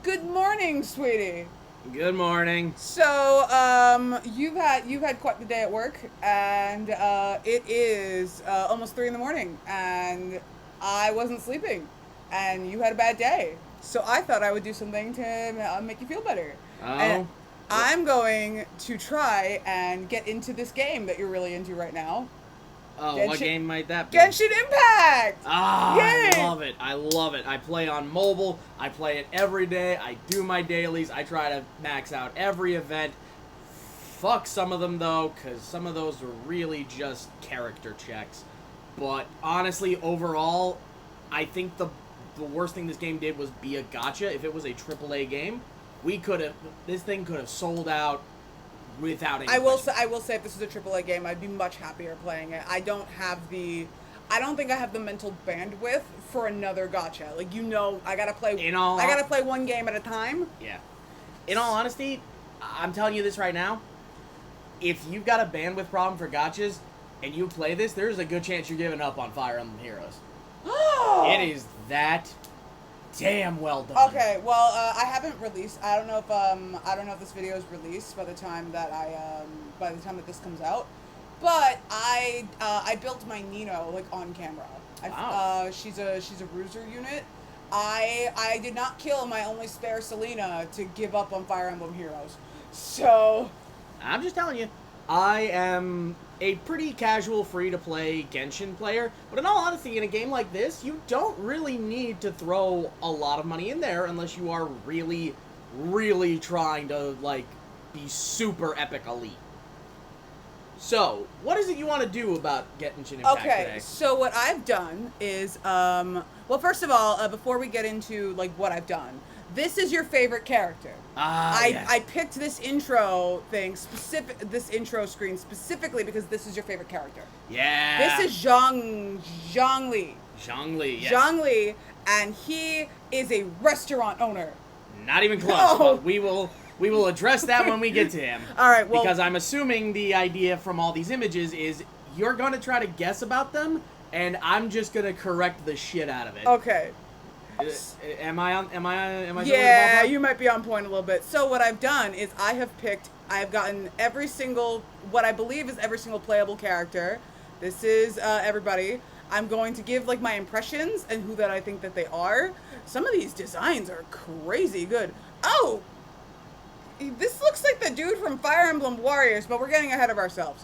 Good morning, sweetie. Good morning. So, you've had quite the day at work, and it is almost 3 in the morning, and I wasn't sleeping, and you had a bad day. So I thought I would do something to make you feel better. And Oh. I'm going to try and get into this game that you're really into right now. Oh, what game might that be? Genshin Impact! Ah, Yay! I love it. I love it. I play on mobile. I play it every day. I do my dailies. I try to max out every event. Fuck some of them, though, because some of those are really just character checks. But honestly, overall, I think the worst thing this game did was be a gacha. If it was a AAA game, this thing could have sold out without any I will question. say if this was a AAA game, I'd be much happier playing it. I don't think I have the mental bandwidth for another gacha. Like, I gotta play one game at a time. Yeah. In all honesty, I'm telling you this right now. If you've got a bandwidth problem for gachas and you play this, there's a good chance you're giving up on Fire Emblem Heroes. It is that damn well done. Okay, well, I haven't released. I don't know if this video is released by the time that this comes out. But I built my Nino like on camera. Wow. She's a bruiser unit. I did not kill my only spare Selena to give up on Fire Emblem Heroes. So I'm just telling you, I am a pretty casual, free-to-play Genshin player, but in all honesty, in a game like this, you don't really need to throw a lot of money in there unless you are really, really trying to, like, be super epic elite. So, what is it you want to do about Genshin Impact today? So what I've done is, well, first of all, before we get into like what I've done, this is your favorite character. Yes. I picked this intro screen specifically because this is your favorite character. Yeah. This is Zhongli. Zhongli, yes. Zhongli, and he is a restaurant owner. Not even close, No. but we will address that when we get to him. All right, well, because I'm assuming the idea from all these images is you're going to try to guess about them, and I'm just going to correct the shit out of it. Okay. Am I still in the Yeah, ballpark? you might be on point a little bit. So what I've done is I've gotten what I believe is every single playable character. This is everybody. I'm going to give like my impressions and who that I think that they are. Some of these designs are crazy good. Oh, this looks like the dude from Fire Emblem Warriors, but we're getting ahead of ourselves.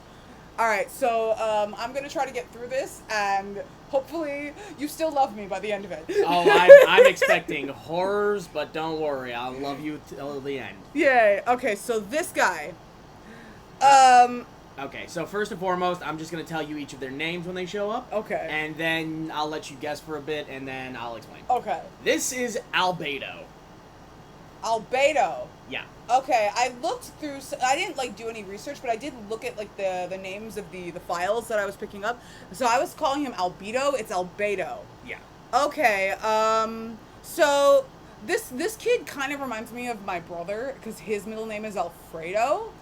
All right, so I'm going to try to get through this, and hopefully you still love me by the end of it. Oh, I'm expecting horrors, but don't worry, I'll love you till the end. Yay. Okay, so this guy. Okay, so first and foremost, I'm just going to tell you each of their names when they show up. Okay. And then I'll let you guess for a bit, and then I'll explain. Okay. This is Albedo. Albedo. Yeah. Okay, I looked through. I didn't like do any research, but I did look at like the names of the files that I was picking up. So I was calling him Albedo. It's Albedo. Yeah. Okay. So this kid kind of reminds me of my brother because his middle name is Alfredo.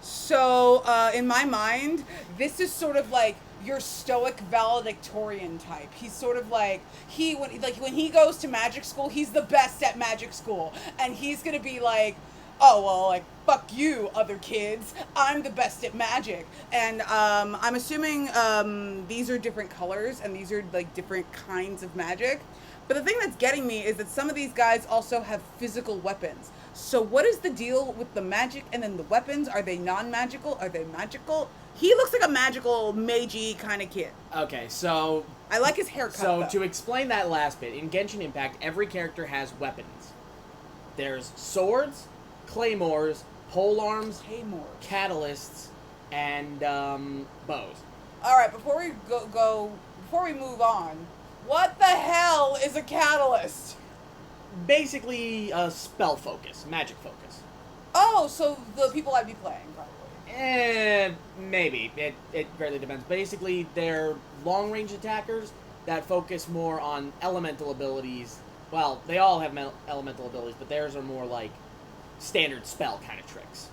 So in my mind, this is sort of like your stoic valedictorian type. He's sort of like when he goes to magic school, he's the best at magic school, and he's gonna be like, oh well, like fuck you, other kids. I'm the best at magic, and I'm assuming these are different colors and these are like different kinds of magic. But the thing that's getting me is that some of these guys also have physical weapons. So what is the deal with the magic and then the weapons? Are they non-magical? Are they magical? He looks like a magical, magey kind of kid. Okay, so I like his haircut, So though. to explain that last bit, in Genshin Impact, every character has weapons. There's swords, claymores, polearms, catalysts, and bows. All right, before we move on, what the hell is a catalyst? Basically, spell focus, magic focus. Oh, so the people I'd be playing, probably. Maybe. It greatly depends. Basically, they're long-range attackers that focus more on elemental abilities. Well, they all have elemental abilities, but theirs are more like standard spell kind of tricks.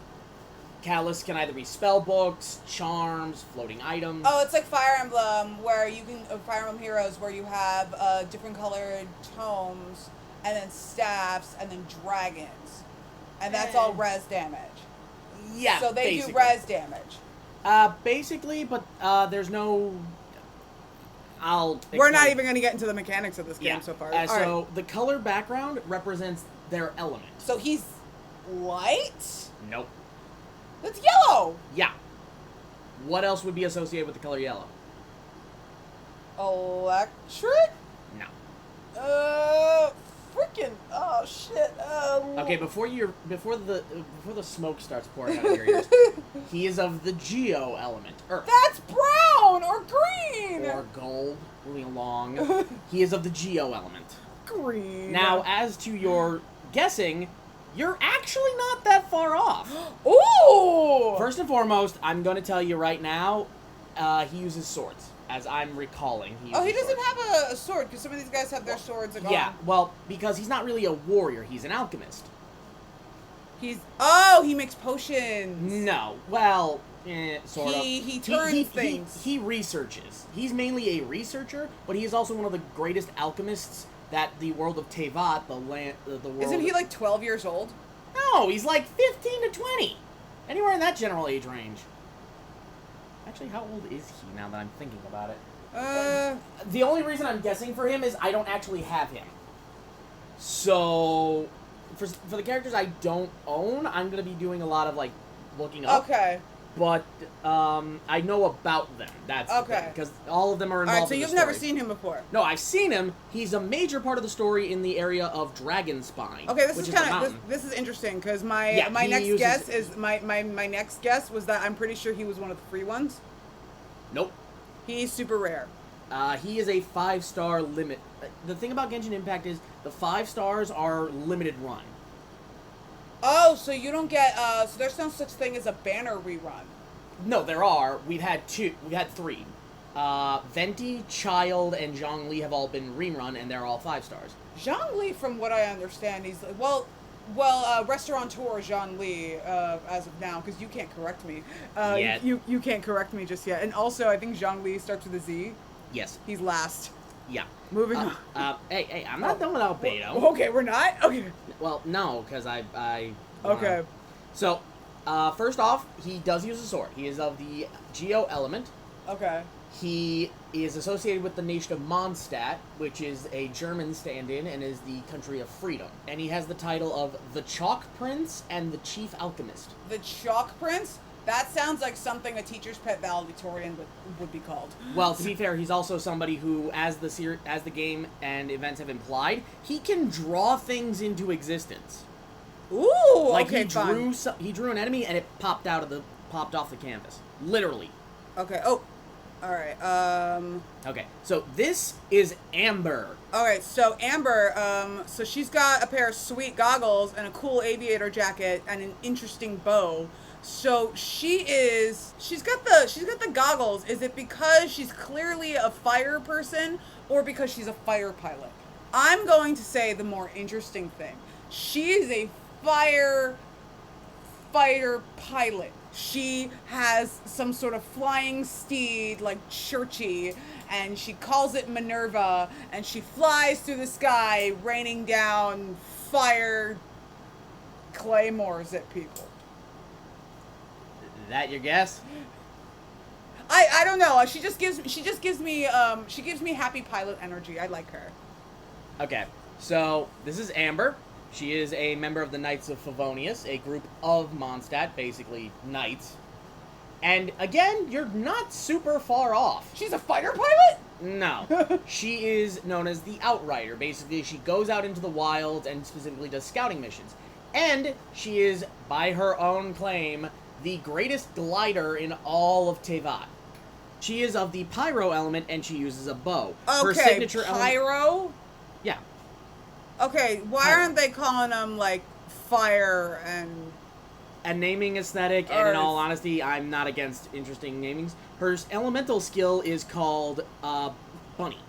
Catalysts can either be spell books, charms, floating items. Oh, it's like Fire Emblem, where you can Fire Emblem Heroes, where you have different colored tomes, and then staffs, and then dragons. And that's all res damage. Yeah, So they basically. do res damage. Basically, but there's no... We're not even going to get into the mechanics of this game so far. So the color background represents their element. So he's light? Nope. That's yellow. Yeah. What else would be associated with the color yellow? Electric? No. Freaking, oh shit. Okay, before the smoke starts pouring out of your ears, he is of the Geo element, Earth. That's brown or green. Or gold, moving along. He is of the Geo element. Green. Now, as to your guessing, you're actually not that far off. Ooh! First and foremost, I'm going to tell you right now, he uses swords. As I'm recalling, he doesn't have a sword, because some of these guys have their swords. Yeah, well, because he's not really a warrior, he's an alchemist. He makes potions. No, well, sort of. He turns things. He researches. He's mainly a researcher, but he is also one of the greatest alchemists that the world of Tevat, the world... Isn't he like 12 years old? No, he's like 15 to 20. Anywhere in that general age range. Actually, how old is he now that I'm thinking about it? The only reason I'm guessing for him is I don't actually have him. So, for the characters I don't own, I'm going to be doing a lot of, like, looking up. Okay. But, I know about them. That's okay. Because all of them are involved in the story. Alright, so you've never seen him before? No, I've seen him. He's a major part of the story in the area of Dragonspine. Okay, this is kind of this is interesting because my next guess is my next guess was that I'm pretty sure he was one of the free ones. Nope. He's super rare. He is a 5-star limit. The thing about Genshin Impact is the 5 stars are limited run. Oh, so you don't get so there's no such thing as a banner rerun. No, there are. We've had 3. Venti, Child, and Zhongli have all been rerun, and they're all 5 stars. Zhongli, from what I understand, he's restaurateur Zhongli as of now, because you can't correct me. Yet. You can't correct me just yet. And also, I think Zhongli starts with a Z. Yes. He's last. Yeah. Moving on. Hey, I'm not done with Albedo. Okay, we're not? Okay. Well, no, because I okay. So, first off, he does use a sword. He is of the Geo element. Okay. He is associated with the nation of Mondstadt, which is a German stand-in and is the country of freedom. And he has the title of the Chalk Prince and the Chief Alchemist. The Chalk Prince? That sounds like something a teacher's pet valedictorian would be called. Well, to be fair, he's also somebody who, as the game and events have implied, he can draw things into existence. Ooh, like okay, he drew an enemy and it popped off the canvas, literally. Okay. Oh, all right. Okay, so this is Amber. All right, so Amber, so she's got a pair of sweet goggles and a cool aviator jacket and an interesting bow. So she's got the goggles. Is it because she's clearly a fire person or because she's a fire pilot? I'm going to say the more interesting thing. She is a fighter pilot. She has some sort of flying steed like Churchy, and she calls it Minerva, and she flies through the sky raining down fire claymores at people. Is that your guess? I don't know. She gives me happy pilot energy. I like her. Okay, so this is Amber. She is a member of the Knights of Favonius, a group of Mondstadt, basically knights. And again, you're not super far off. She's a fighter pilot? No. She is known as the Outrider. Basically, she goes out into the wilds and specifically does scouting missions. And she is, by her own claim, the greatest glider in all of Tevat. She is of the Pyro element, and she uses a bow. Okay, her signature Pyro? Yeah. Okay, why aren't they calling them, like, fire and... A naming aesthetic, and in all honesty, I'm not against interesting namings. Her elemental skill is called, Bunny.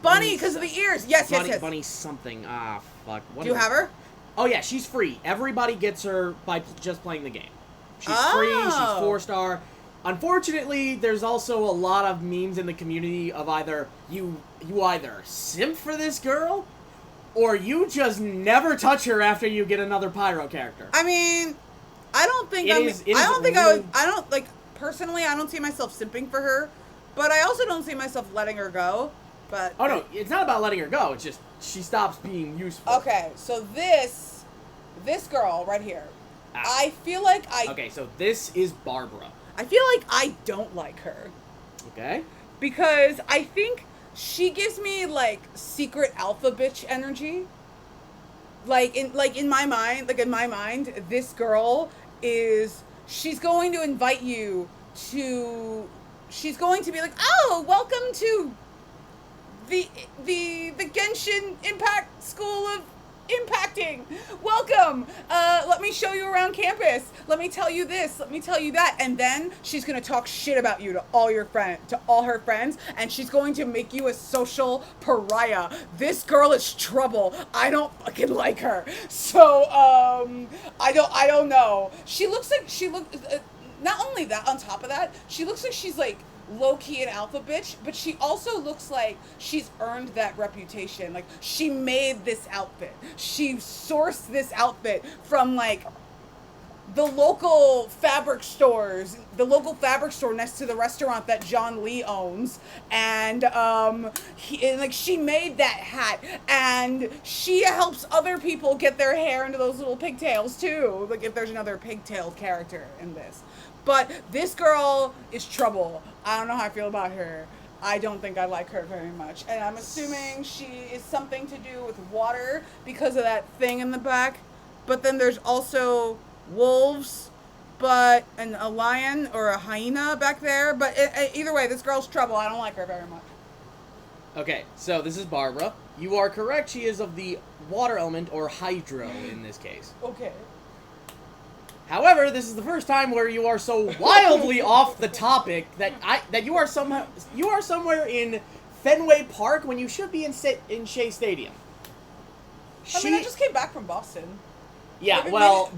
Bunny, because of the ears! Yes, Bunny, yes. Bunny something. Ah, fuck. Do you have her? Oh, yeah, she's free. Everybody gets her by just playing the game. She's free, she's 4-star. Unfortunately, there's also a lot of memes in the community of either you either simp for this girl, or you just never touch her after you get another pyro character. I mean, I don't think personally, I don't see myself simping for her, but I also don't see myself letting her go. But oh no, it's not about letting her go. It's just she stops being useful. Okay, so this girl right here, I feel like Okay, so this is Barbara. I feel like I don't like her. Okay. Because I think she gives me like secret alpha bitch energy. Like in my mind, this girl she's going to invite you to. She's going to be like, oh, welcome to the Genshin Impact School of Impacting. Welcome. Let me show you around campus. Let me tell you this. Let me tell you that. And then she's gonna talk shit about you to all her friends, and she's going to make you a social pariah. This girl is trouble. I don't fucking like her. So I don't know. Not only that, on top of that, she looks like she's like low-key an alpha bitch, but she also looks like she's earned that reputation. Like, she made this outfit. She sourced this outfit from, like, the local fabric store next to the restaurant that John Lee owns, and she made that hat, and she helps other people get their hair into those little pigtails too, like if there's another pigtailed character in this. But this girl is trouble. I don't know how I feel about her. I don't think I like her very much. And I'm assuming she is something to do with water because of that thing in the back. But then there's also wolves, and a lion or a hyena back there. But either way, this girl's trouble. I don't like her very much. Okay, so this is Barbara. You are correct. She is of the water element, or hydro in this case. Okay. However, this is the first time where you are so wildly off the topic that you are somewhere in Fenway Park when you should be in Shea Stadium. I mean, I just came back from Boston. Yeah, well,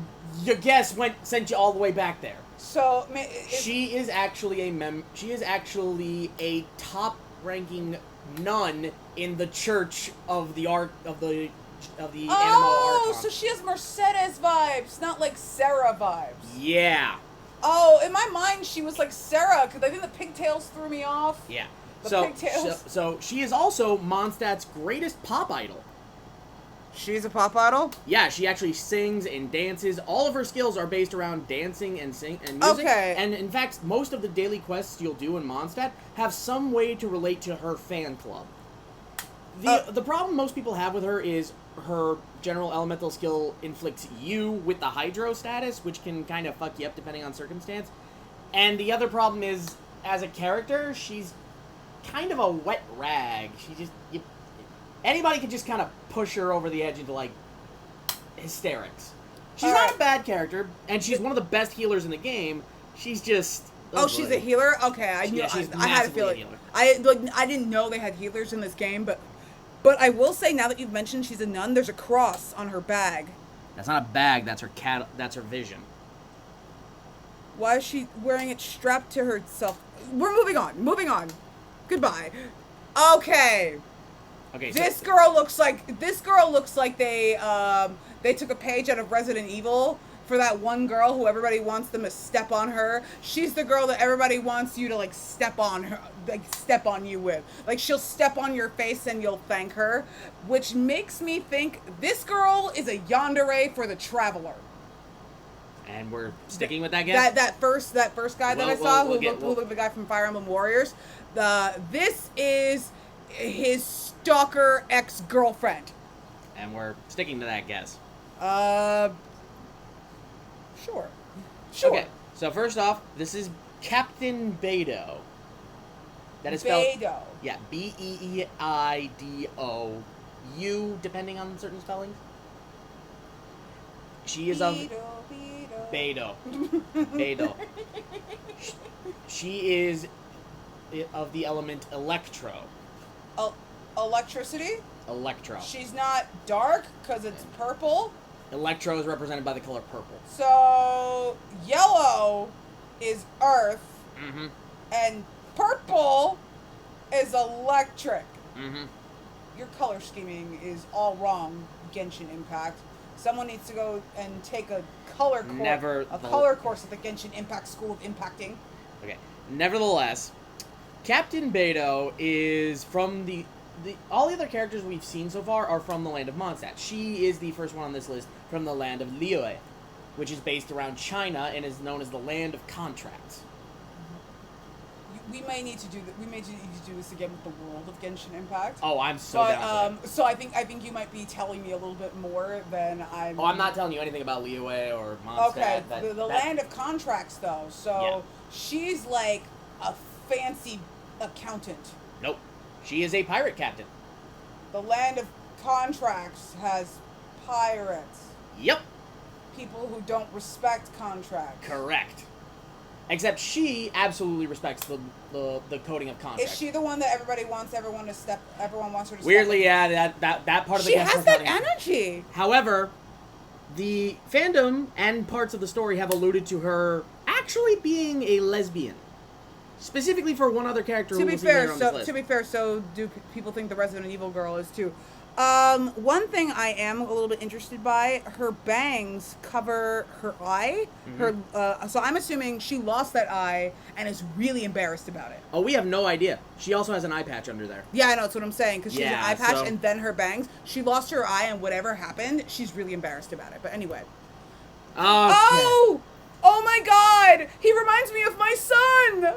your guess sent you all the way back there. So she is actually a top-ranking nun in the Church of the Animo Archon. So she has Mercedes vibes, not like Sarah vibes. Yeah. Oh, in my mind, she was like Sarah, because I think the pigtails threw me off. Yeah. Pigtails. So she is also Mondstadt's greatest pop idol. She's a pop idol? Yeah, she actually sings and dances. All of her skills are based around dancing and music. Okay. And in fact, most of the daily quests you'll do in Mondstadt have some way to relate to her fan club. The problem most people have with her is her general elemental skill inflicts you with the hydro status, which can kind of fuck you up depending on circumstance. And the other problem is, as a character, she's kind of a wet rag. Anybody can just kind of push her over the edge into, like, hysterics. She's not a bad character, and she's one of the best healers in the game. She's just... she's a healer? Okay, I knew. I had a feeling. I didn't know they had healers in this game, but I will say, now that you've mentioned she's a nun, there's a cross on her bag. That's not a bag, that's her vision. Why is she wearing it strapped to herself? We're moving on. Goodbye. Okay. This girl looks like they took a page out of Resident Evil for that one girl who everybody wants them to step on her. She's the girl that everybody wants you to, like, step on her, like, step on you with. Like, she'll step on your face and you'll thank her, which makes me think this girl is a yandere for the Traveler. And we're sticking with that guess? That first guy that I saw, who looked like the guy from Fire Emblem Warriors. This is his stalker ex-girlfriend. And we're sticking to that guess. Sure. Okay, so first off, this is Captain Beidou. That is spelled... Beidou. Yeah, Beido. U, depending on certain spellings. She is of... Beidou. She is of the element Electro. Electricity? Electro. She's not dark, because it's purple. Electro is represented by the color purple. So, yellow is earth, mm-hmm. and purple is electric. Mm-hmm. your color scheming is all wrong, Genshin Impact. Someone needs to go and take a color course at the Genshin Impact School of Impacting. Okay. Nevertheless, Captain Beidou is from the all the other characters we've seen so far are from the land of Mondstadt. She is the first one on this list from the land of Liyue, which is based around China and is known as the land of contracts. We may need to do this again with the world of Genshin Impact. Oh, I'm so down for that. So I think you might be telling me a little bit more than I'm. Oh, I'm not telling you anything about Liyue or Mondstadt. Okay, the land of contracts, though. So she's like a fancy accountant. Nope, she is a pirate captain. The land of contracts has pirates. Yep. People who don't respect contracts. Correct. Except she absolutely respects the coding of contracts. Is she the one that everyone wants her to step? Weirdly, yeah, that part of the She has that energy. However, the fandom and parts of the story have alluded to her actually being a lesbian. Specifically for one other character To be fair, so do people think the Resident Evil girl is too. One thing I am a little bit interested by, her bangs cover her eye. Mm-hmm. So I'm assuming she lost that eye and is really embarrassed about it. Oh, we have no idea. She also has an eye patch under there. Yeah, I know, that's what I'm saying, because she has an eye patch and then her bangs. She lost her eye and whatever happened, she's really embarrassed about it. But anyway. Okay. Oh! Oh my god! He reminds me of my son!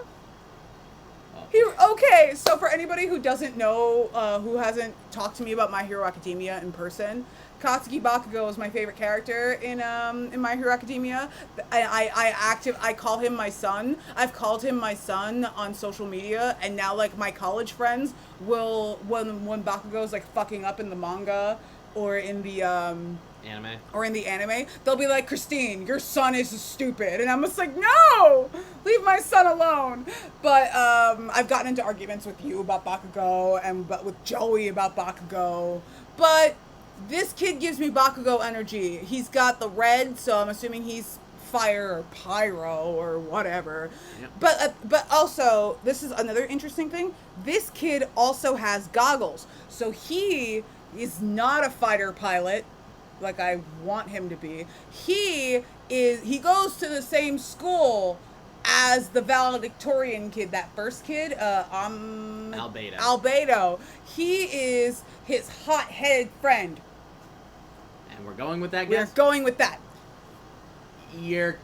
Okay, so for anybody who doesn't know, who hasn't talked to me about My Hero Academia in person, Katsuki Bakugo is my favorite character in My Hero Academia. I call him my son. I've called him my son on social media, and now like my college friends will when Bakugo's like fucking up in the manga or in the anime, they'll be like, Christine, your son is stupid. And I'm just like, no! Leave my son alone. But I've gotten into arguments with you about Bakugo but with Joey about Bakugo. But this kid gives me Bakugo energy. He's got the red, so I'm assuming he's fire or pyro or whatever. Yep. But also, this is another interesting thing. This kid also has goggles. So he is not a fighter pilot like I want him to be. He goes to the same school as the valedictorian kid, that first kid, Albedo. He is his hot-headed friend. And we're going with that guess? We're going with that. You're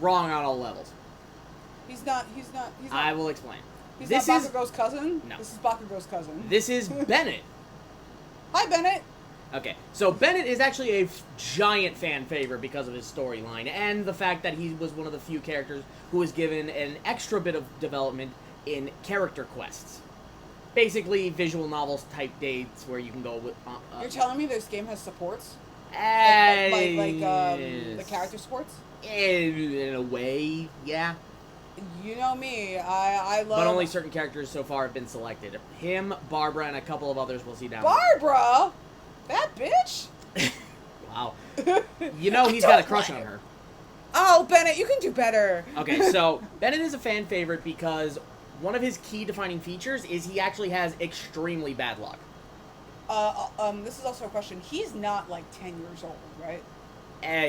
wrong on all levels. He's not. I will explain. He's not Bakugo's cousin? No. This is Bakugo's cousin. This is Bennett. Hi, Bennett. Okay, so Bennett is actually a giant fan favorite because of his storyline and the fact that he was one of the few characters who was given an extra bit of development in character quests. Basically, visual novels type dates where you can go with... You're telling me this game has supports? The character supports? In a way, yeah. You know me, I love... But only certain characters so far have been selected. Him, Barbara, and a couple of others we'll see down Barbara? That bitch? Wow. You know he's got a crush on her. Oh, Bennett, you can do better. Okay, so Bennett is a fan favorite because one of his key defining features is he actually has extremely bad luck. This is also a question. He's not like 10 years old, right?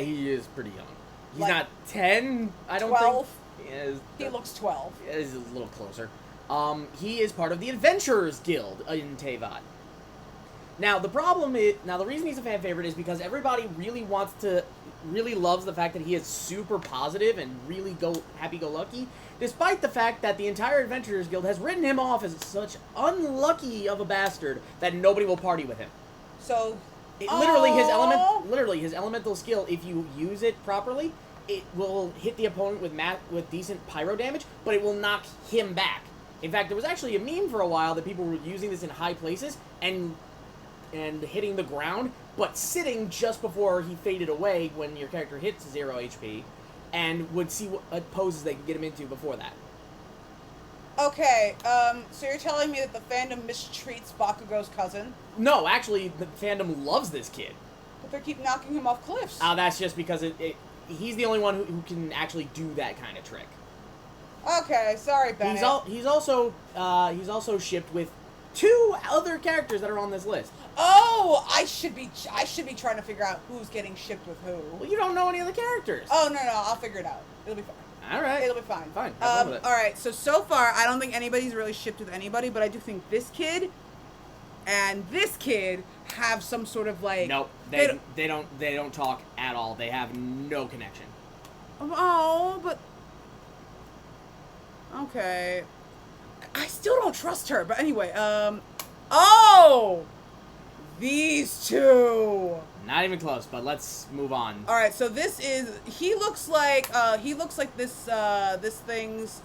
He is pretty young. He's like not 10, I don't 12? think. He looks 12. He's a little closer. He is part of the Adventurers Guild in Tevat. Now, the reason he's a fan favorite is because everybody really loves the fact that he is super positive and really happy-go-lucky, despite the fact that the entire Adventurers Guild has written him off as such unlucky of a bastard that nobody will party with him. So, literally his elemental skill, if you use it properly, it will hit the opponent with decent pyro damage, but it will knock him back. In fact, there was actually a meme for a while that people were using this in high places and hitting the ground, but sitting just before he faded away when your character hits 0 HP, and would see what poses they could get him into before that. Okay, so you're telling me that the fandom mistreats Bakugo's cousin? No, actually, the fandom loves this kid. But they keep knocking him off cliffs. That's just because he's the only one who can actually do that kind of trick. Okay, sorry, Bennett. He's also shipped with 2 other characters that are on this list. Oh, I should be trying to figure out who's getting shipped with who. Well, you don't know any of the characters. Oh no, I'll figure it out. It'll be fine. All right. It'll be fine. Fine. Have fun with it. All right. So far, I don't think anybody's really shipped with anybody, but I do think this kid and this kid have some sort of like. Nope. They don't talk at all. They have no connection. Oh, but okay. I still don't trust her. But anyway, oh, these two. Not even close. But let's move on. All right. So this is. He looks like this thing's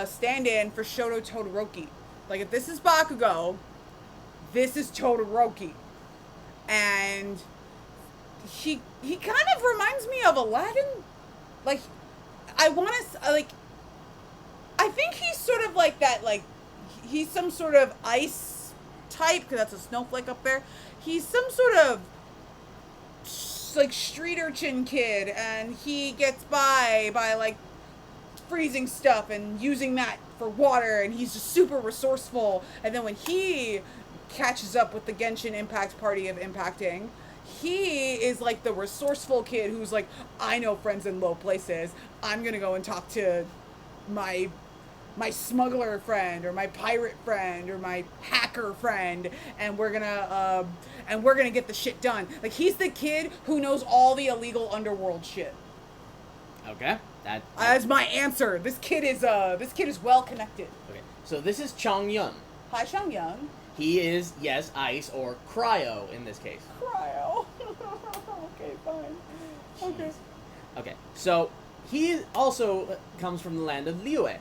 stand-in for Shoto Todoroki. Like if this is Bakugo, this is Todoroki, and he kind of reminds me of Aladdin. Like I think he's sort of like that. Like he's some sort of ice type because that's a snowflake up there. He's some sort of like street urchin kid, and he gets by like freezing stuff and using that for water, and he's just super resourceful. And then when he catches up with the Genshin Impact party of impacting, he is like the resourceful kid who's like, I know friends in low places. I'm gonna go and talk to my smuggler friend or my pirate friend or my hacker friend, and we're gonna get the shit done. Like he's the kid who knows all the illegal underworld shit. Okay. That's my answer. This kid is well connected. Okay. So this is Chong Yun. Hi, Shang Young. He is, yes, ice or cryo in this case. Cryo. Okay, fine. Okay. Okay. So he also comes from the land of Liyue.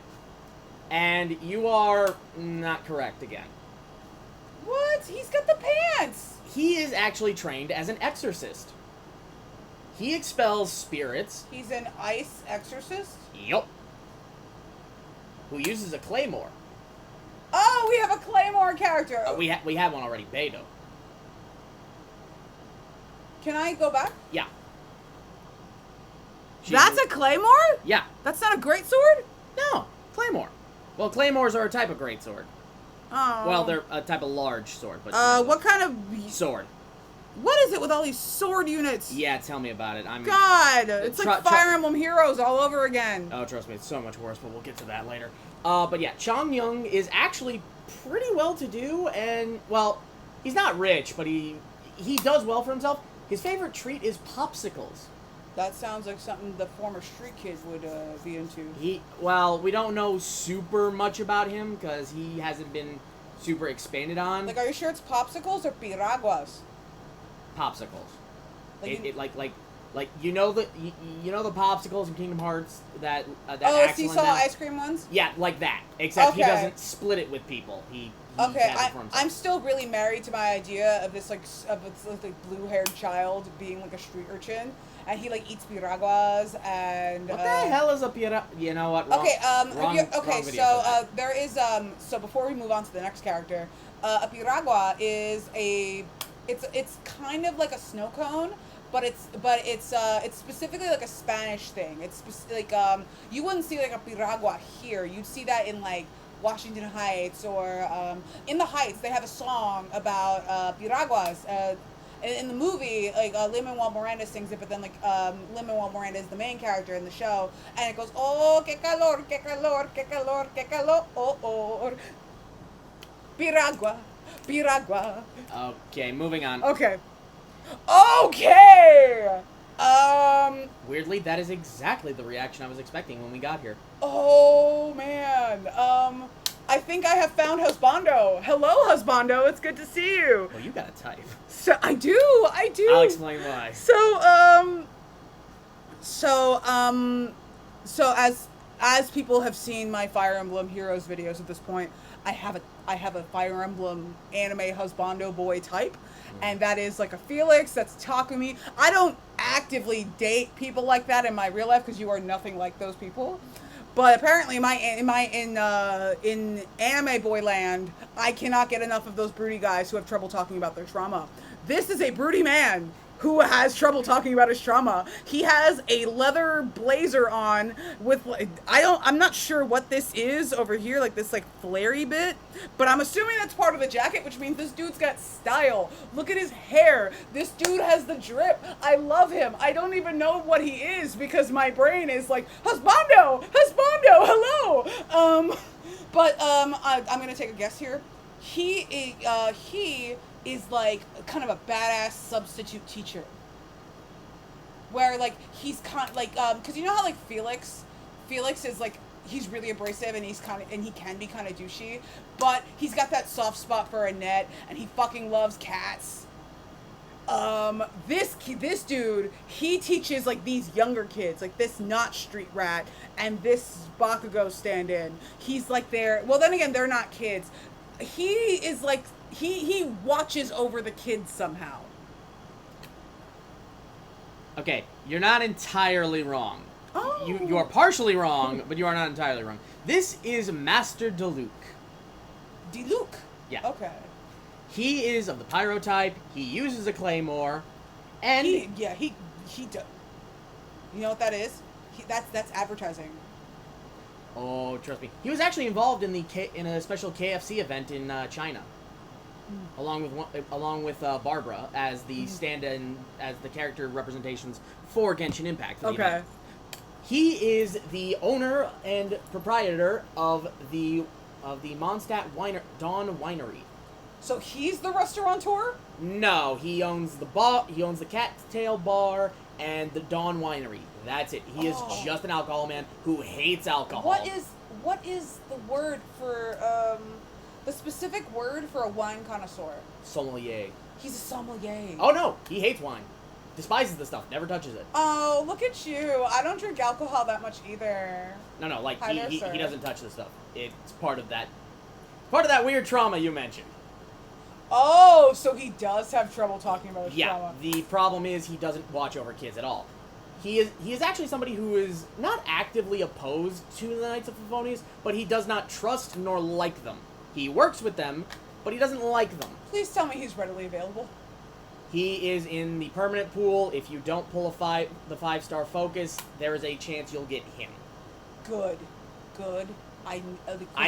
And you are not correct again. What? He's got the pants. He is actually trained as an exorcist. He expels spirits. He's an ice exorcist? Yup. Who uses a claymore. Oh, we have a claymore character. We have one already, Beidou. Can I go back? Yeah. That's a claymore? Yeah. That's not a great sword? No, claymore. Well, claymores are a type of greatsword. Oh. Well, they're a type of large sword, but what kind of sword? What is it with all these sword units? Yeah, tell me about it. God, it's like Fire Emblem Heroes all over again. Oh, trust me, it's so much worse, but we'll get to that later. But yeah, Chong Yun is actually pretty well-to-do, and, well, he's not rich, but he does well for himself. His favorite treat is popsicles. That sounds like something the former street kid would be into. Well, we don't know super much about him, because he hasn't been super expanded on. Like, are you sure it's popsicles or piraguas? Popsicles. Like Like you know the popsicles in Kingdom Hearts that seesaw ice cream ones? Yeah, like that. Except okay. He doesn't split it with people. He okay. has it for himself. I'm still really married to my idea of this like blue-haired child being like a street urchin, and he like eats piraguas and. What the hell is a piragua? You know what? Wrong, okay. wrong video So there is So before we move on to the next character, a piragua is it's kind of like a snow cone. But it's specifically like a Spanish thing. It's like you wouldn't see like a piragua here. You'd see that in like Washington Heights or in the Heights. They have a song about piraguas. In the movie, like Lin-Manuel Miranda sings it, but then like Lin-Manuel Miranda is the main character in the show, and it goes oh que calor, que calor, que calor, que calor, oh. Piragua. Okay, moving on. Okay. Weirdly, that is exactly the reaction I was expecting when we got here. Oh man. I think I have found Husbando. Hello, Husbando. It's good to see you. Well, you got a type. So I do. I'll explain why. So as people have seen my Fire Emblem Heroes videos at this point, I have a Fire Emblem anime husbando boy type, and that is like a Felix. That's Takumi. I don't actively date people like that in my real life because you are nothing like those people. But apparently, in anime boy land, I cannot get enough of those broody guys who have trouble talking about their trauma. This is a broody man. who has trouble talking about his trauma. He has a leather blazer on with like, I'm not sure what this is over here, like this like flary bit, but I'm assuming that's part of the jacket, which means this dude's got style. Look at his hair. This dude has the drip. I love him. I don't even know what he is because my brain is like, husbando, hello. I'm gonna take a guess here. He is like kind of a badass substitute teacher, where like he's like because you know how like Felix is like he's really abrasive and he can be kind of douchey, but he's got that soft spot for Annette and he fucking loves cats. This dude, he teaches like these younger kids, like this not street rat and this Bakugo stand-in. He's like well then again they're not kids. He is like he watches over the kids somehow. Okay, you're not entirely wrong. Oh. You are partially wrong, but you are not entirely wrong. This is Master Diluc. Diluc? Yeah. Okay. He is of the pyro type, he uses a claymore, and... He does. You know what that is? That's advertising. Oh, trust me. He was actually involved in in a special KFC event in China. Along with Barbara as the stand-in, as the character representations for Genshin Impact. Okay. Event. He is the owner and proprietor of the Mondstadt Dawn Winery. So he's the restaurateur? No, he owns the bar. He owns the Cattail Bar and the Dawn Winery. That's it. He is just an alcohol man who hates alcohol. What is the word for the specific word for a wine connoisseur? Sommelier. He's a sommelier. Oh no, he hates wine. Despises the stuff. Never touches it. Oh, look at you. I don't drink alcohol that much either. No, like Hi there, he sir. doesn't touch the stuff. It's part of that weird trauma you mentioned. Oh, so he does have trouble talking about his trauma. The problem is he doesn't watch over kids at all. He is actually somebody who is not actively opposed to the Knights of Favonius, but he does not trust nor like them. He works with them, but he doesn't like them. Please tell me he's readily available. He is in the permanent pool. If you don't pull the 5-star focus, there is a chance you'll get him. Good. I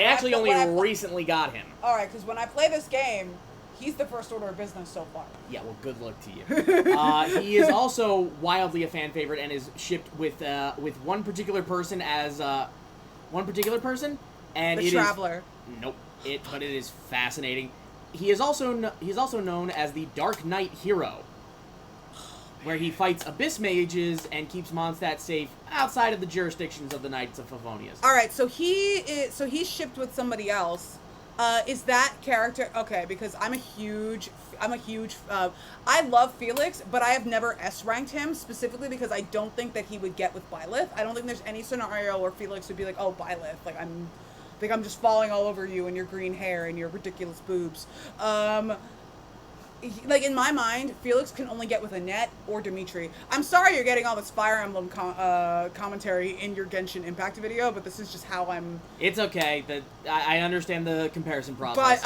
actually only recently got him. All right, because when I play this game, he's the first order of business so far. Yeah, well, good luck to you. He is also wildly a fan favorite and is shipped with one particular person as and The Traveler. Nope. But it is fascinating. He is also known as the Dark Knight Hero, where he fights abyss mages and keeps Mondstadt safe outside of the jurisdictions of the Knights of Favonius. All right, so he's shipped with somebody else. Is that character okay? Because I love Felix, but I have never S-ranked him specifically because I don't think that he would get with Byleth. I don't think there's any scenario where Felix would be like, "Oh, Byleth, I'm just falling all over you and your green hair and your ridiculous boobs." Like in my mind, Felix can only get with Annette or Dimitri. I'm sorry you're getting all this Fire Emblem commentary in your Genshin Impact video, but this is just how I'm. It's okay. I understand the comparison process.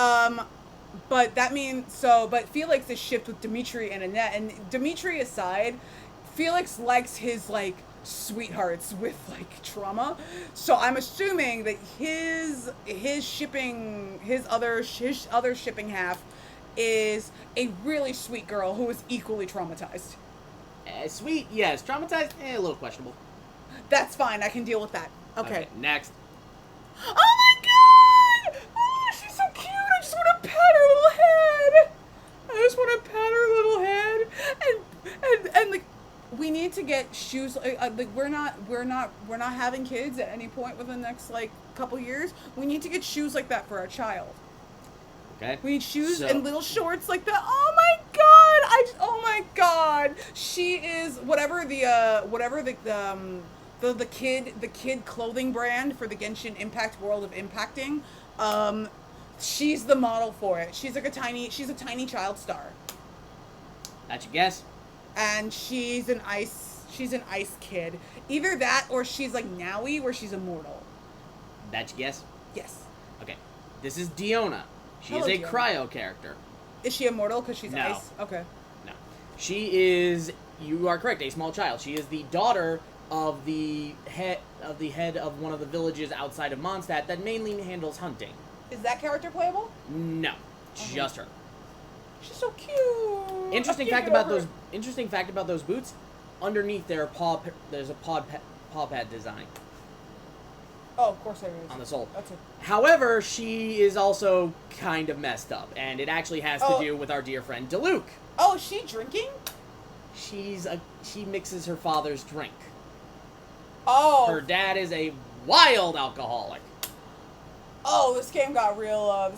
But that means But Felix is shipped with Dimitri and Annette, and Dimitri aside, Felix likes his like sweethearts with like trauma. So I'm assuming that his other shipping half is a really sweet girl who is equally traumatized. Sweet, yes. Traumatized, a little questionable. That's fine. I can deal with that. Okay. Next. Oh my god! Oh, she's so cute. I just want to pat her little head. And like, we need to get shoes. Like, we're not having kids at any point within the next like couple years. We need to get shoes like that for our child. Okay. We need shoes and little shorts like that. Oh my god! Oh my god! She is whatever the kid clothing brand for the Genshin Impact world of impacting. She's the model for it. She's a tiny child star. That's your guess? And she's an ice kid. Either that or she's like Naui, where she's immortal. That's your guess? Yes. Okay. This is Diona. She is a Diona. cryo character. Is she immortal because she's No. ice? Okay. No. She is, you are correct, a small child. She is the daughter of the head of one of the villages outside of Mondstadt that mainly handles hunting. Is that character playable? No, just her. She's so cute. Interesting fact about those boots. Underneath there's a paw pad design. Oh, of course there is. On the sole. That's it. However, she is also kind of messed up, and it actually has to do with our dear friend Diluc. Oh, is she drinking? She mixes her father's drink. Oh. Her dad is a wild alcoholic. Oh, this game got real. And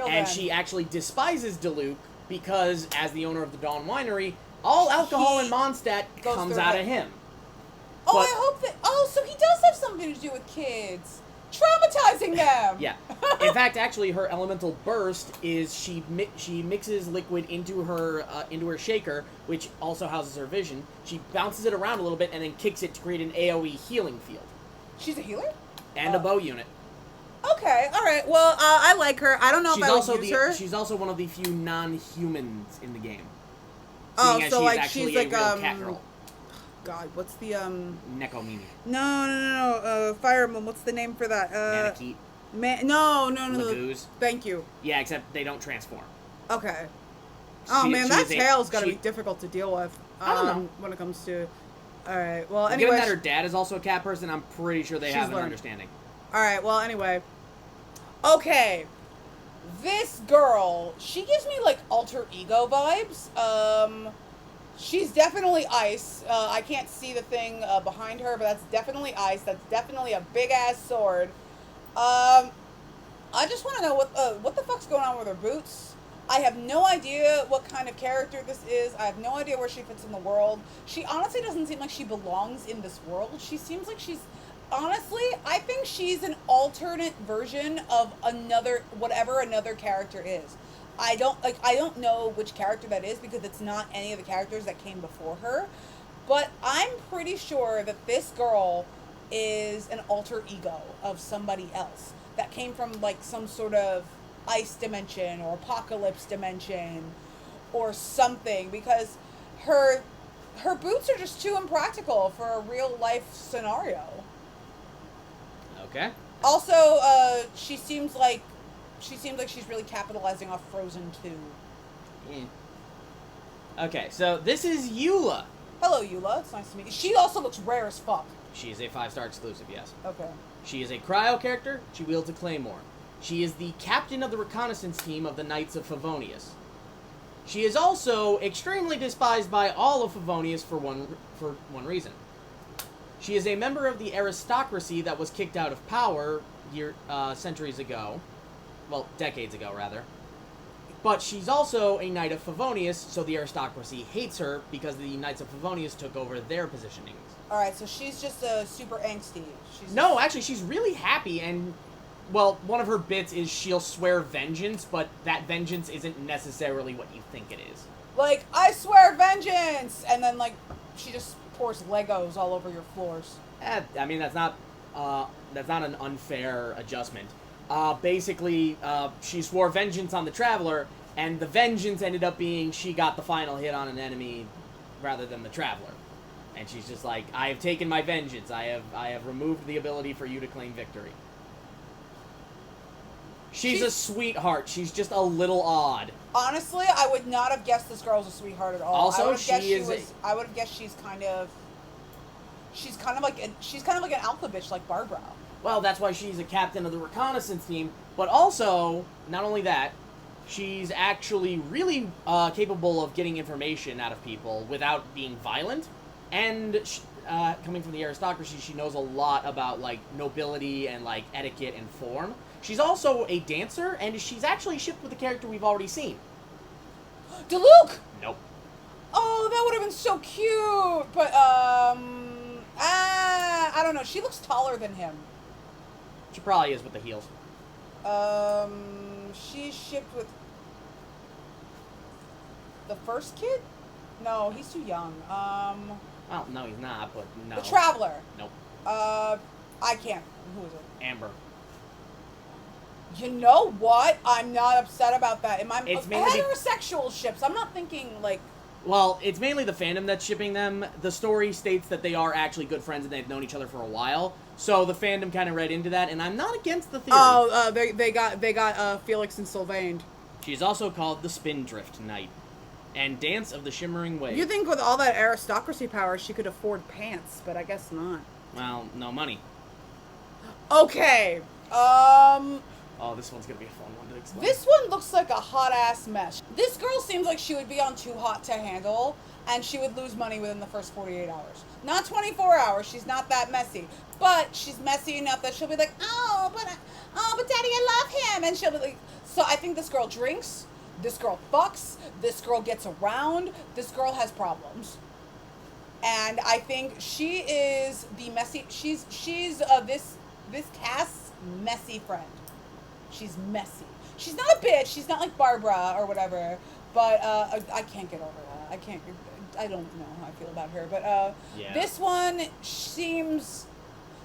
then. she actually despises Diluc because, as the owner of the Dawn Winery, all alcohol in Mondstadt comes out of him. Oh, But- I hope that. Oh, so he does have something to do with kids, traumatizing them. Yeah. In fact, actually, her elemental burst is she mixes liquid into her shaker, which also houses her vision. She bounces it around a little bit and then kicks it to create an AOE healing field. She's a healer. And a bow unit. Okay, all right. Well, I like her. I don't know if I would use her. She's also one of the few non-humans in the game. Oh, Seeing so as like actually she's a like real cat girl. God, what's the Nekomimi. No. Fire Emblem. What's the name for that? Manakete. No. Lagoos. Thank you. Yeah, except they don't transform. Okay. Oh man, that tail's got to be she- difficult to deal with. I don't know. When it comes to. All right. Well, Given anyway. that her dad is also a cat person, I'm pretty sure they She's have an learned. understanding. All right. Well, anyway. Okay. This girl, she gives me like alter ego vibes. She's definitely ice. I can't see the thing behind her, but that's definitely ice. That's definitely a big ass sword. I just want to know what the fuck's going on with her boots. I have no idea what kind of character this is. I have no idea where she fits in the world. She honestly doesn't seem like she belongs in this world. She seems like she's... Honestly, I think she's an alternate version of whatever another character is. I don't know which character that is because it's not any of the characters that came before her. But I'm pretty sure that this girl is an alter ego of somebody else that came from like some sort of ice dimension or apocalypse dimension or something, because her boots are just too impractical for a real life scenario. Okay. Also, she seems like she's really capitalizing off Frozen 2. Yeah. Okay, so this is Eula. Hello, Eula. It's nice to meet you. She also looks rare as fuck. She is a 5-star exclusive, yes. Okay. She is a cryo character. She wields a claymore. She is the captain of the reconnaissance team of the Knights of Favonius. She is also extremely despised by all of Favonius for one reason. She is a member of the aristocracy that was kicked out of power centuries ago. Well, decades ago, rather. But she's also a Knight of Favonius, so the aristocracy hates her because the Knights of Favonius took over their positionings. Alright, so she's just super angsty. No, actually, she's really happy, and, well, one of her bits is she'll swear vengeance, but that vengeance isn't necessarily what you think it is. Like, I swear vengeance! And then, like, she just pours Legos all over your floors. I mean, that's not an unfair adjustment. Basically, she swore vengeance on the Traveler, and the vengeance ended up being she got the final hit on an enemy rather than the Traveler. And she's just like, I have taken my vengeance. I have removed the ability for you to claim victory. She's a sweetheart. She's just a little odd. Honestly, I would not have guessed this girl's a sweetheart at all. Also, I would have I would have guessed she's kind of like an alpha bitch like Barbara. Well, that's why she's a captain of the reconnaissance team. But also, not only that, she's actually really capable of getting information out of people without being violent. And coming from the aristocracy, she knows a lot about like nobility and like etiquette and form. She's also a dancer, and she's actually shipped with a character we've already seen. Diluc! Nope. Oh, that would have been so cute! But, I don't know. She looks taller than him. She probably is with the heels. She's shipped with the first kid? No, he's too young. Well, no, he's not, but no. The Traveler. Nope. I can't. Who is it? Amber. You know what? I'm not upset about that. It's mainly heterosexual ships. I'm not thinking like Well, it's mainly the fandom that's shipping them. The story states that they are actually good friends and they've known each other for a while. So the fandom kind of read into that, and I'm not against the theory. Oh, they got Felix and Sylvain. She's also called the Spindrift Knight and Dance of the Shimmering Wave. You think with all that aristocracy power, she could afford pants, but I guess not. Well, no money. Okay. Oh, this one's gonna be a fun one to explain. This one looks like a hot-ass mess. This girl seems like she would be on Too Hot to Handle, and she would lose money within the first 48 hours. Not 24 hours, she's not that messy. But she's messy enough that she'll be like, oh, but Daddy, I love him. And she'll be like, so I think this girl drinks, this girl fucks, this girl gets around, this girl has problems. And I think she is the messy, she's this cast's messy friend. She's messy. She's not a bitch. She's not like Barbara or whatever. But I can't get over that. I don't know how I feel about her. But yeah. This one seems.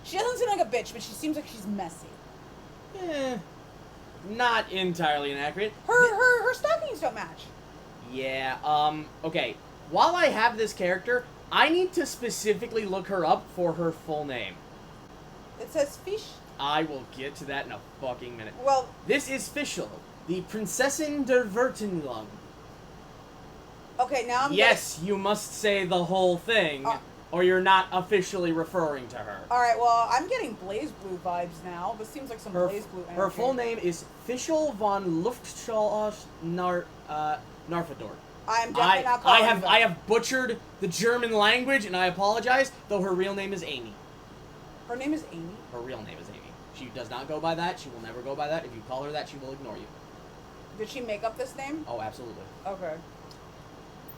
She doesn't seem like a bitch, but she seems like she's messy. Not entirely inaccurate. Her stockings don't match. Yeah. Okay. While I have this character, I need to specifically look her up for her full name. It says Fish. I will get to that in a fucking minute. Well, this is Fischl, the Prinzessin der Württemberg. Okay, now I'm. Yes, you must say the whole thing, or you're not officially referring to her. All right. Well, I'm getting Blaze Blue vibes now. This seems like some Blaze Blue energy. Her full name is Fischl von Luftschloss Narfador. I'm definitely not calling her that. I have butchered the German language, and I apologize. Though her real name is Amy. Her name is Amy. Her real name is Amy. She does not go by that. She will never go by that. If you call her that, she will ignore you. Did she make up this name? Oh, absolutely. Okay.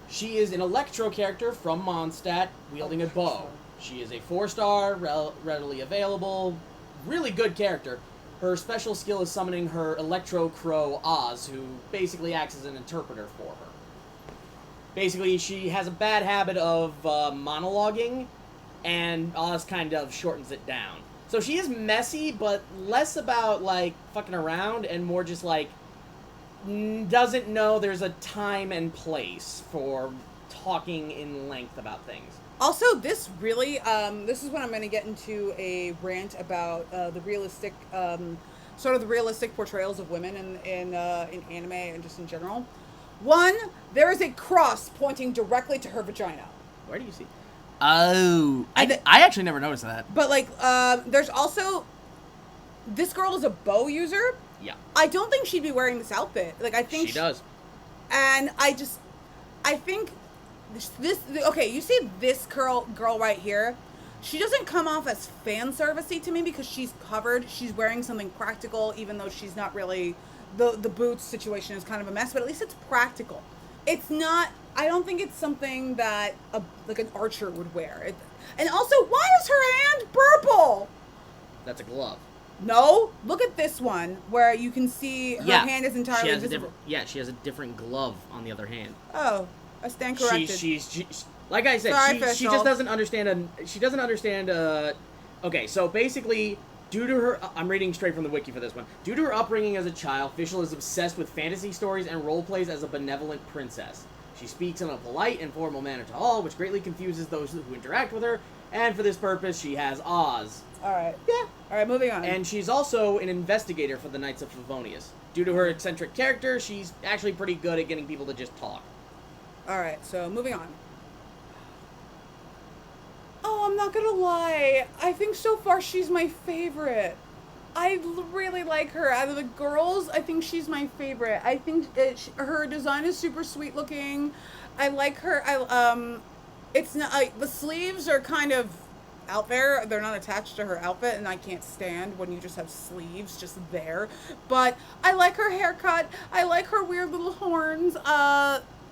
She is an Electro character from Mondstadt, wielding a bow. She is a 4-star, readily available, really good character. Her special skill is summoning her Electro Crow Oz, who basically acts as an interpreter for her. Basically, she has a bad habit of monologuing, and Oz kind of shortens it down. So she is messy, but less about, like, fucking around, and more just, like, doesn't know there's a time and place for talking in length about things. Also, this really, this is when I'm going to get into a rant about the realistic, sort of the realistic portrayals of women in anime and just in general. One, there is a cross pointing directly to her vagina. Where do you see? Oh, I actually never noticed that. But, like, there's also, this girl is a bow user. Yeah. I don't think she'd be wearing this outfit. Like, I think she does. And I think this okay, you see this girl right here? She doesn't come off as fan servicey to me because she's covered. She's wearing something practical, even though she's not really, the boots situation is kind of a mess, but at least it's practical. It's not, I don't think it's something that like an archer would wear. And also, why is her hand purple? That's a glove. No, look at this one where you can see her hand is entirely visible. She has a different glove on the other hand. Oh, I stand corrected. She's like I said, Sorry, she just doesn't understand. She doesn't understand. Okay, so basically, due to her, I'm reading straight from the wiki for this one. Due to her upbringing as a child, Fischl is obsessed with fantasy stories and role plays as a benevolent princess. She speaks in a polite and formal manner to all, which greatly confuses those who interact with her. And for this purpose, she has Oz. All right. Yeah. All right, moving on. And she's also an investigator for the Knights of Favonius. Due to her eccentric character, she's actually pretty good at getting people to just talk. All right, so moving on. Oh, I'm not gonna lie. I think so far she's my favorite. I really like her. Out of the girls, I think she's my favorite. I think her design is super sweet looking. I like her. It's not the sleeves are kind of out there. They're not attached to her outfit, and I can't stand when you just have sleeves just there. But I like her haircut. I like her weird little horns.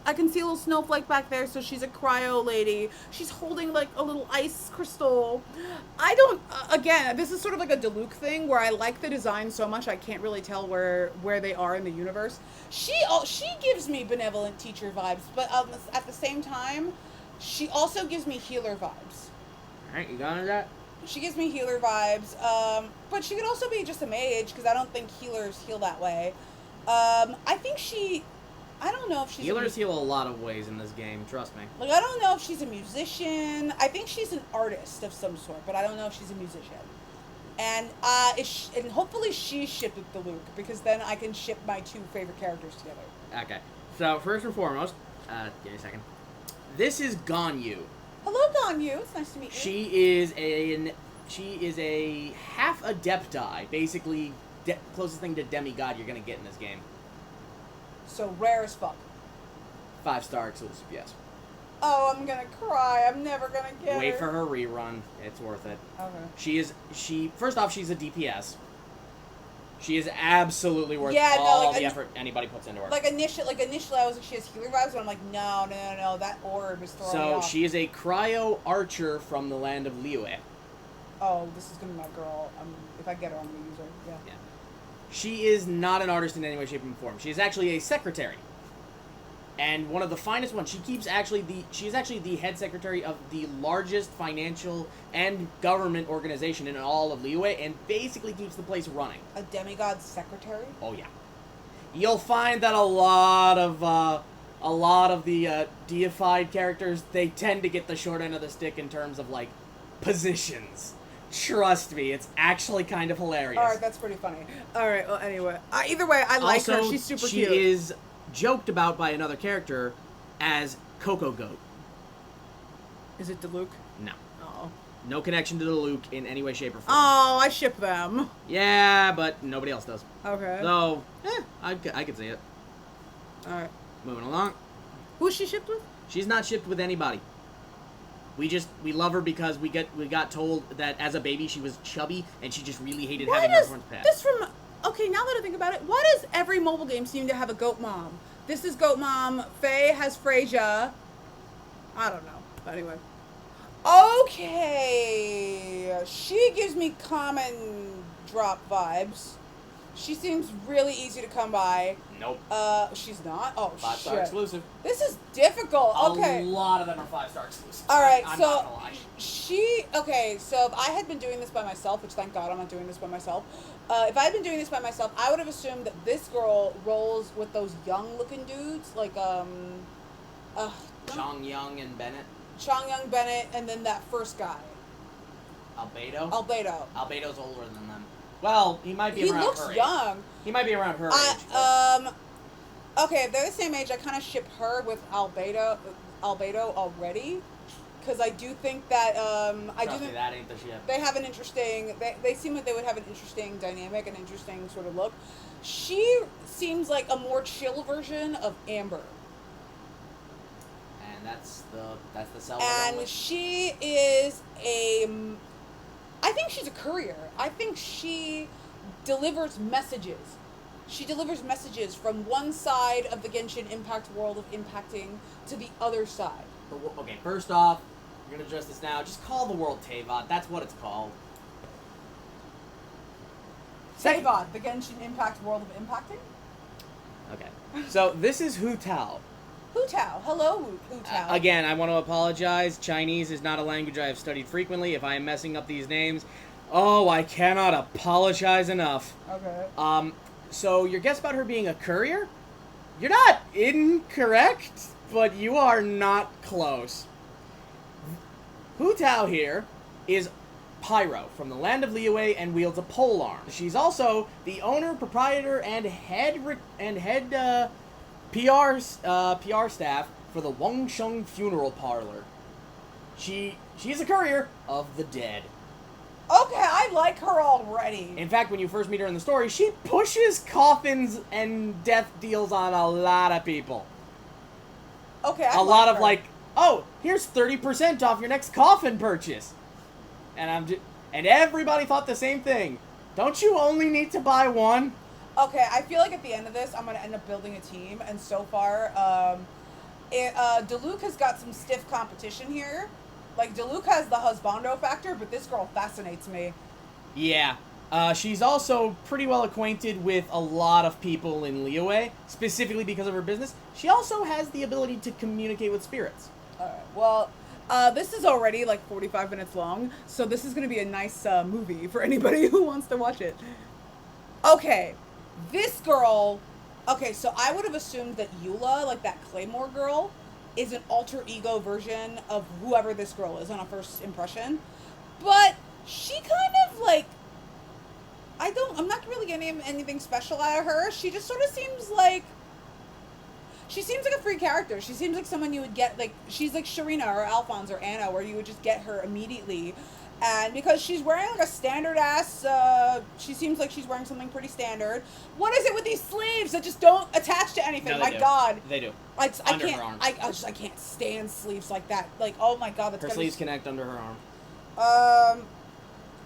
I can see a little snowflake back there, so she's a cryo lady. She's holding like a little ice crystal. I don't, again, this is sort of like a Diluc thing where I like the design so much I can't really tell where they are in the universe. She gives me benevolent teacher vibes, but at the same time, she also gives me healer vibes. Alright, you got that? She gives me healer vibes, but she could also be just a mage, because I don't think healers heal that way. I I don't know if she's Healers heal a lot of ways in this game, trust me. like, I don't know if she's a musician. I think she's an artist of some sort, but I don't know if she's a musician. And and hopefully she's shipped with Diluc, because then I can ship my two favorite characters together. Okay, so first and foremost, give me a second. This is Ganyu. Hello, Ganyu. It's nice to meet you. She is a half adepti, basically closest thing to demigod you're gonna get in this game. So rare as fuck. 5-star exclusive, yes. Oh, I'm gonna cry. I'm never gonna get Wait her. for her rerun. It's worth it. Okay. First off, she's a DPS. She is absolutely worth Yeah, no, all like, the effort anybody puts into her. Like initially, I was like, she has healer vibes, but I'm like, no, that orb is throwing me off. She is a cryo archer from the land of Liyue. Oh, this is gonna be my girl. If I get her, I'm gonna use her. Yeah. She is not an artist in any way, shape, and form. She is actually a secretary. And one of the finest ones. She is actually the head secretary of the largest financial and government organization in all of Liyue, and basically keeps the place running. A demigod secretary? Oh yeah. You'll find that a lot of the deified characters, they tend to get the short end of the stick in terms of like positions. Trust me, it's actually kind of hilarious. Alright, that's pretty funny. Alright, well, anyway. Either way, I like her. She's super cute. She is joked about by another character as Coco Goat. Is it Diluc? No. Oh. No connection to Diluc in any way, shape, or form. Oh, I ship them. Yeah, but nobody else does. Okay. So, I could see it. Alright. Moving along. Who's she shipped with? She's not shipped with anybody. We love her because we got told that as a baby she was chubby and she just really hated having her horns passed. Okay, now that I think about it, why does every mobile game seem to have a goat mom? This is goat mom. Faye has Freyja. I don't know. But anyway. Okay. She gives me common drop vibes. She seems really easy to come by. Nope. She's not? Oh, 5-star shit. exclusive. This is difficult. Okay. A lot of them are 5-star exclusives. Alright, I'm so not gonna lie. so if I had been doing this by myself, which thank God I'm not doing this by myself, if I had been doing this by myself, I would have assumed that this girl rolls with those young looking dudes, like Chong Young and Bennett. Chong Young Bennett, and then that first guy. Albedo? Albedo's older than them. Well, he might be around her age. He looks young. He might be around her age. Okay, if they're the same age, I kind of ship her with Albedo already. Because I do think that, that ain't the shit. They have an interesting, they seem like they would have an interesting dynamic, an interesting sort of look. She seems like a more chill version of Amber. And that's the cell. And she is I think she's a courier. I think she delivers messages. She delivers messages from one side of the Genshin Impact world of impacting to the other side. Okay, first off, we're going to address this now. Just call the world Teyvat. That's what it's called. Teyvat, the Genshin Impact world of impacting? Okay. So, this is Hu Tao. Hu Tao. Hello, Hu Tao. Again, I want to apologize. Chinese is not a language I have studied frequently. If I am messing up these names, I cannot apologize enough. Okay. So your guess about her being a courier? You're not incorrect, but you are not close. Hu Tao here is Pyro from the land of Liyue and wields a polearm. She's also the owner, proprietor, and head PR staff for the Wangsheng Funeral Parlor. She is a courier of the dead. Okay, I like her already. In fact, when you first meet her in the story, she pushes coffins and death deals on a lot of people. Okay, a lot of like, oh, here's 30% off your next coffin purchase. And and everybody thought the same thing. Don't you only need to buy one? Okay, I feel like at the end of this, I'm going to end up building a team. And so far, Diluc has got some stiff competition here. Like, Diluc has the husbando factor, but this girl fascinates me. Yeah. She's also pretty well acquainted with a lot of people in Liyue, specifically because of her business. She also has the ability to communicate with spirits. Alright, well, this is already like 45 minutes long, so this is going to be a nice movie for anybody who wants to watch it. Okay, this girl Okay, so I would have assumed that Eula, like that Claymore girl, is an alter ego version of whoever this girl is on a first impression. But she kind of like I'm not really getting anything special out of her. She just sort of seems like a free character. She seems like someone you would get, like, she's like Sharina or Alphonse or Anna, where you would just get her immediately. And because she's wearing like a standard ass, she seems like she's wearing something pretty standard. What is it with these sleeves that just don't attach to anything? No, My do. God, They do. I Under can't. her arms. I can't stand sleeves like that. Like, oh my God, that's Her sleeves connect under her arm.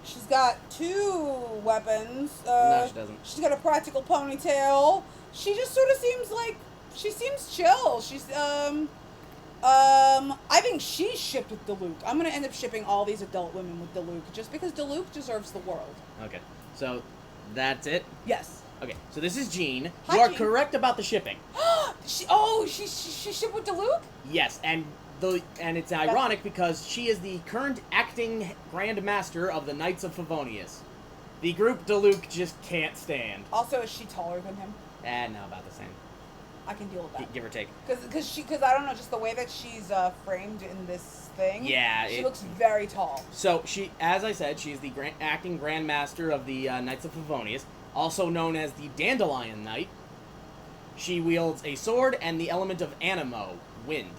She's got 2 weapons. No, she doesn't. She's got a practical ponytail. She just sort of seems like she seems chill. She's I think she's shipped with Diluc. I'm gonna end up shipping all these adult women with Diluc just because Diluc deserves the world. Okay, so that's it. Yes. Okay, so this is Jean. Hi, You are Jean. correct about the shipping. she shipped with Diluc? Yes, and it's ironic because she is the current acting Grand Master of the Knights of Favonius. The group Diluc just can't stand. Also, is she taller than him? No, about the same. I can deal with that. Give or take. Because I don't know, just the way that she's framed in this thing. Yeah, she looks very tall. So she, as I said, she's the acting Grand Master of the Knights of Favonius, also known as the Dandelion Knight. She wields a sword and the element of animo, wind.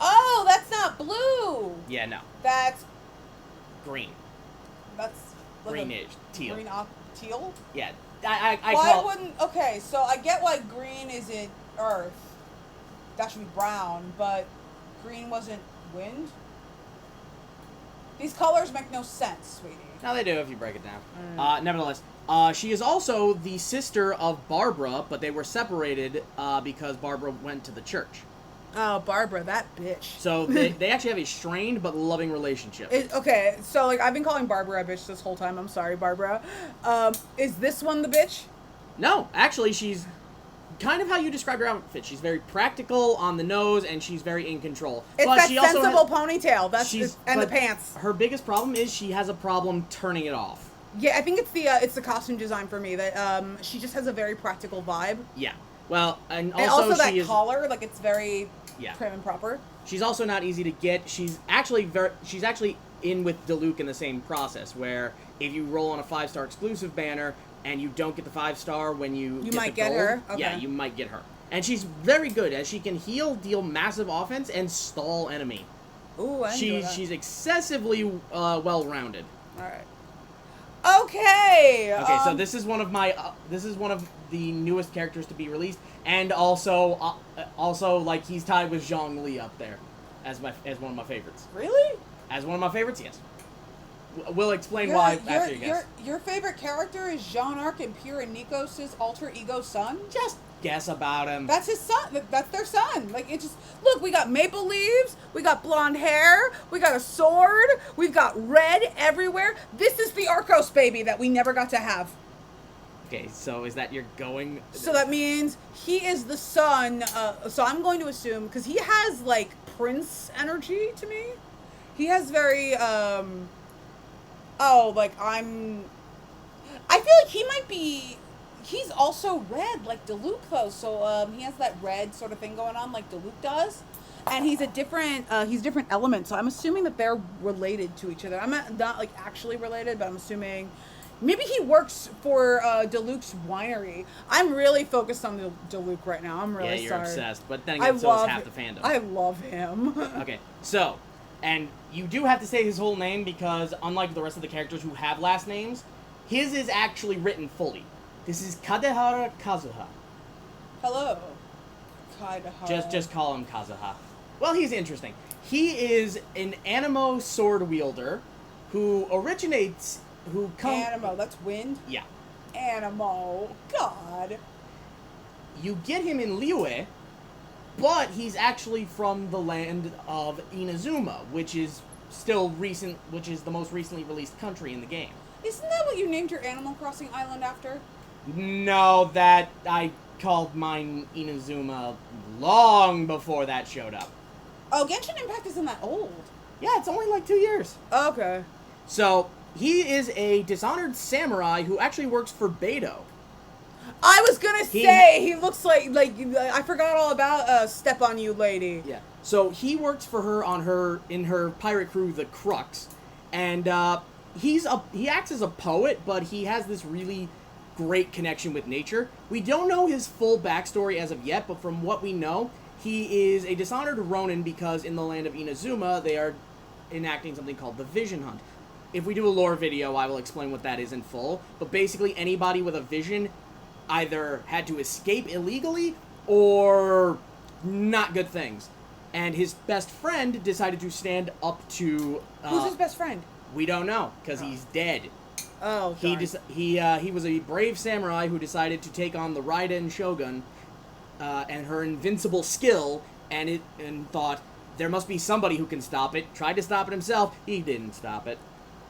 Oh, that's not blue. Yeah, no. That's Green. That's like Greenish. Teal. Green teal. Yeah. I Why call... wouldn't? Okay, so I get why green isn't earth. That should be brown, but green wasn't wind. These colors make no sense, sweetie. No, they do if you break it down. Nevertheless, she is also the sister of Barbara, but they were separated because Barbara went to the church. Oh, Barbara, that bitch. So they actually have a strained but loving relationship. Okay, so like I've been calling Barbara a bitch this whole time. I'm sorry, Barbara. Is this one the bitch? No, actually, she's kind of how you describe her outfit. She's very practical on the nose, and she's very in control. It's but that she also sensible ponytail. And the but pants. Her biggest problem is she has a problem turning it off. Yeah, I think it's the costume design for me that she just has a very practical vibe. Yeah. Well, and And also that she is, collar, like it's very yeah, prim and proper. She's also not easy to get. She's actually in with Diluc in the same process, where if you roll on a 5-star exclusive banner and you don't get the 5-star when you might the get gold, her. Okay. Yeah, you might get her. And she's very good as she can heal, deal massive offense, and stall enemy. Ooh, I enjoy that. She's excessively well-rounded. All right. Okay. Okay, so this is one of the newest characters to be released, and also like he's tied with Zhongli up there as one of my favorites. Really? As one of my favorites, yes. We'll explain why after you guess. Your favorite character is Jean-Arc and Pyrrha Nikos' alter ego son? Just guess about him. That's his son. That's their son. Like, it just... Look, we got maple leaves. We got blonde hair. We got a sword. We've got red everywhere. This is the Arcos baby that we never got to have. Okay, so is that you're going... So that means he is the son... so I'm going to assume... Because he has, like, prince energy to me. He has very... Oh, like, I feel like he might be... He's also red, like Diluc, though. So, he has that red sort of thing going on, like Diluc does. And he's different element. So I'm assuming that they're related to each other. I'm not like, actually related, but I'm assuming... Maybe he works for Diluc's winery. I'm really focused on Diluc right now. I'm really sorry. Yeah, you're obsessed. But then again, so is half the fandom. I love him. Okay, so... And you do have to say his whole name because, unlike the rest of the characters who have last names, his is actually written fully. This is Kadehara Kazuha. Hello, Kadehara. Just call him Kazuha. Well, he's interesting. He is an animo sword wielder who originates... Animo, that's wind? Yeah. Animo. God. You get him in Liyue, but he's actually from the land of Inazuma, which is the most recently released country in the game. Isn't that what you named your Animal Crossing island after? No, that I called mine Inazuma long before that showed up. Oh, Genshin Impact isn't that old. Yeah, it's only like 2 years. Okay. So, he is a dishonored samurai who actually works for Beidou. I was gonna say he looks like I forgot all about Step on You Lady. Yeah. So he works for her in her pirate crew, the Crux, and he acts as a poet, but he has this really great connection with nature. We don't know his full backstory as of yet, but from what we know, he is a dishonored Ronin because in the land of Inazuma they are enacting something called the Vision Hunt. If we do a lore video, I will explain what that is in full. But basically, anybody with a vision either had to escape illegally or not good things. And his best friend decided to stand up to... Who's his best friend? We don't know, because he's dead. Oh, he was a brave samurai who decided to take on the Raiden Shogun and her invincible skill, and thought, there must be somebody who can stop it. Tried to stop it himself. He didn't stop it.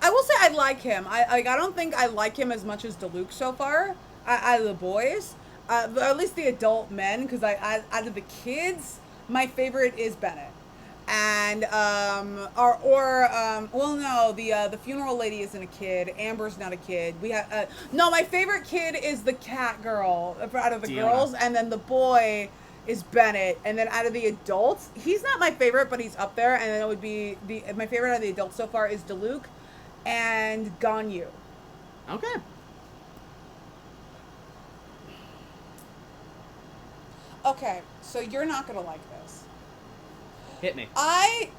I will say I like him. I don't think I like him as much as Diluc so far. Out of the boys, or at least the adult men, because out of the kids, my favorite is Bennett. And well, no, the funeral lady isn't a kid. Amber's not a kid. We have no. My favorite kid is the cat girl out of the girls, and then the boy is Bennett, and then out of the adults, he's not my favorite, but he's up there. And then it would be my favorite out of the adults so far is Diluc and Ganyu. Okay. Okay, so you're not gonna like this. Hit me. I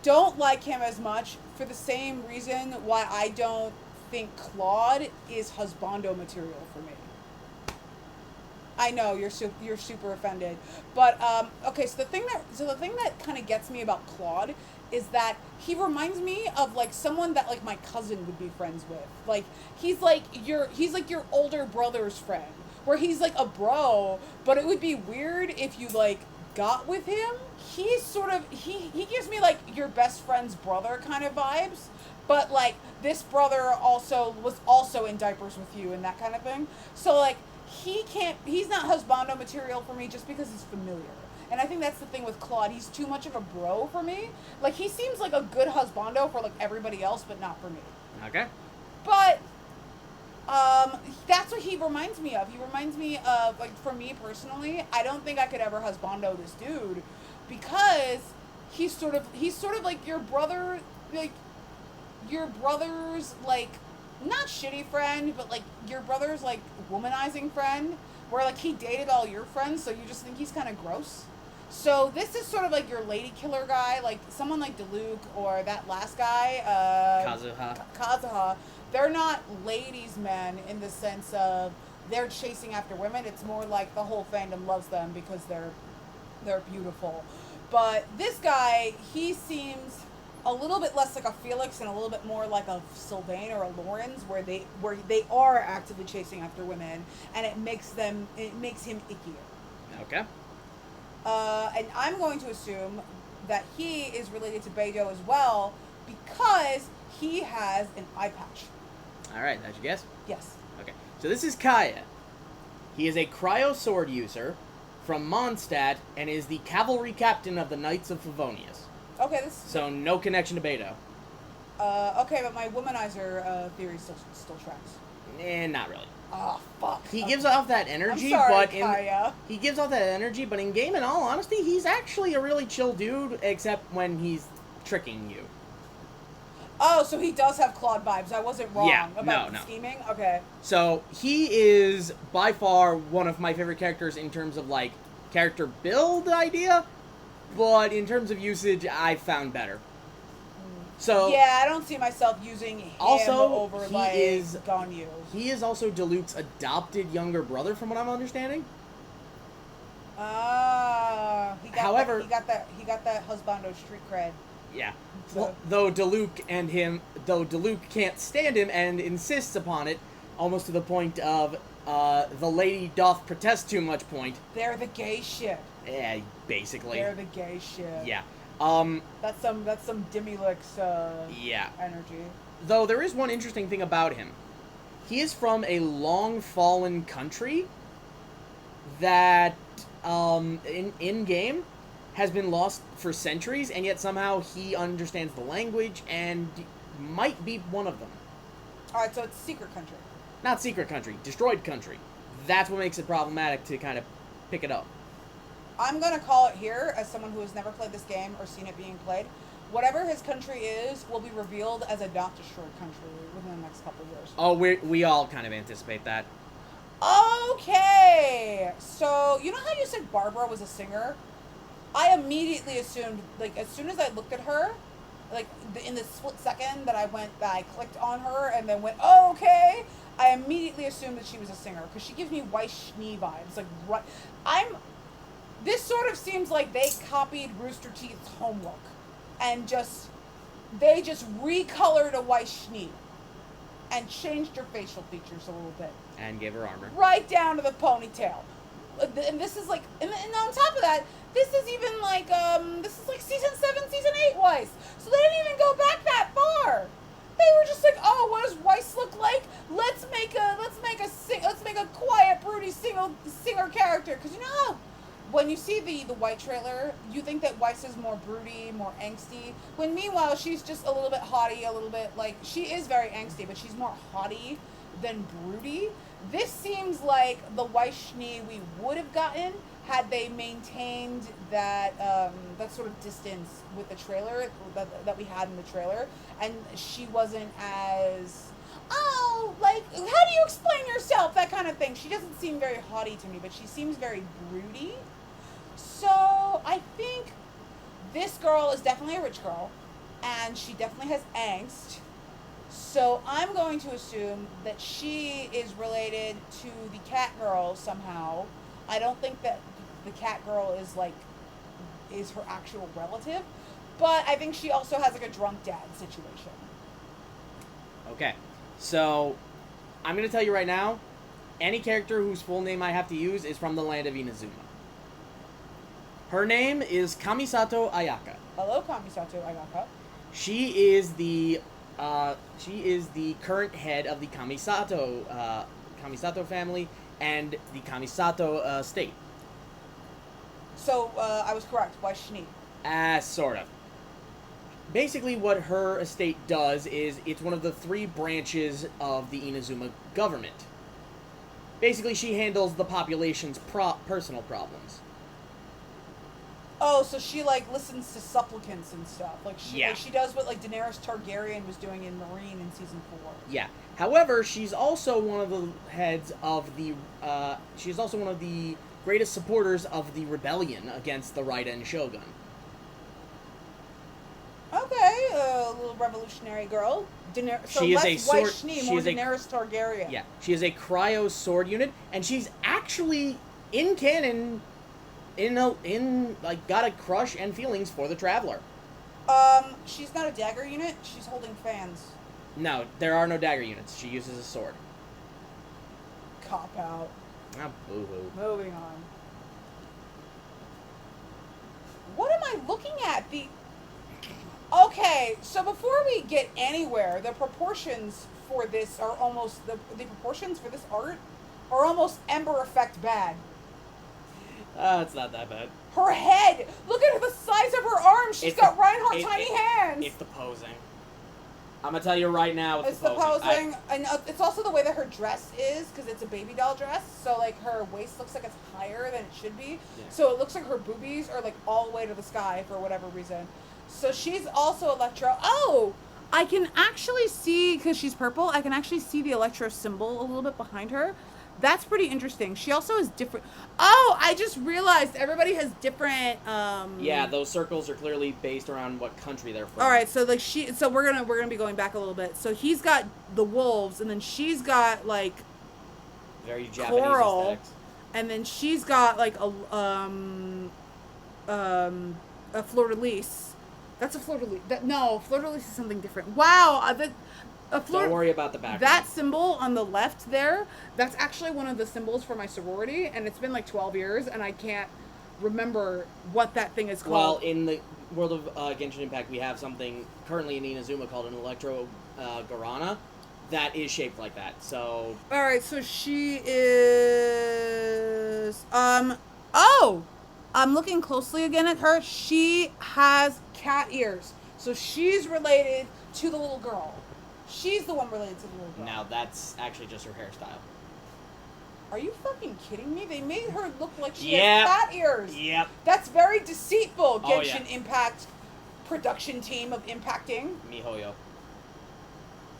don't like him as much for the same reason why I don't think Claude is husbando material for me. I know you're super offended, but okay. So the thing that kind of gets me about Claude is that he reminds me of like someone that like my cousin would be friends with. Like he's like your older brother's friend, where he's like a bro, but it would be weird if you like got with him. He's sort of he gives me like your best friend's brother kind of vibes, but like this brother was also in diapers with you and that kind of thing. So like he's not husbando material for me just because he's familiar. And I think that's the thing with Claude. He's too much of a bro for me. Like he seems like a good husbando for like everybody else, but not for me. Okay. But that's what he reminds me of. He reminds me of, like, for me personally, I don't think I could ever husbando this dude because he's sort of like your brother's like not shitty friend, but like your brother's like womanizing friend, where like he dated all your friends, so you just think he's kind of gross. So this is sort of like your lady killer guy, like someone like Diluc or that last guy, Kazuha. They're not ladies' men in the sense of they're chasing after women. It's more like the whole fandom loves them because they're beautiful. But this guy, he seems a little bit less like a Felix and a little bit more like a Sylvain or a Lawrence, where they are actively chasing after women, and it makes him ickier. Okay. And I'm going to assume that he is related to Beidou as well because he has an eye patch. All right, that's your guess? Yes. Okay. So this is Kaya. He is a cryo sword user from Mondstadt and is the cavalry captain of the Knights of Favonius. Okay, So no connection to Beidou. Okay, but my womanizer theory still tracks. Not really. Oh, fuck. He gives off that energy, I'm sorry, but Kaya. He gives off that energy, but in game, in all honesty, he's actually a really chill dude, except when he's tricking you. Oh, so he does have Claude vibes. I wasn't wrong about the scheming? Okay. So he is by far one of my favorite characters in terms of, like, character build idea, but in terms of usage, I found better. So yeah, I don't see myself using him over Ganyu. He is also Diluc's adopted younger brother, from what I'm understanding. He got that husbando street cred. Yeah. So. Well, though Diluc can't stand him and insists upon it, almost to the point of the lady doth protest too much point. They're the gay shit. Yeah, basically. They're the gay shit. Yeah. That's some Dimulix energy. Though there is one interesting thing about him. He is from a long fallen country that in game has been lost for centuries, and yet somehow he understands the language and might be one of them. Alright, so it's secret country. Not secret country, destroyed country. that's what makes it problematic to kind of pick it up. I'm going to call it here, as someone who has never played this game or seen it being played. Whatever his country is will be revealed as a not destroyed country within the next couple of years. Oh, we all kind of anticipate that. Okay, so you know how you said Barbara was a singer? I immediately assumed, like, as soon as I looked at her, like, in the split second that I clicked on her and then went, oh, okay, I immediately assumed that she was a singer, because she gives me Weiss Schnee vibes. Like, right, this sort of seems like they copied Rooster Teeth's home look, and they just recolored a Weiss Schnee, and changed her facial features a little bit. And gave her armor. Right down to the ponytail. And this is like, and on top of that, this is even like, this is like season 7, season 8 Weiss. So they didn't even go back that far. They were just like, oh, what does Weiss look like? Let's make a quiet, broody singer character. Because you know how when you see the White trailer, you think that Weiss is more broody, more angsty. When meanwhile, she's just a little bit haughty, a little bit like, she is very angsty, but she's more haughty than broody. This seems like the Weiss Schnee we would have gotten had they maintained that that sort of distance with the trailer that we had in the trailer, and she wasn't as, oh, like, how do you explain yourself, that kind of thing. She doesn't seem very haughty to me, but she seems very broody. So I think this girl is definitely a rich girl, and she definitely has angst. So I'm going to assume that she is related to the cat girl somehow. I don't think that the cat girl is her actual relative, but I think she also has like a drunk dad situation. Okay, so I'm going to tell you right now, any character whose full name I have to use is from the land of Inazuma. Her name is Kamisato Ayaka. Hello, Kamisato Ayaka. She is the current head of the Kamisato family and the Kamisato state. So I was correct. Weiss Schnee. Sort of. Basically, what her estate does is it's one of the 3 branches of the Inazuma government. Basically, she handles the population's personal problems. Oh, so she, like, listens to supplicants and stuff. Like, Yeah. like she does what, like, Daenerys Targaryen was doing in Marine in season 4. Yeah. However, she's also one of the heads of the, she's also one of the greatest supporters of the rebellion against the Raiden Shogun. Okay, a little revolutionary girl. So She is a less sword. Weiss Schnee, more Daenerys Targaryen. Yeah. She is a cryo sword unit, and she's actually, in canon, got a crush and feelings for the Traveler. She's not a dagger unit. She's holding fans. No, there are no dagger units. She uses a sword. Cop out. Ah, boo-hoo. Moving on. What am I looking at? Okay, so before we get anywhere, the proportions for this are almost the proportions for this art are almost Ember Effect bad. It's not that bad. Her head! Look at the size of her arms! She's got Reinhardt tiny hands! It's the posing. I'm gonna tell you right now, It's the posing. And it's also the way that her dress is, because it's a baby doll dress, so, like, her waist looks like it's higher than it should be. Yeah. So it looks like her boobies are, like, all the way to the sky for whatever reason. So she's also Electro. Oh! I can actually see, because she's purple, I can actually see the Electro symbol a little bit behind her. That's pretty interesting. She also has different... Oh, I just realized everybody has different... Yeah, those circles are clearly based around what country they're from. All right, so like so we're gonna be going back a little bit. So he's got the wolves, and then she's got like very Japanese coral, aesthetics. and then she's got like a fleur-de-lis. That's a fleur-de-lis. No, fleur-de-lis is something different. Wow, Don't worry about the background. That symbol on the left there, that's actually one of the symbols for my sorority, and it's been like 12 years, and I can't remember what that thing is called. Well, in the world of Genshin Impact, we have something currently in Inazuma called an Electro Garana that is shaped like that. So. All right, so she is. Oh, I'm looking closely again at her. She has cat ears, so she's related to the little girl. She's the one related to the little girl. Now that's actually just her hairstyle. Are you fucking kidding me? They made her look like she Yep. has cat ears. Yep. That's very deceitful, Oh, Genshin yeah. Impact production team of impacting. Mihoyo.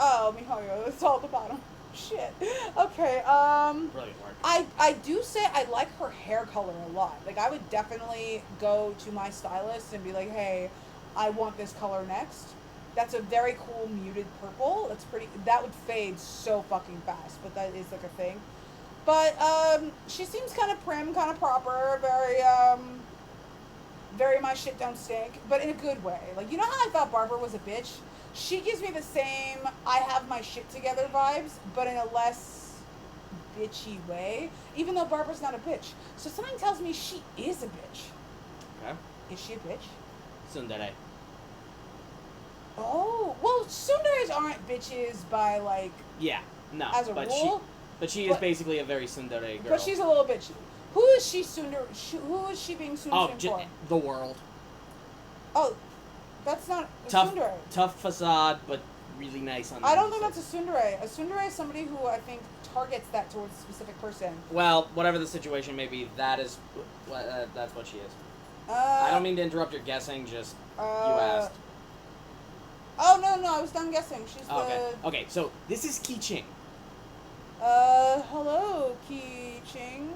Oh, Mihoyo, it's all at the bottom. Shit. Okay, Brilliant work. I do say I like her hair color a lot. Like, I would definitely go to my stylist and be like, hey, I want this color next. That's a very cool muted purple. That's pretty, that would fade so fucking fast, but that is like a thing. But, she seems kind of prim, kind of proper, very my shit don't stink, but in a good way. Like, you know how I thought Barbara was a bitch? She gives me the same I have my shit together vibes, but in a less bitchy way, even though Barbara's not a bitch. So something tells me she is a bitch. Okay. Is she a bitch? Tsundere. Oh, well, tsunderes aren't bitches by, like, Yeah. No. as a rule. But she is basically a very tsundere girl. But she's a little bitchy. Who is she who is she being tsundere for? The world. Oh, that's not a Tough, tsundere. tough facade, but really nice on the I don't think inside. that's a tsundere. A tsundere is somebody who I think targets that towards a specific person. Well, whatever the situation may be, that's what she is. I don't mean to interrupt your guessing, just you asked. Oh, no, I was done guessing. She's Okay. Okay, so this is Qi Ching. Hello, Qi Ching.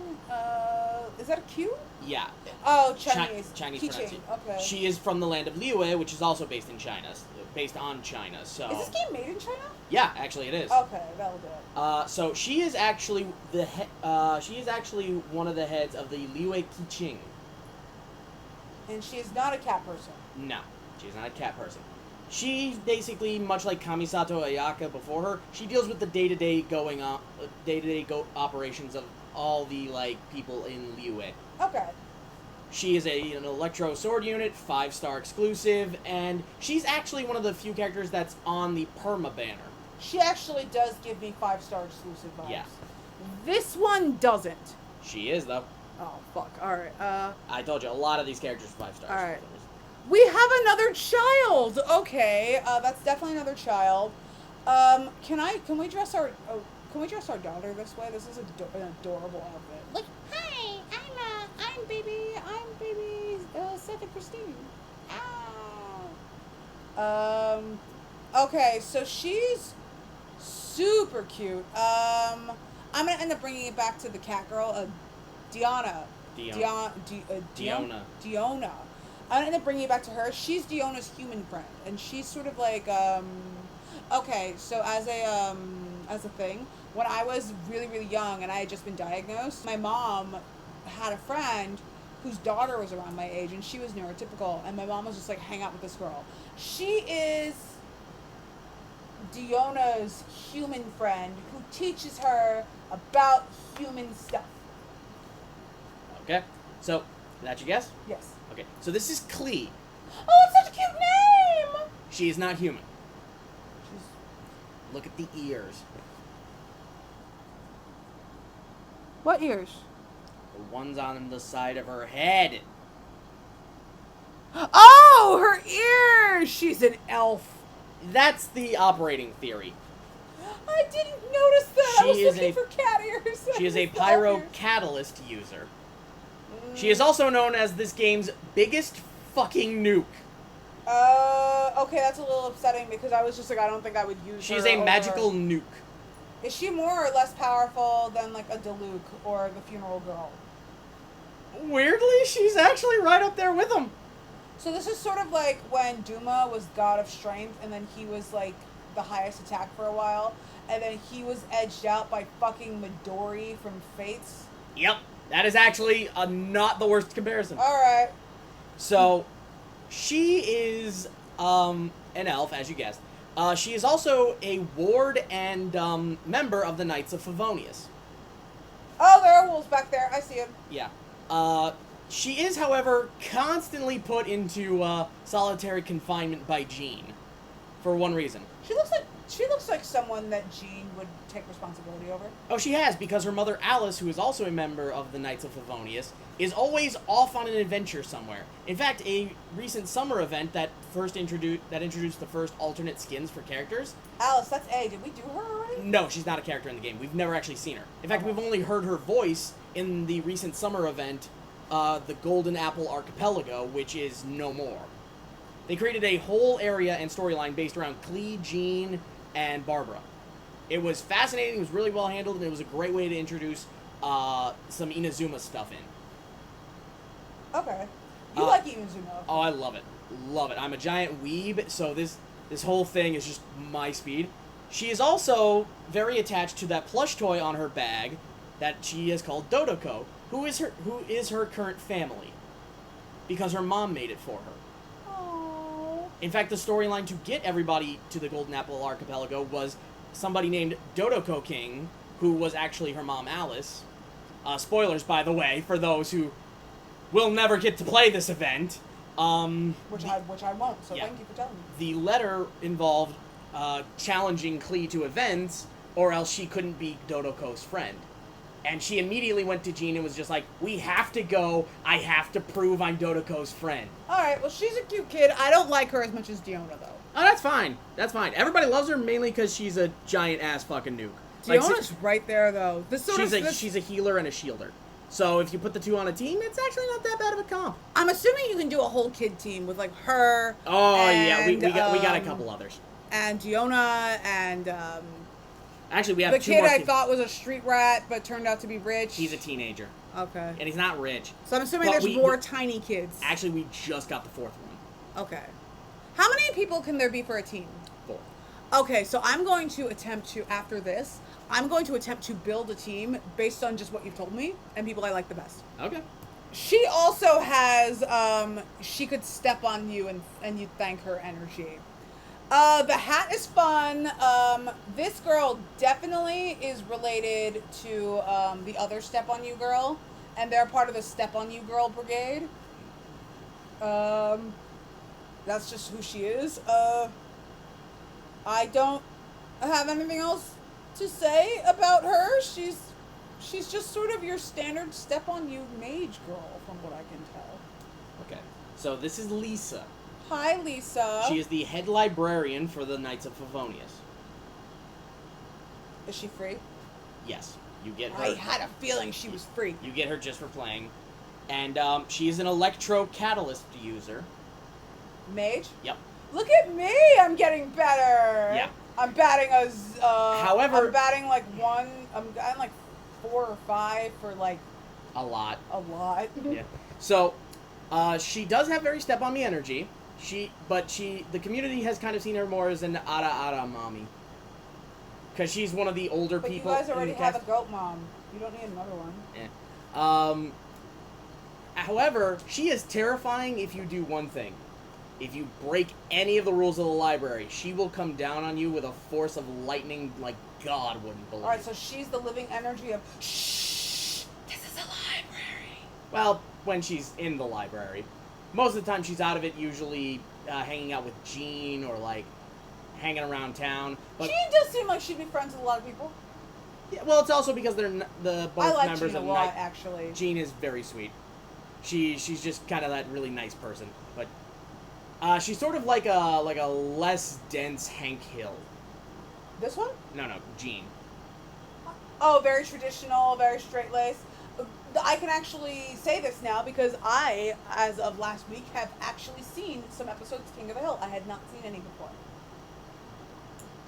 Is that a Q? Yeah. Oh, Chinese. Chinese Qi Ching. pronunciation. Okay. She is from the land of Liyue, which is also based in China, based on China. So. Is this game made in China? Yeah, actually it is. Okay, that'll do it. So she is actually she is actually one of the heads of the Liyue Qi. And she is not a cat person. No, she's not a cat person. She's basically, much like Kamisato Ayaka before her, she deals with the day-to-day operations of all the, like, people in Liyue. Okay. She is an Electro Sword unit, 5-star exclusive, and she's actually one of the few characters that's on the Perma banner. She actually does give me 5-star exclusive vibes. Yeah. This one doesn't. She is, though. Oh, fuck. Alright, I told you, a lot of these characters are 5 stars. Alright. We have another child! Okay, that's definitely another child. Can we dress our daughter this way? This is an adorable outfit. Like, hi, I'm baby Seth and Christine. Okay, so she's super cute. I'm gonna end up bringing it back to the cat girl, Diona. Diona. I'm gonna end up bringing it back to her. She's Diona's human friend, and she's sort of like, okay, so as a thing, when I was really, really young and I had just been diagnosed, my mom had a friend whose daughter was around my age, and she was neurotypical, and my mom was just like, hang out with this girl. She is Diona's human friend who teaches her about human stuff. Okay, so, that's your guess? Yes. Okay, so this is Klee. Oh, it's such a cute name! She is not human. She's... Look at the ears. What ears? The ones on the side of her head. Oh, her ears! She's an elf. That's the operating theory. I didn't notice that. I was looking for cat ears. She is a pyro-catalyst user. She is also known as this game's biggest fucking nuke. Okay, that's a little upsetting because I was just like, I don't think I would use her. She's a magical nuke. Is she more or less powerful than, like, a Diluc or the Funeral Girl? Weirdly, she's actually right up there with them. So this is sort of like when Duma was God of Strength, and then he was, like, the highest attack for a while, and then he was edged out by fucking Midori from Fates. Yep. That is actually not the worst comparison. Alright. So, she is an elf, as you guessed. She is also a ward and member of the Knights of Favonius. Oh, there are wolves back there. I see them. Yeah. She is, however, constantly put into solitary confinement by Jean. For one reason. She looks like She looks like someone that Jean would take responsibility over. Oh, she has, because her mother Alice, who is also a member of the Knights of Favonius, is always off on an adventure somewhere. In fact, a recent summer event that introduced the first alternate skins for characters. Alice, that's A. Did we do her already? No, she's not a character in the game. We've never actually seen her. In fact, we've only heard her voice in the recent summer event, the Golden Apple Archipelago, which is no more. They created a whole area and storyline based around Klee, Jean, and Barbara. It was fascinating, it was really well handled, and it was a great way to introduce some Inazuma stuff in. Okay. You like Inazuma. Oh, I love it. Love it. I'm a giant weeb, so this whole thing is just my speed. She is also very attached to that plush toy on her bag that she has called Dodoko, who is her current family, because her mom made it for her. In fact, the storyline to get everybody to the Golden Apple Archipelago was somebody named Dodoko King, who was actually her mom, Alice. Spoilers, by the way, for those who will never get to play this event. Which I won't, so yeah. Thank you for telling me. The letter involved challenging Klee to events, or else she couldn't be Dodoko's friend. And she immediately went to Jean and was just like, we have to go. I have to prove I'm Dodoko's friend. Alright, well, she's a cute kid. I don't like her as much as Diona, though. Oh, that's fine. That's fine. Everybody loves her mainly because she's a giant-ass fucking nuke. Diona's right there, though. She's a healer and a shielder. So if you put the two on a team, it's actually not that bad of a comp. I'm assuming you can do a whole kid team with, like, her. Oh, yeah. We got a couple others. And Diona and, Actually, we have the two kid more I thought was a street rat, but turned out to be rich. He's a teenager. Okay. And he's not rich. So I'm assuming there's more tiny kids. Actually, we just got the fourth one. Okay. How many people can there be for a team? 4. Okay, so I'm going to attempt to, after this, I'm going to attempt to build a team based on just what you've told me and people I like the best. Okay. She also has, she could step on you and you thank her energy. The hat is fun. This girl definitely is related to the other Step on You girl, and they're part of the Step on You girl brigade. That's just who she is. I don't have anything else to say about her. She's just sort of your standard Step on You mage girl, from what I can tell. Okay, so this is Lisa. Hi, Lisa. She is the head librarian for the Knights of Favonius. Is she free? Yes. You get her. I had a feeling she was free. You get her just for playing. And she is an electro catalyst user. Mage? Yep. Look at me! I'm getting better! Yeah. I'm batting however... I'm batting like 1... I'm batting like 4 or 5 for like... A lot. Yeah. So, she does have very Step on Me energy. The community has kind of seen her more as an Ara mommy. Because she's one of the older people. But you guys already have a goat mom. You don't need another one. Yeah. However, she is terrifying if you do one thing. If you break any of the rules of the library, she will come down on you with a force of lightning like God wouldn't believe. Alright, so she's the living energy of, shh, this is a library. Well, when she's in the library. Most of the time she's out of it, usually hanging out with Jean or, like, hanging around town. But Jean does seem like she'd be friends with a lot of people. Yeah, well, it's also because they're both I like members Jean of a lot, actually. Jean is very sweet. She's just kind of that really nice person. But she's sort of like a less dense Hank Hill. This one? No, Jean. Oh, very traditional, very straight-laced. I can actually say this now because I, as of last week, have actually seen some episodes of King of the Hill. I had not seen any before.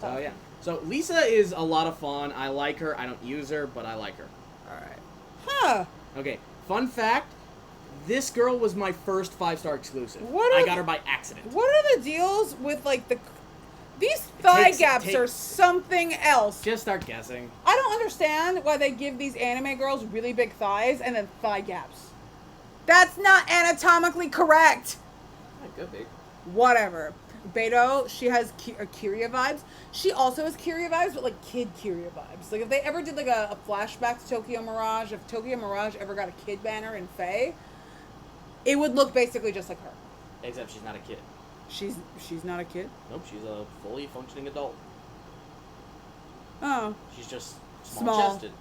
Oh, yeah. So, Lisa is a lot of fun. I like her. I don't use her, but I like her. Alright. Huh. Okay, fun fact. This girl was my first 5-star exclusive. I got her by accident. What are the deals with, like, these thigh gaps are something else. Just start guessing. I don't understand why they give these anime girls really big thighs and then thigh gaps. That's not anatomically correct. That could be. Whatever. Beto, she has Kyria vibes. She also has Kyria vibes, but like kid Kyria vibes. Like if they ever did like a flashback to Tokyo Mirage, if Tokyo Mirage ever got a kid banner in Faye, it would look basically just like her. Except she's not a kid. She's not a kid? Nope, she's a fully functioning adult. Oh. She's just Small. small-chested.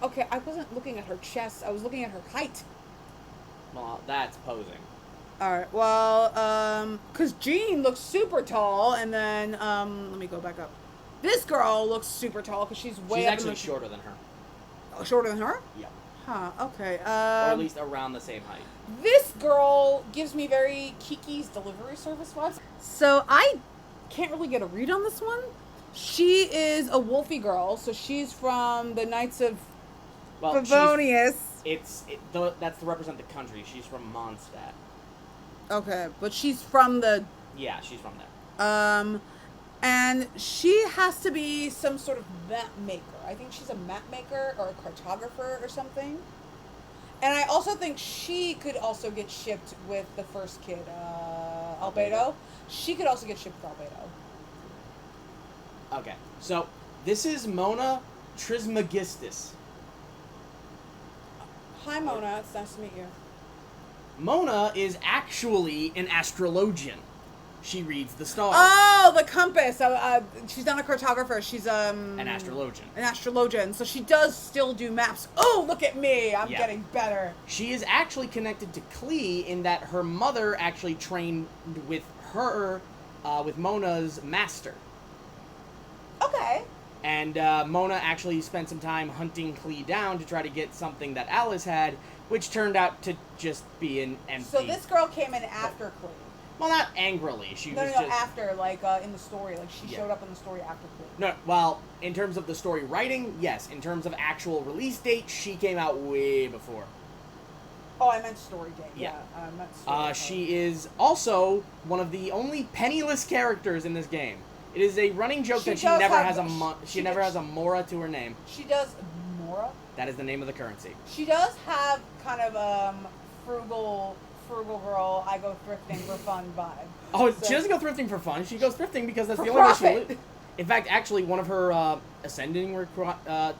Okay, I wasn't looking at her chest. I was looking at her height. Well, that's posing. Alright, well, because Jean looks super tall, and then, let me go back up. This girl looks super tall because she's way She's up actually in the... shorter than her. Oh, shorter than her? Yep. Huh, okay. Or at least around the same height. This girl gives me very Kiki's Delivery Service vibes. So I can't really get a read on this one. She is a wolfy girl, so she's from the Knights of Favonius. That's to represent the country. She's from Mondstadt. Okay, but she's from the... Yeah, she's from there. And she has to be some sort of map maker. I think she's a map maker or a cartographer or something. And I also think she could also get shipped with the first kid, Albedo. She could also get shipped with Albedo. Okay, so this is Mona Trismegistus. Hi, Mona. It's nice to meet you. Mona is actually an astrologian. She reads the stars. Oh, the compass. She's not a cartographer. She's An astrologian. An astrologian. So she does still do maps. Oh, look at me. I'm getting better. She is actually connected to Klee in that her mother actually trained with her, with Mona's master. Okay. And Mona actually spent some time hunting Klee down to try to get something that Alice had, which turned out to just be an empty... So this girl came in after Klee. Well, not angrily. She was just... after, like, in the story. Like, she showed up in the story after Klee. No, well, in terms of the story writing, yes. In terms of actual release date, she came out way before. Oh, I meant story date. Yeah. I meant story she is also one of the only penniless characters in this game. It is a running joke that she never has a Mora to her name. She does... Mora? That is the name of the currency. She does have kind of, frugal girl, I go thrifting for fun vibe. Oh, so, she doesn't go thrifting for fun. She goes thrifting because that's the only way she lives. In fact, actually, one of her ascending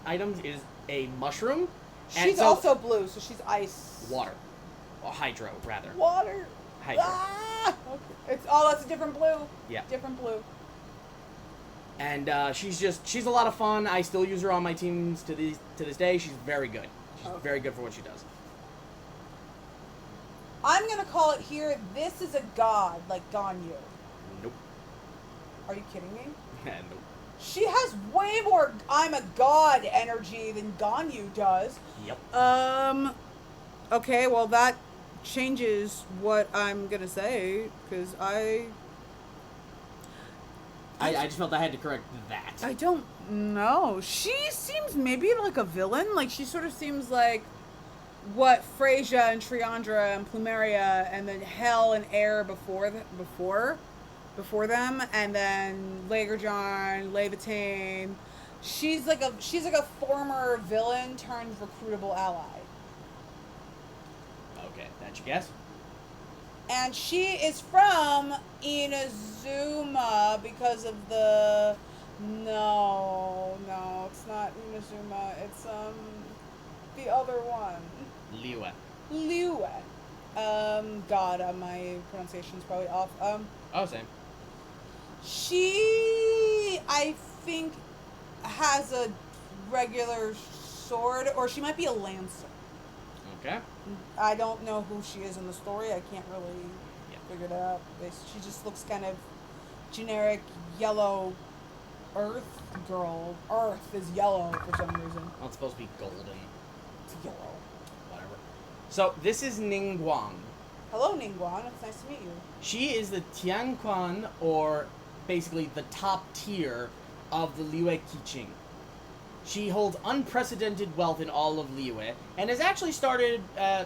items is a mushroom. She's also blue, so she's ice. Water. Or hydro, rather. Water. Hydro. Ah! Okay. That's a different blue. Yeah. Different blue. And she's a lot of fun. I still use her on my teams to this day. She's very good. She's very good for what she does. I'm going to call it here, this is a god, like Ganyu. Nope. Are you kidding me? Nope. She has way more I'm a god energy than Ganyu does. Yep. Okay, well that changes what I'm going to say, because I just felt I had to correct that. I don't know. She seems maybe like a villain. Like, she sort of seems like what Freyja and Triandra and Plumeria and then Hell and Air before them, and then Lagerjarn, Levitain. She's like a former villain turned recruitable ally. Okay, that's your guess? And she is from Inazuma because of the... No, it's not Inazuma. It's, the other one. Liyue. God, my pronunciation's probably off. Same. She, I think, has a regular sword, or she might be a lancer. Okay. I don't know who she is in the story. I can't really figure that out. She just looks kind of generic yellow earth girl. Earth is yellow for some reason. Well, it's supposed to be golden. It's yellow. Whatever. So, this is Ningguang. Hello, Ningguang. It's nice to meet you. She is the Tianquan, or basically the top tier of the Liyue Qixing. She holds unprecedented wealth in all of Liyue, and has actually started,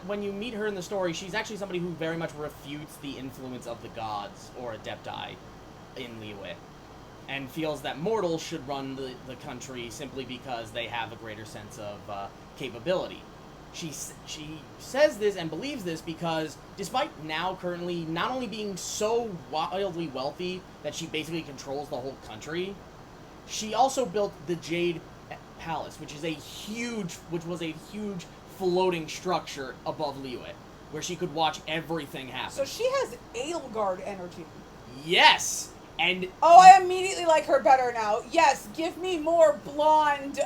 when you meet her in the story, she's actually somebody who very much refutes the influence of the gods, or Adepti, in Liyue, and feels that mortals should run the country simply because they have a greater sense of capability. She says this and believes this because, despite now currently not only being so wildly wealthy that she basically controls the whole country, she also built the Jade Palace, which was a huge floating structure above Liyue, where she could watch everything happen. So she has Edelgard energy. Yes! And oh, I immediately like her better now. Yes, give me more blonde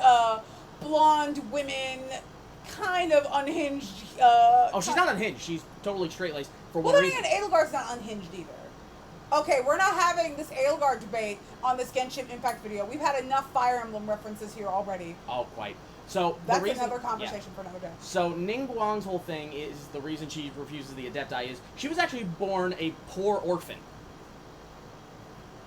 women, kind of unhinged. oh, she's not unhinged. She's totally straight laced. For Well, what then reason? again, Edelgard's not unhinged either. Okay, we're not having this Edelgard debate on this Genshin Impact video. We've had enough Fire Emblem references here already. Oh, quite. So That's the reason, another conversation for another day. So Ningguang's whole thing is the reason she refuses the Adepti is she was actually born a poor orphan.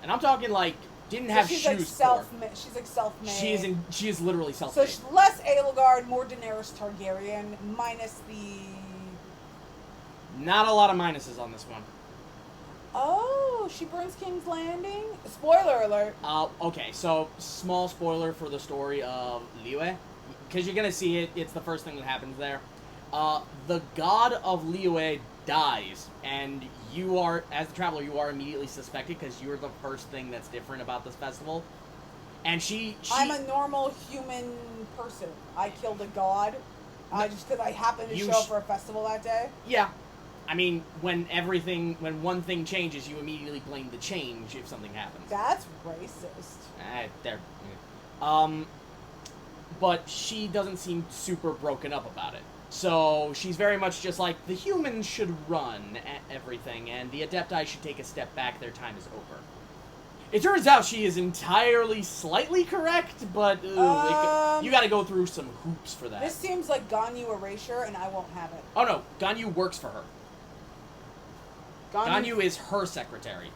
And I'm talking like didn't have she's shoes. Like self-made. She's like self-made. She is literally So self-made. she's less Edelgard, more Daenerys Targaryen, minus the. Not a lot of minuses on this one. Oh, she burns King's Landing? Spoiler alert. Okay, so small spoiler for the story of Liyue. Because you're going to see it, it's the first thing that happens there. The god of Liyue dies, and you are, as the traveler, you are immediately suspected because you're the first thing that's different about this festival. And she I'm a normal human person. I killed a god. Just because I happened to show up for a festival that day. Yeah. I mean, when one thing changes, you immediately blame the change if something happens. That's racist. But she doesn't seem super broken up about it. So she's very much just like, the humans should run everything, and the Adepti should take a step back, their time is over. It turns out she is entirely slightly correct, but you gotta go through some hoops for that. This seems like Ganyu erasure, and I won't have it. Oh no, Ganyu works for her. Ganyu is her secretary.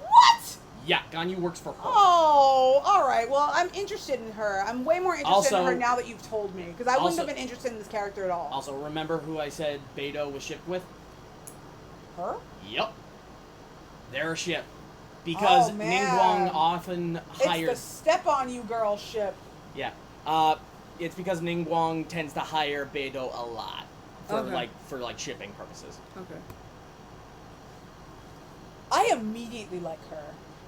What? Yeah, Ganyu works for her. Oh, alright. Well, I'm interested in her. I'm way more interested in her now that you've told me. Because I wouldn't have been interested in this character at all. Also, remember who I said Beidou was shipped with? Her? Yep. They're a ship. Because Ningguang often hires... It's the step on you girl ship. Yeah. It's because Ningguang tends to hire Beidou a lot. For shipping purposes. Okay. I immediately like her.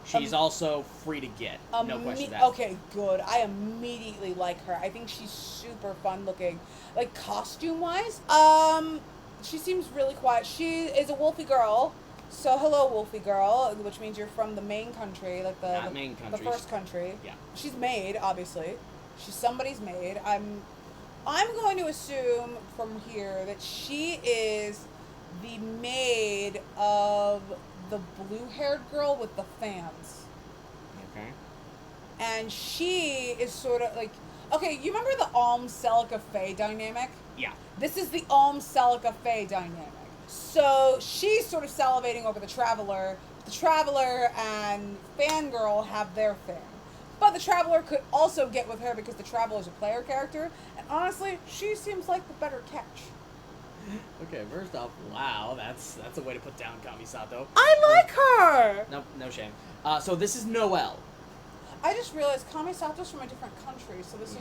She's also free to get. No questions asked. Okay, good. I immediately like her. I think she's super fun looking. Like, costume-wise. She seems really quiet. She is a wolfy girl. So, hello, wolfy girl. Which means you're from the main country. Like, Not main country. The first country. Yeah. She's maid, obviously. She's somebody's maid. I'm going to assume from here that she is the maid of the blue-haired girl with the fans. Okay. And she is sort of like... Okay, you remember the Celica-Faye dynamic? Yeah. This is the Celica-Faye dynamic. So she's sort of salivating over the Traveler. The Traveler and Fangirl have their thing. But the Traveler could also get with her because the Traveler is a player character. And honestly, she seems like the better catch. Okay, first off, wow, that's a way to put down Kamisato. I like her! No shame. So this is Noelle. I just realized Kamisato's from a different country, so this is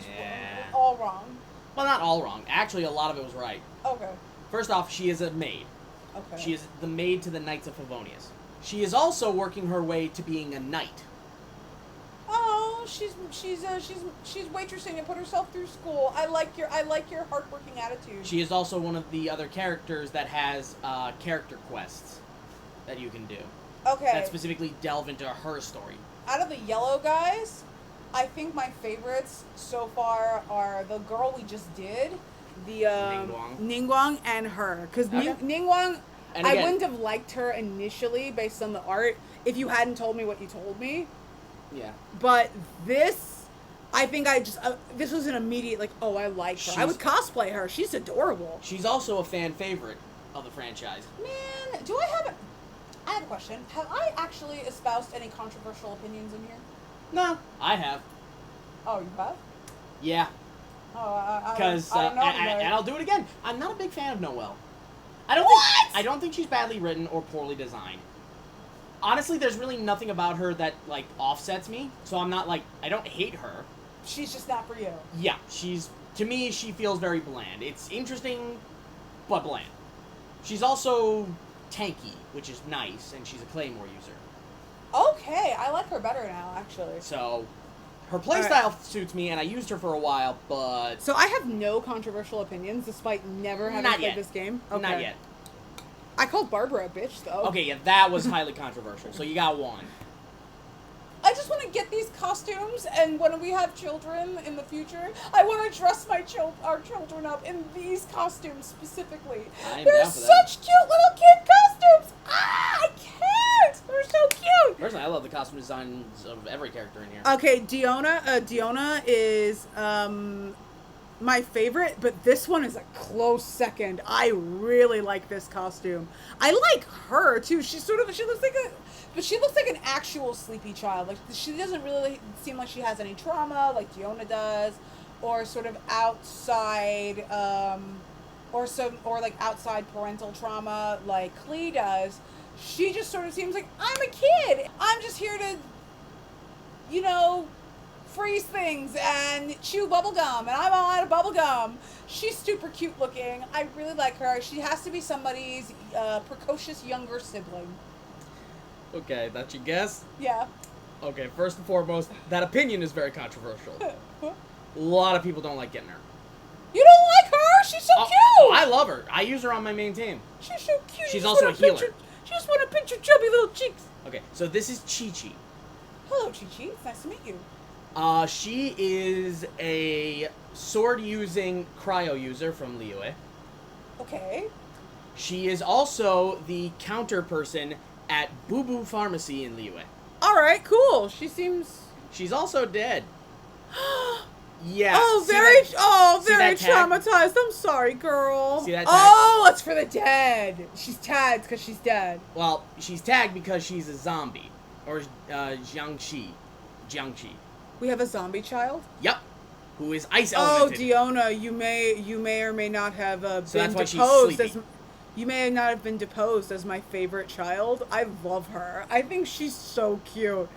all wrong. Well, not all wrong. Actually, a lot of it was right. Okay. First off, she is a maid. Okay. She is the maid to the Knights of Favonius. She is also working her way to being a knight. Oh, she's waitressing and put herself through school. I like your hardworking attitude. She is also one of the other characters that has character quests that you can do. Okay. That specifically delve into her story. Out of the yellow guys, I think my favorites so far are the girl we just did, the Ningguang and her. Because Ningguang, I wouldn't have liked her initially based on the art if you hadn't told me what you told me. Yeah. But this, I think this was an immediate, like, oh, I like her. I would cosplay her. She's adorable. She's also a fan favorite of the franchise. Man, I have a question. Have I actually espoused any controversial opinions in here? No, I have. Oh, you have? Yeah. Oh, Because, I don't know. and I'll do it again. I'm not a big fan of Noelle. I don't think she's badly written or poorly designed. Honestly, there's really nothing about her that, like, offsets me. So I'm not, like, I don't hate her. She's just not for you. Yeah, to me, she feels very bland. It's interesting, but bland. She's also tanky, which is nice, and she's a Claymore user. Okay, I like her better now, actually. So, her playstyle suits me, and I used her for a while, but... So I have no controversial opinions, despite never having played this game? Okay. Not yet. I called Barbara a bitch, though. Okay, yeah, that was highly controversial. So you got one. I just want to get these costumes, and when we have children in the future, I want to dress our children up in these costumes specifically. They're such cute little kid costumes! Ah, I can't! They're so cute! Personally, I love the costume designs of every character in here. Okay, Diona is my favorite, but this one is a close second. I really like this costume. I like her too. She looks like an actual sleepy child. Like, she doesn't really seem like she has any trauma like Diona does, or sort of outside or outside parental trauma like Klee does. She just sort of seems like, I'm a kid. I'm just here to, freeze things and chew bubblegum, and I'm all out of bubblegum. She's super cute looking. I really like her. She has to be somebody's precocious younger sibling. Okay, that's your guess? Yeah. Okay, first and foremost, that opinion is very controversial. A lot of people don't like getting her. You don't like her? She's so cute! Oh, I love her. I use her on my main team. She's so cute. She's also a healer. She just want to pinch your chubby little cheeks. Okay, so this is Chi-Chi. Hello, Chi-Chi. It's nice to meet you. She is a sword-using cryo user from Liyue. Okay. She is also the counter person at Boo Boo Pharmacy in Liyue. Alright, cool. She's also dead. Yeah. Very traumatized. I'm sorry, girl. See that tag? Oh, it's for the dead. She's tagged because she's dead. Well, she's tagged because she's a zombie. Or Jiangxi. We have a zombie child? Yep. Who is ice elemented. Oh, Diona, you may or may not have been that's deposed as... You may not have been deposed as my favorite child. I love her. I think she's so cute.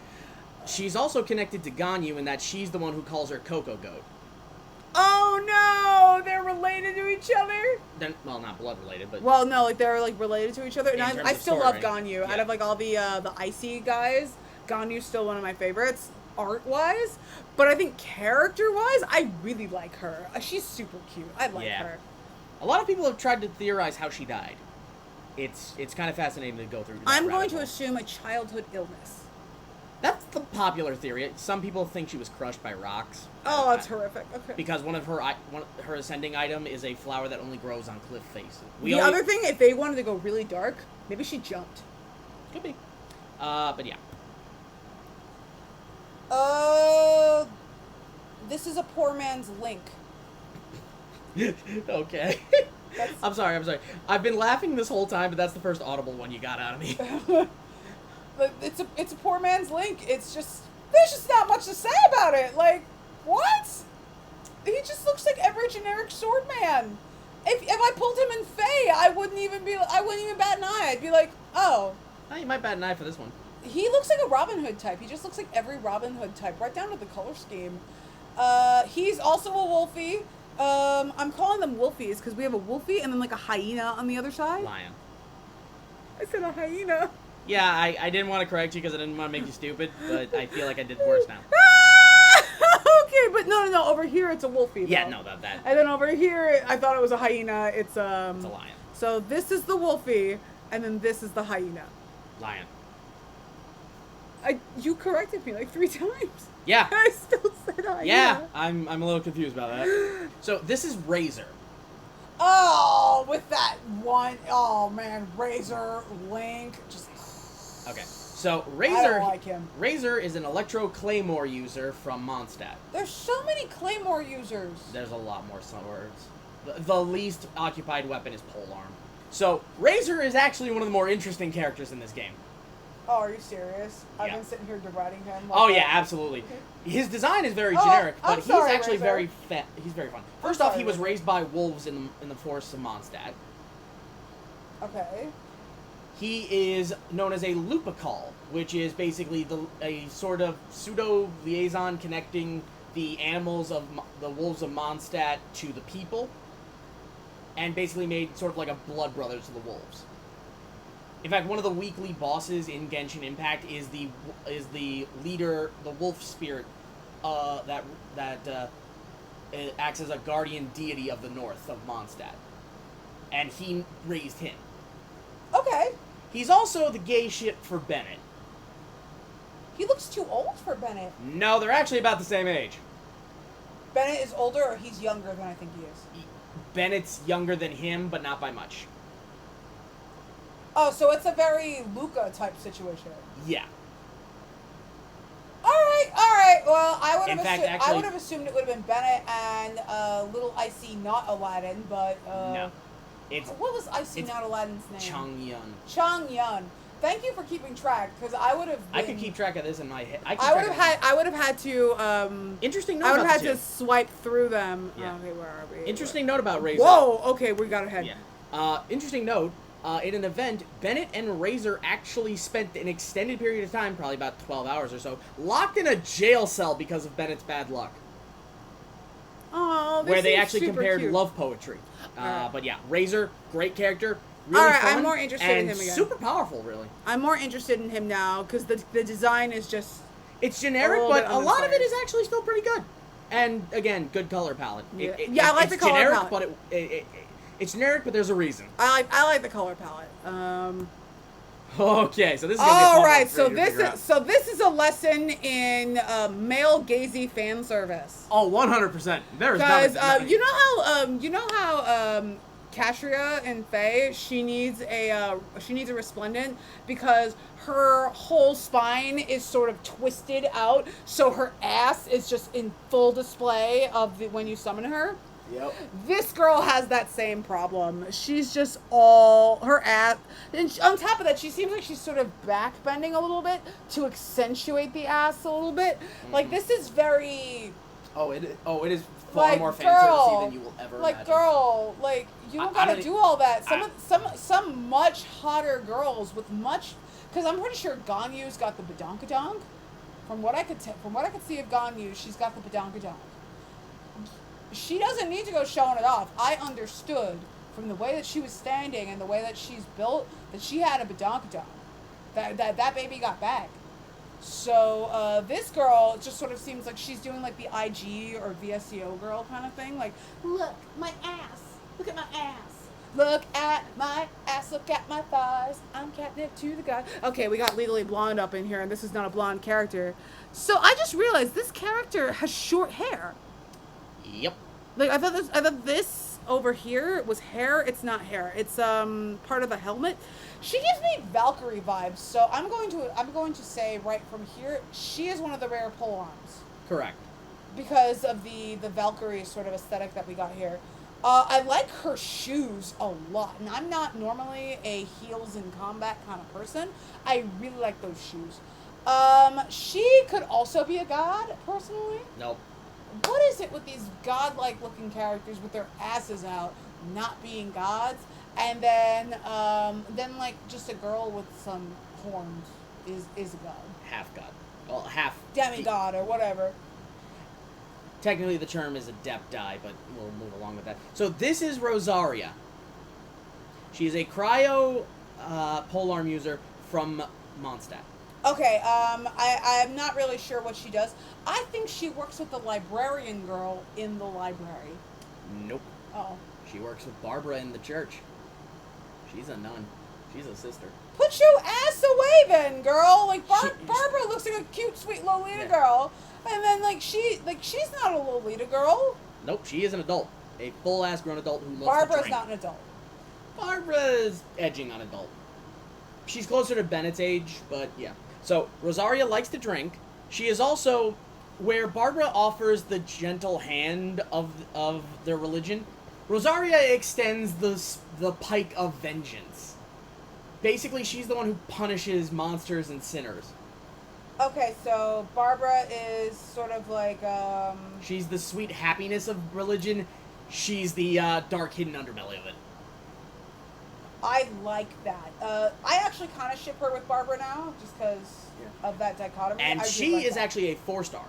She's also connected to Ganyu in that she's the one who calls her Coco Goat. Oh no! They're related to each other? Well, not blood related, but... Well, no, they're related to each other. And I still love Ganyu. Yeah. Out of all the icy guys, Ganyu's still one of my favorites, art-wise. But I think character-wise, I really like her. She's super cute. I like her. A lot of people have tried to theorize how she died. It's kind of fascinating to go through. I'm going to assume a childhood illness. That's the popular theory. Some people think she was crushed by rocks. Oh, that's horrific. Okay. Because one of her ascending item is a flower that only grows on cliff faces. Other thing, if they wanted to go really dark, maybe she jumped. Could be. But yeah. This is a poor man's Link. Okay. I'm sorry. I've been laughing this whole time, but that's the first audible one you got out of me. But it's a poor man's Link. There's just not much to say about it. Like, what? He just looks like every generic sword man. If I pulled him in Fae, I wouldn't even bat an eye. I'd be like, oh. You might bat an eye for this one. He looks like a Robin Hood type. He just looks like every Robin Hood type, right down to the color scheme. He's also a Wolfie. I'm calling them Wolfies because we have a Wolfie and then a hyena on the other side. Lion. I said a hyena. Yeah, I didn't want to correct you because I didn't want to make you stupid, but I feel like I did worse now. Okay, but no. Over here it's a Wolfie. Though. Yeah, no, that. And then over here, I thought it was a hyena. It's a lion. So this is the Wolfie, and then this is the hyena. Lion. You corrected me 3 times. Yeah. I still said hyena. Yeah, I'm a little confused about that. So this is Razor. Oh, with that one. Oh man, Razor, Link, just. Okay, so Razor. I don't like him. Razor is an Electro Claymore user from Mondstadt. There's so many Claymore users. There's a lot more swords. The least occupied weapon is polearm. So Razor is actually one of the more interesting characters in this game. Oh, are you serious? Yeah. I've been sitting here deriding him. Oh yeah, absolutely. His design is very generic, but he's actually Razor. He's very fun. First off, he was raised by wolves in the forests of Mondstadt. Okay. He is known as a Lupical, which is basically a sort of pseudo liaison connecting the animals of the wolves of Mondstadt to the people, and basically made sort of like a blood brother to the wolves. In fact, one of the weekly bosses in Genshin Impact is the leader, the wolf spirit, that acts as a guardian deity of the north of Mondstadt, and he raised him. Okay. He's also the gay shit for Bennett. He looks too old for Bennett. No, they're actually about the same age. Bennett is older, or he's younger than I think he is? Bennett's younger than him, but not by much. Oh, so it's a very Luca type situation. Yeah. All right. Well, I would In have fact, assumed, actually- I would have assumed it would have been Bennett and Little Icy, not Aladdin, but No. It's what was Icy, it's not Aladdin's name? Chung Yun. Chung Yun. Thank you for keeping track, because I would have. I could keep track of this in my head. I would have had to. Interesting note I would about have the had two. to swipe through them. Yeah. Okay, where are we? Interesting note about Razor. Whoa. Okay, we got ahead. Yeah. Interesting note. In an event, Bennett and Razor actually spent an extended period of time, probably about 12 hours or so, locked in a jail cell because of Bennett's bad luck. Oh, Where they seem actually super compared cute. love poetry. Alright. But yeah, Razor, great character. Really Alright, fun, I'm more interested in and him again. super powerful, really. I'm more interested in him now because the design is just. It's generic, little but bit a lot of it uninspired. is actually still pretty good. And again, good color palette. Yeah. Yeah, I like it's the color generic, palette. but it's generic, but there's a reason. I like the color palette. Okay, so this is gonna be a All fun right, one for so you to this figure out. this is a lesson in male gazy fan service. Oh, 100%. There's Because nothing. you know how Cashria in Faye, she needs a resplendent because her whole spine is sort of twisted out, so her ass is just in full display of when you summon her. Yep. This girl has that same problem. She's just all her ass, and on top of that, she seems like she's sort of backbending a little bit to accentuate the ass a little bit. Like this is very. Oh, it is far Like, more fan girl, servicey than you will ever like imagine. girl, like you don't I gotta don't do all that. I- Some much hotter girls with much, because I'm pretty sure Ganyu's got the badonkadonk. From what I could see of Ganyu, she's got the badonkadonk. She doesn't need to go showing it off. I understood from the way that she was standing and the way that she's built that she had a badonkadonk. That baby got back. So this girl just sort of seems like she's doing like the IG or VSCO girl kind of thing. Like, look, my ass. Look at my ass. Look at my ass. Look at my thighs. I'm catnip to the god. Okay, we got Legally Blonde up in here, and this is not a blonde character. So I just realized this character has short hair. Yep. Like I thought this over here was hair. It's not hair. It's part of the helmet. She gives me Valkyrie vibes. So I'm going to say right from here, she is one of the rare pole arms Correct. because of the Valkyrie sort of aesthetic that we got here. I like her shoes a lot, and I'm not normally a heels in combat kind of person. I really like those shoes. She could also be a god, personally. Nope. What is it with these godlike looking characters with their asses out not being gods, and then like just a girl with some horns is a god, Half god. Well, half demigod or whatever. Technically, the term is adepti, but we'll move along with that. So this is Rosaria. She is a cryo polearm user from Mondstadt. Okay, I'm not really sure what she does. I think she works with the librarian girl in the library. Nope. Oh. She works with Barbara in the church. She's a nun. She's a sister. Put your ass away then, girl. Like She- Barbara looks like a cute, sweet Lolita Yeah. girl. And then she's not a Lolita girl. Nope, she is an adult. A full-ass grown adult who loves to Barbara's drink. not an adult. Barbara's edging on adult. She's closer to Bennett's age, but yeah. So, Rosaria likes to drink. She is also, where Barbara offers the gentle hand of their religion, Rosaria extends the pike of vengeance. Basically, she's the one who punishes monsters and sinners. Okay, so Barbara is sort of like, She's the sweet happiness of religion. She's the dark hidden underbelly of it. I like that. I actually kind of ship her with Barbara now, just because of that dichotomy. And I do she like is that. actually a 4-star.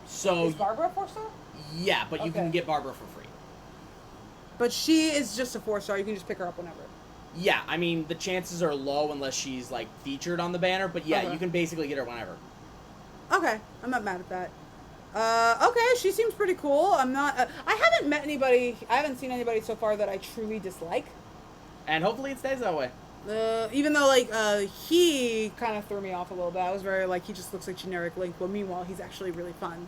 So, Is Barbara a 4-star? yeah, but you can Okay. get Barbara for free. But she is just a 4-star. You can just pick her up whenever. Yeah, I mean, the chances are low unless she's, like, featured on the banner, but yeah, Okay. you can basically get her whenever. Okay, I'm not mad at that. Okay, she seems pretty cool. I'm not. I haven't seen anybody so far that I truly dislike. And hopefully it stays that way. Even though he kind of threw me off a little bit. I was very like, he just looks like generic Link, but meanwhile he's actually really fun.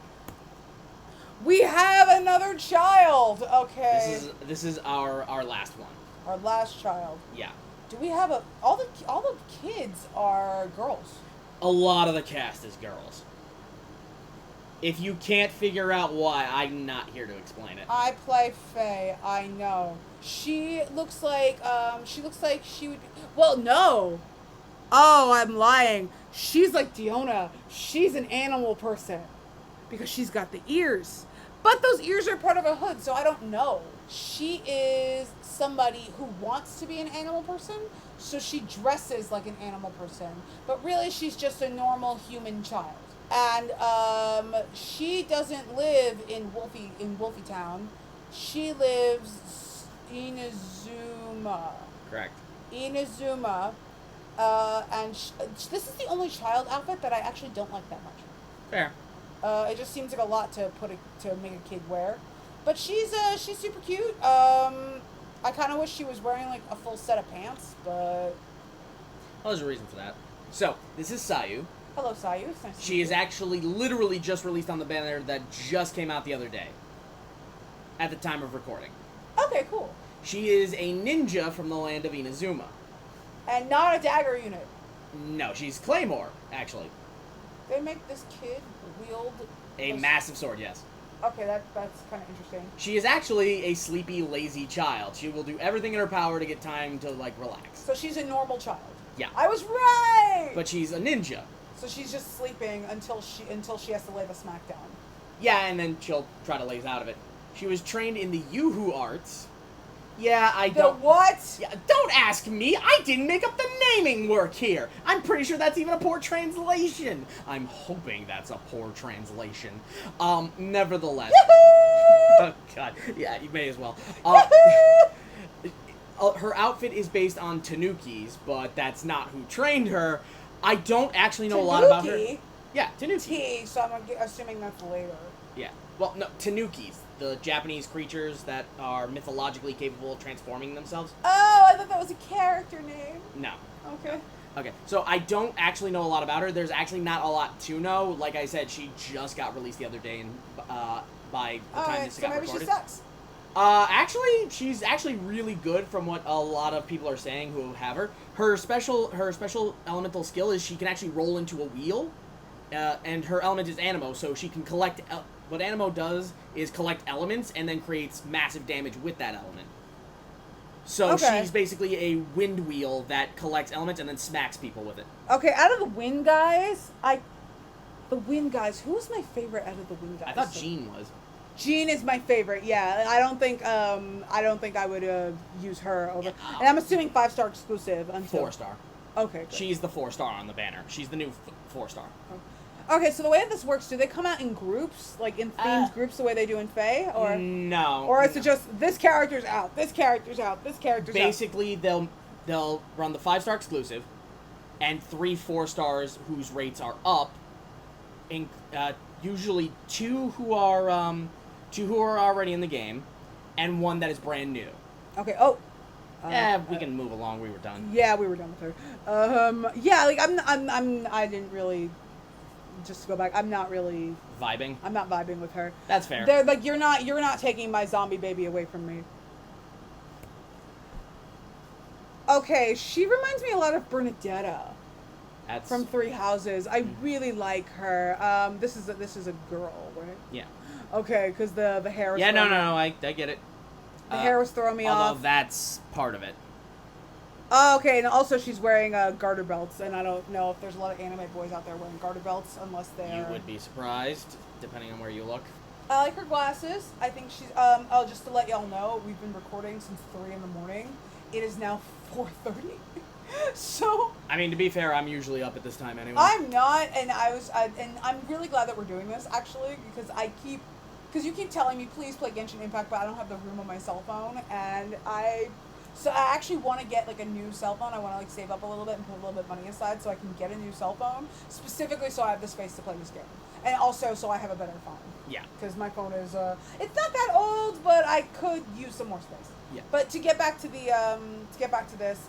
We have another child. Okay. This is our last one. Our last child. Yeah. Do we have all the kids are girls? A lot of the cast is girls. If you can't figure out why, I'm not here to explain it. I play Faye. I know. She looks like she would be, well, no. Oh, I'm lying. She's like Diona. She's an animal person because she's got the ears. But those ears are part of a hood, so I don't know. She is somebody who wants to be an animal person, so she dresses like an animal person. But really, she's just a normal human child. And she doesn't live in Wolfie Town. She lives in Inazuma. Correct. Inazuma. And this is the only child outfit that I actually don't like that much. Fair. It just seems like a lot to make a kid wear. But she's super cute. I kind of wish she was wearing like a full set of pants, but... Well, there's a reason for that. So, this is Sayu. Hello, Sayu. It's nice to She is actually literally just released on the banner that just came out the other day. At the time of recording. Okay, cool. She is a ninja from the land of Inazuma. And not a dagger unit. No, she's Claymore, actually. They make this kid wield... A massive sword, yes. Okay, that's kind of interesting. She is actually a sleepy, lazy child. She will do everything in her power to get time to, relax. So she's a normal child. Yeah. I was right! But she's a ninja. So she's just sleeping until she has to lay the smack down. Yeah, and then she'll try to laze out of it. She was trained in the Yuhu arts. Yeah, I don't... The what? Yeah, don't ask me! I didn't make up the naming work here! I'm pretty sure that's even a poor translation! I'm hoping that's a poor translation. Nevertheless... Oh, God. Yeah, you may as well. Her outfit is based on Tanuki's, but that's not who trained her. I don't actually know a lot about her. Yeah, Tanuki. So I'm assuming that's later. Yeah. Well, no, Tanuki's. The Japanese creatures that are mythologically capable of transforming themselves. Oh, I thought that was a character name. No. Okay. Okay, so I don't actually know a lot about her. There's actually not a lot to know. Like I said, she just got released the other day, and by the time this got recorded. Maybe she sucks. Actually, she's actually really good from what a lot of people are saying who have her. Her special elemental skill is she can actually roll into a wheel, and her element is Animo, so she can collect. What Animo does is collect elements and then creates massive damage with that element. So she's basically a wind wheel that collects elements and then smacks people with it. Okay, out of the wind guys, who's my favorite out of the wind guys? I thought Jean was. Jean is my favorite. Yeah, I don't think I would use her over. And I'm assuming 5-star exclusive until 4-star. Okay, good. She's the 4-star on the banner. She's the new 4-star. Okay, so the way that this works, do they come out in groups, like in themed groups, the way they do in Fae, or no? Or is it just this character's out, this character's out, this character's Basically, they'll run the 5-star exclusive, and 3 4-stars whose rates are up. Usually 2 who are already in the game, and 1 that is brand new. Okay. Oh. We can move along. We were done. Yeah, we were done with her. Yeah, like I didn't really. Just to go back, I'm not really vibing. I'm not vibing with her. That's fair. They're like, you're not taking my zombie baby away from me. Okay, she reminds me a lot of Bernadetta. From 3 Houses. I really like her. This is a girl, right? Yeah. Okay, because the hair. Yeah, no, I get it. The hair was throwing me off. Although that's part of it. Oh, okay, and also she's wearing garter belts, and I don't know if there's a lot of anime boys out there wearing garter belts, unless they're... You would be surprised, depending on where you look. I like her glasses. I think she's... just to let y'all know, we've been recording since 3 in the morning. It is now 4:30. So... I mean, to be fair, I'm usually up at this time anyway. I'm not, and I'm really glad that we're doing this, actually, because you keep telling me, please play Genshin Impact, but I don't have the room on my cell phone, and So I actually want to get, like, a new cell phone. I want to, like, save up a little bit and put a little bit of money aside so I can get a new cell phone, specifically so I have the space to play this game. And also so I have a better phone. Yeah. Because my phone is, it's not that old, but I could use some more space. Yeah. But to get back to this,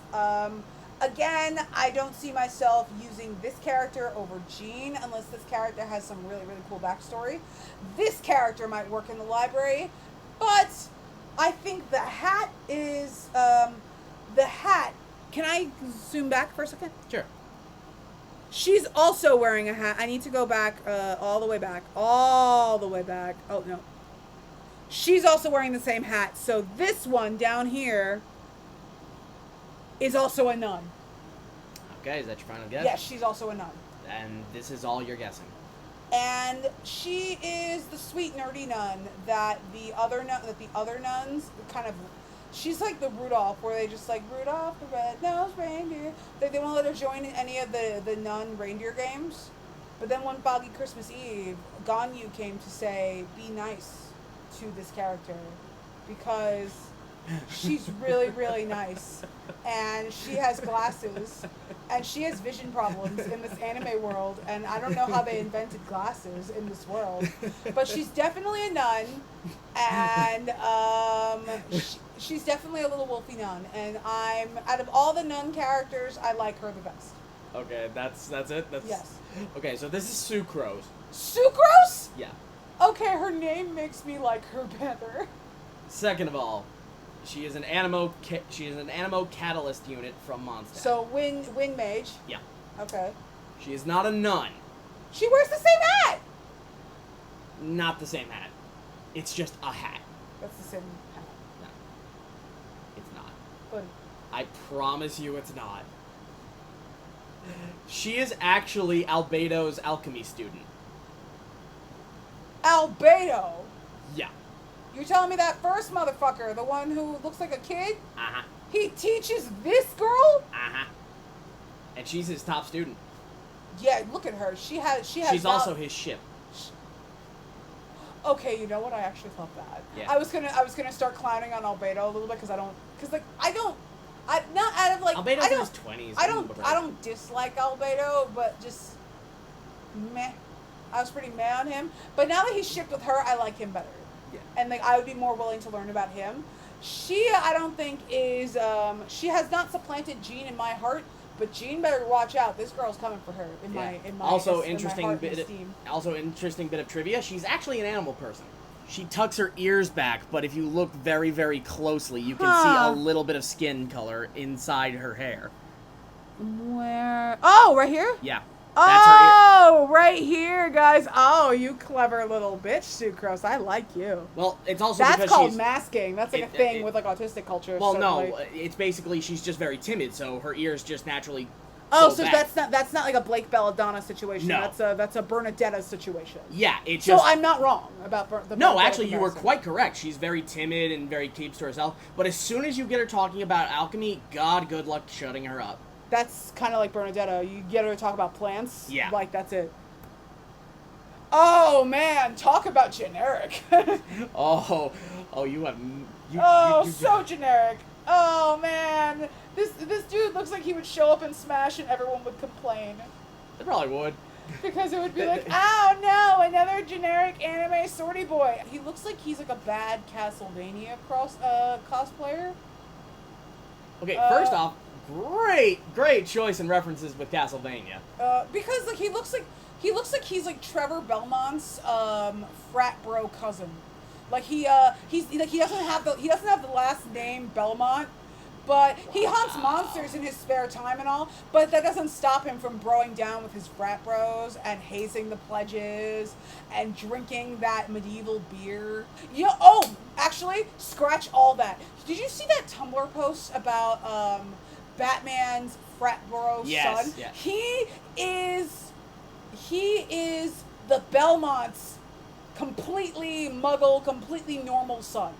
Again, I don't see myself using this character over Jean unless this character has some really, really cool backstory. This character might work in the library, but I think the hat is, the hat. Can I zoom back for a second? Sure. She's also wearing a hat. I need to go back, all the way back. All the way back. Oh, no. She's also wearing the same hat. So this one down here is also a nun. Okay, is that your final guess? Yes, she's also a nun. And this is all you're guessing. And she is the sweet nerdy nun that the other nuns kind of. She's like the Rudolph, where they just like Rudolph the red-nosed reindeer. They won't let her join in any of the nun reindeer games. But then one foggy Christmas Eve, Ganyu came to say, "Be nice to this character," because she's really, really nice. And she has glasses. And she has vision problems in this anime world. And I don't know how they invented glasses in this world. But she's definitely a nun. And she's definitely a little wolfy nun. And out of all the nun characters, I like her the best. Okay, that's it? Yes. Okay, so this is Sucrose. Sucrose? Yeah. Okay, her name makes me like her better. Second of all, she is an Animo Catalyst unit from Mondstadt. So Wing Mage. Yeah. Okay. She is not a nun. She wears the same hat. Not the same hat. It's just a hat. That's the same hat. No. It's not. But I promise you it's not. She is actually Albedo's alchemy student. Albedo. Yeah. You're telling me that first motherfucker, the one who looks like a kid, Uh-huh. he teaches this girl? Uh-huh. And she's his top student. Yeah, look at her. She has. She's also his ship. Okay, you know what? I actually thought that. Yeah. I was gonna start clowning on Albedo a little bit because not out of like Albedo's I in don't his 20s. I don't dislike Albedo, but just meh. I was pretty meh on him. But now that he's shipped with her, I like him better. Yeah. And like I would be more willing to learn about him. She, I don't think is she has not supplanted Jean in my heart, but Jean better watch out. This girl's coming for her in my also in interesting my heart bit and esteem. also interesting bit of trivia. She's actually an animal person. She tucks her ears back, but if you look very, very closely, you can see a little bit of skin color inside her hair. Where? Oh, right here? Yeah. That's her ear. Oh, right here, guys. Oh, you clever little bitch, Sucrose. I like you. Well, it's also That's because called she's... masking. That's like a thing with like autistic culture. Well, so, no, like, it's basically she's just very timid, so her ears just naturally oh, go so back. that's not like a Blake Belladonna situation. No. That's a Bernadetta situation. Yeah, it's So just... I'm not wrong about the No, Bernadetta actually, you were comparison. quite correct. She's very timid and very keeps to herself. But as soon as you get her talking about alchemy, God, good luck shutting her up. That's kind of like Bernadetta. You get her to talk about plants. Yeah. Like, that's it. Oh, man. Talk about generic. Oh, you have... So generic. Oh, man. This dude looks like he would show up in Smash and everyone would complain. They probably would. Because it would be like, oh, no, another generic anime sortie boy. He looks like he's like a bad Castlevania cosplayer. Okay, first off, great choice in references with Castlevania. Because like he looks like he's like Trevor Belmont's frat bro cousin. Like he doesn't have the last name Belmont, but he hunts monsters in his spare time and all. But that doesn't stop him from broing down with his frat bros and hazing the pledges and drinking that medieval beer. Actually, scratch all that. Did you see that Tumblr post about Batman's frat bro son? Yes. He is the Belmont's completely muggle, completely normal son.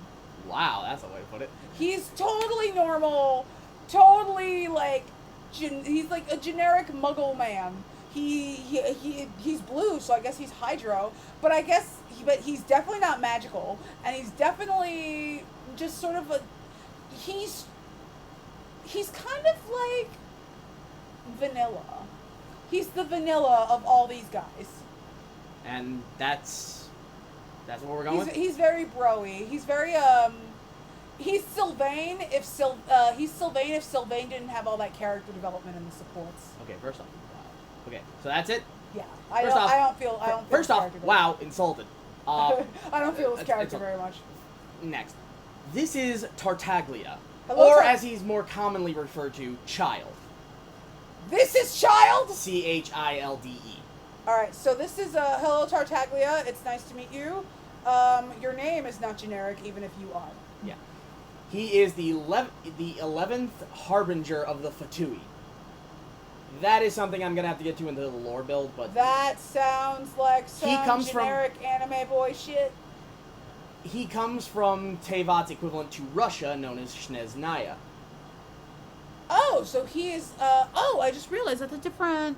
Wow, that's a way to put it. He's totally normal, totally like, he's like a generic muggle man. He's blue, so I guess he's hydro, but he's definitely not magical, and he's definitely just sort of he's kind of like vanilla. He's the vanilla of all these guys. And that's what we're going with? He's very bro-y. He's very He's Sylvain if Sylvain didn't have all that character development in the supports. Okay, first off, wow. Okay, so that's it. Yeah, I don't feel First his off, character very wow, much. insulted. I don't feel his character it's- very much. Next, this is Tartaglia, Hello, or as he's more commonly referred to, Child. This is Child. Childe. All right, so this is hello Tartaglia. It's nice to meet you. Your name is not generic, even if you are. Yeah, he is the 11th harbinger of the Fatui. That is something I'm gonna have to get to into the lore build, but That sounds like some comes from- generic anime boy shit. he comes from Tevat's equivalent to Russia, known as Snezhnaya. Oh, so he is. I just realized that's a different.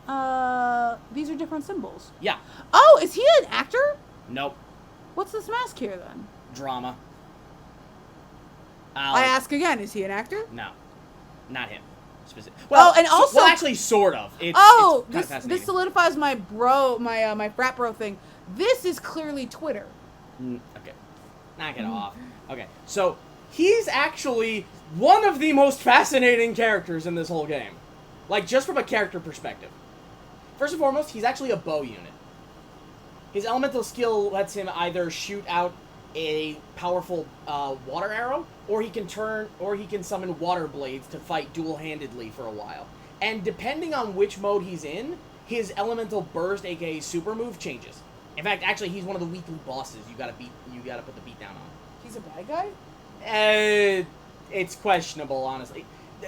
These are different symbols. Yeah. Oh, is he an actor? Nope. What's this mask here then? Drama. I ask again, is he an actor? No, not him. Specific. And also, well, actually, sort of. It's this fascinating. this solidifies my my frat bro thing. This is clearly Twitter. Okay, knock it off. Okay, so he's actually one of the most fascinating characters in this whole game. Like, just from a character perspective. First and foremost, he's actually a bow unit. His elemental skill lets him either shoot out a powerful water arrow, or he can summon water blades to fight dual-handedly for a while. And depending on which mode he's in, his elemental burst, aka super move, changes. In fact, actually, he's one of the weekly bosses you gotta put the beat down on. He's a bad guy? It's questionable, honestly.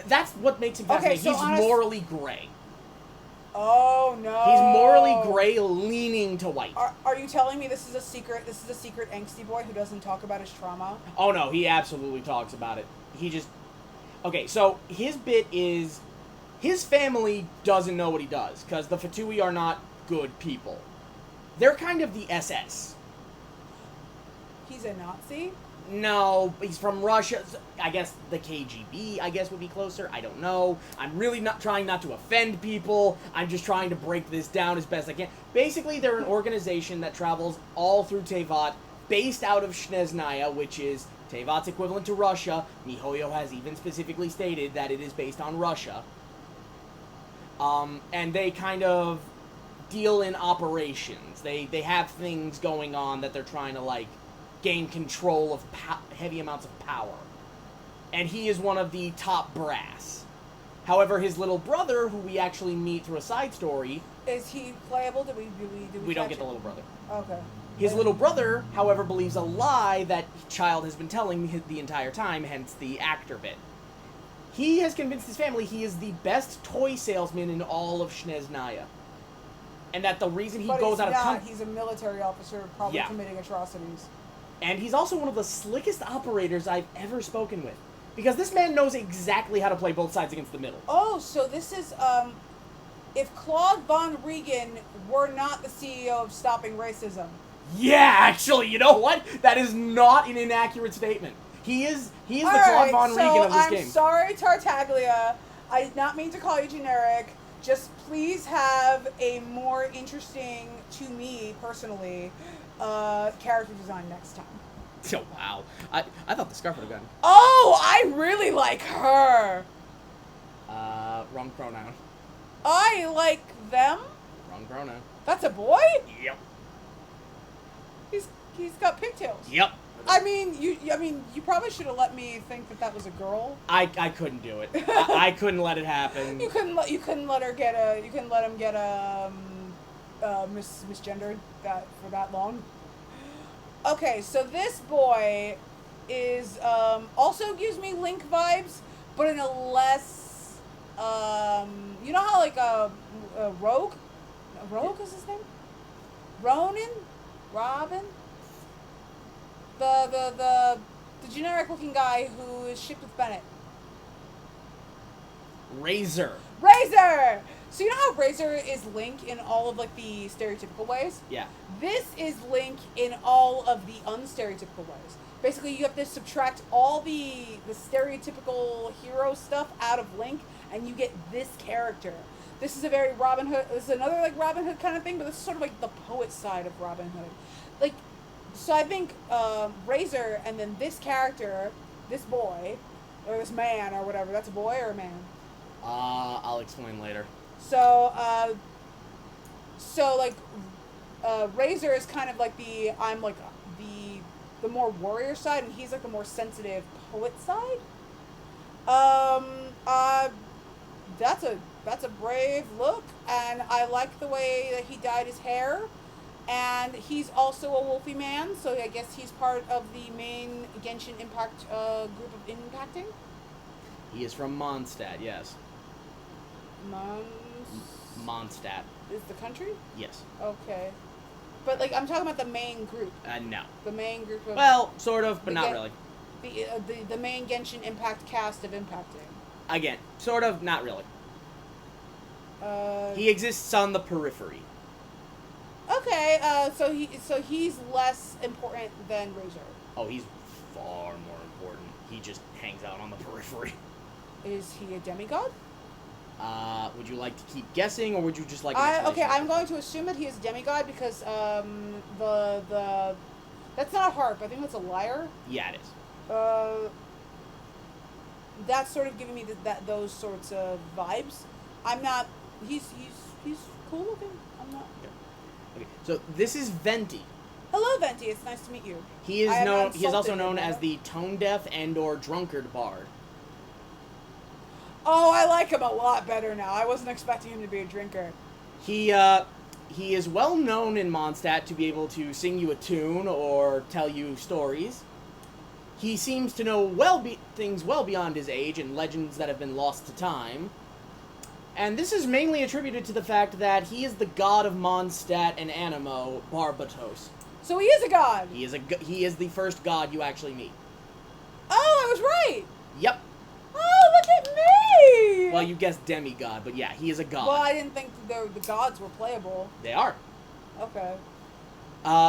That's what makes him fascinating. so He's morally gray. Oh no. He's morally gray, leaning to white. Are you telling me this is a secret angsty boy who doesn't talk about his trauma? Oh no, he absolutely talks about it. Okay, so his bit is his family doesn't know what he does because the Fatui are not good people. They're kind of the SS. He's a Nazi? No, he's from Russia. I guess the KGB, I guess, would be closer. I don't know. I'm really not trying not to offend people. I'm just trying to break this down as best I can. Basically, they're an organization that travels all through Tevat, based out of Snezhnaya, which is Tevat's equivalent to Russia. MiHoYo has even specifically stated that it is based on Russia. And they kind of deal in operations. They have things going on that they're trying to, like, gain control of heavy amounts of power. And he is one of the top brass. However, his little brother, who we actually meet through a side story... Is he playable? Did we don't get the little brother. Okay. His little brother, however, believes a lie that Child has been telling the entire time, hence the actor bit. He has convinced his family he is the best toy salesman in all of Snezhnaya. And that the reason he goes out of country... He's a military officer, probably committing atrocities. And he's also one of the slickest operators I've ever spoken with. Because this man knows exactly how to play both sides against the middle. Oh, so this is, if Claude Von Regan were not the CEO of Stopping Racism. Yeah, actually, you know what? That is not an inaccurate statement. He is the Claude Von Regan of this game. I'm sorry, Tartaglia. I did not mean to call you generic. Just please have a more interesting, to me personally, character design next time. Oh, wow. I thought the scarf would have gone. Oh, I really like her. Wrong pronoun. I like them. Wrong pronoun. That's a boy? Yep. He's got pigtails. Yep. I mean, you probably should have let me think that was a girl. I couldn't do it. I couldn't let it happen. You couldn't let him get misgendered for that long. Okay, so this boy is also gives me Link vibes, but in a less you know how like a Rogue is his name? Robin? The generic looking guy who is shipped with Bennett. Razor. So you know how Razor is Link in all of like the stereotypical ways? Yeah. This is Link in all of the unstereotypical ways. Basically, you have to subtract all the stereotypical hero stuff out of Link, and you get this character. This is a very Robin Hood. This is another like Robin Hood kind of thing, but this is sort of like the poet side of Robin Hood. Like, so I think Razor and then this character, this boy, or this man, or whatever. That's a boy or a man? I'll explain later. So, like, Razor is kind of like I'm like the more warrior side, and he's like the more sensitive poet side. That's a brave look, and I like the way that he dyed his hair. And he's also a wolfy man, so I guess he's part of the main Genshin Impact group of impacting. He is from Mondstadt, yes. Mondstadt. Is the country? Yes. Okay. But, like, I'm talking about the main group. No. The main group of... Well, sort of, but not really. The main Genshin Impact cast of impacting. Again, sort of, not really. He exists on the periphery. Okay, so he's less important than Razor. Oh, he's far more important. He just hangs out on the periphery. Is he a demigod? Would you like to keep guessing, or would you just like? Okay, I'm going to assume that he is a demigod because the that's not a harp. I think that's a lyre. Yeah, it is. That's sort of giving me those sorts of vibes. I'm not. He's cool looking. I'm not. Okay, so this is Venti. Hello, Venti. It's nice to meet you. He is known. He is also known as the tone deaf and/or drunkard bard. Oh, I like him a lot better now. I wasn't expecting him to be a drinker. He is well known in Mondstadt to be able to sing you a tune or tell you stories. He seems to know things well beyond his age and legends that have been lost to time. And this is mainly attributed to the fact that he is the god of Mondstadt and Animo, Barbatos. So he is a god. He is the first god you actually meet. Oh, I was right. Yep. Oh, look at me! Well, you guessed demigod, but yeah, he is a god. Well, I didn't think the gods were playable. They are. Okay.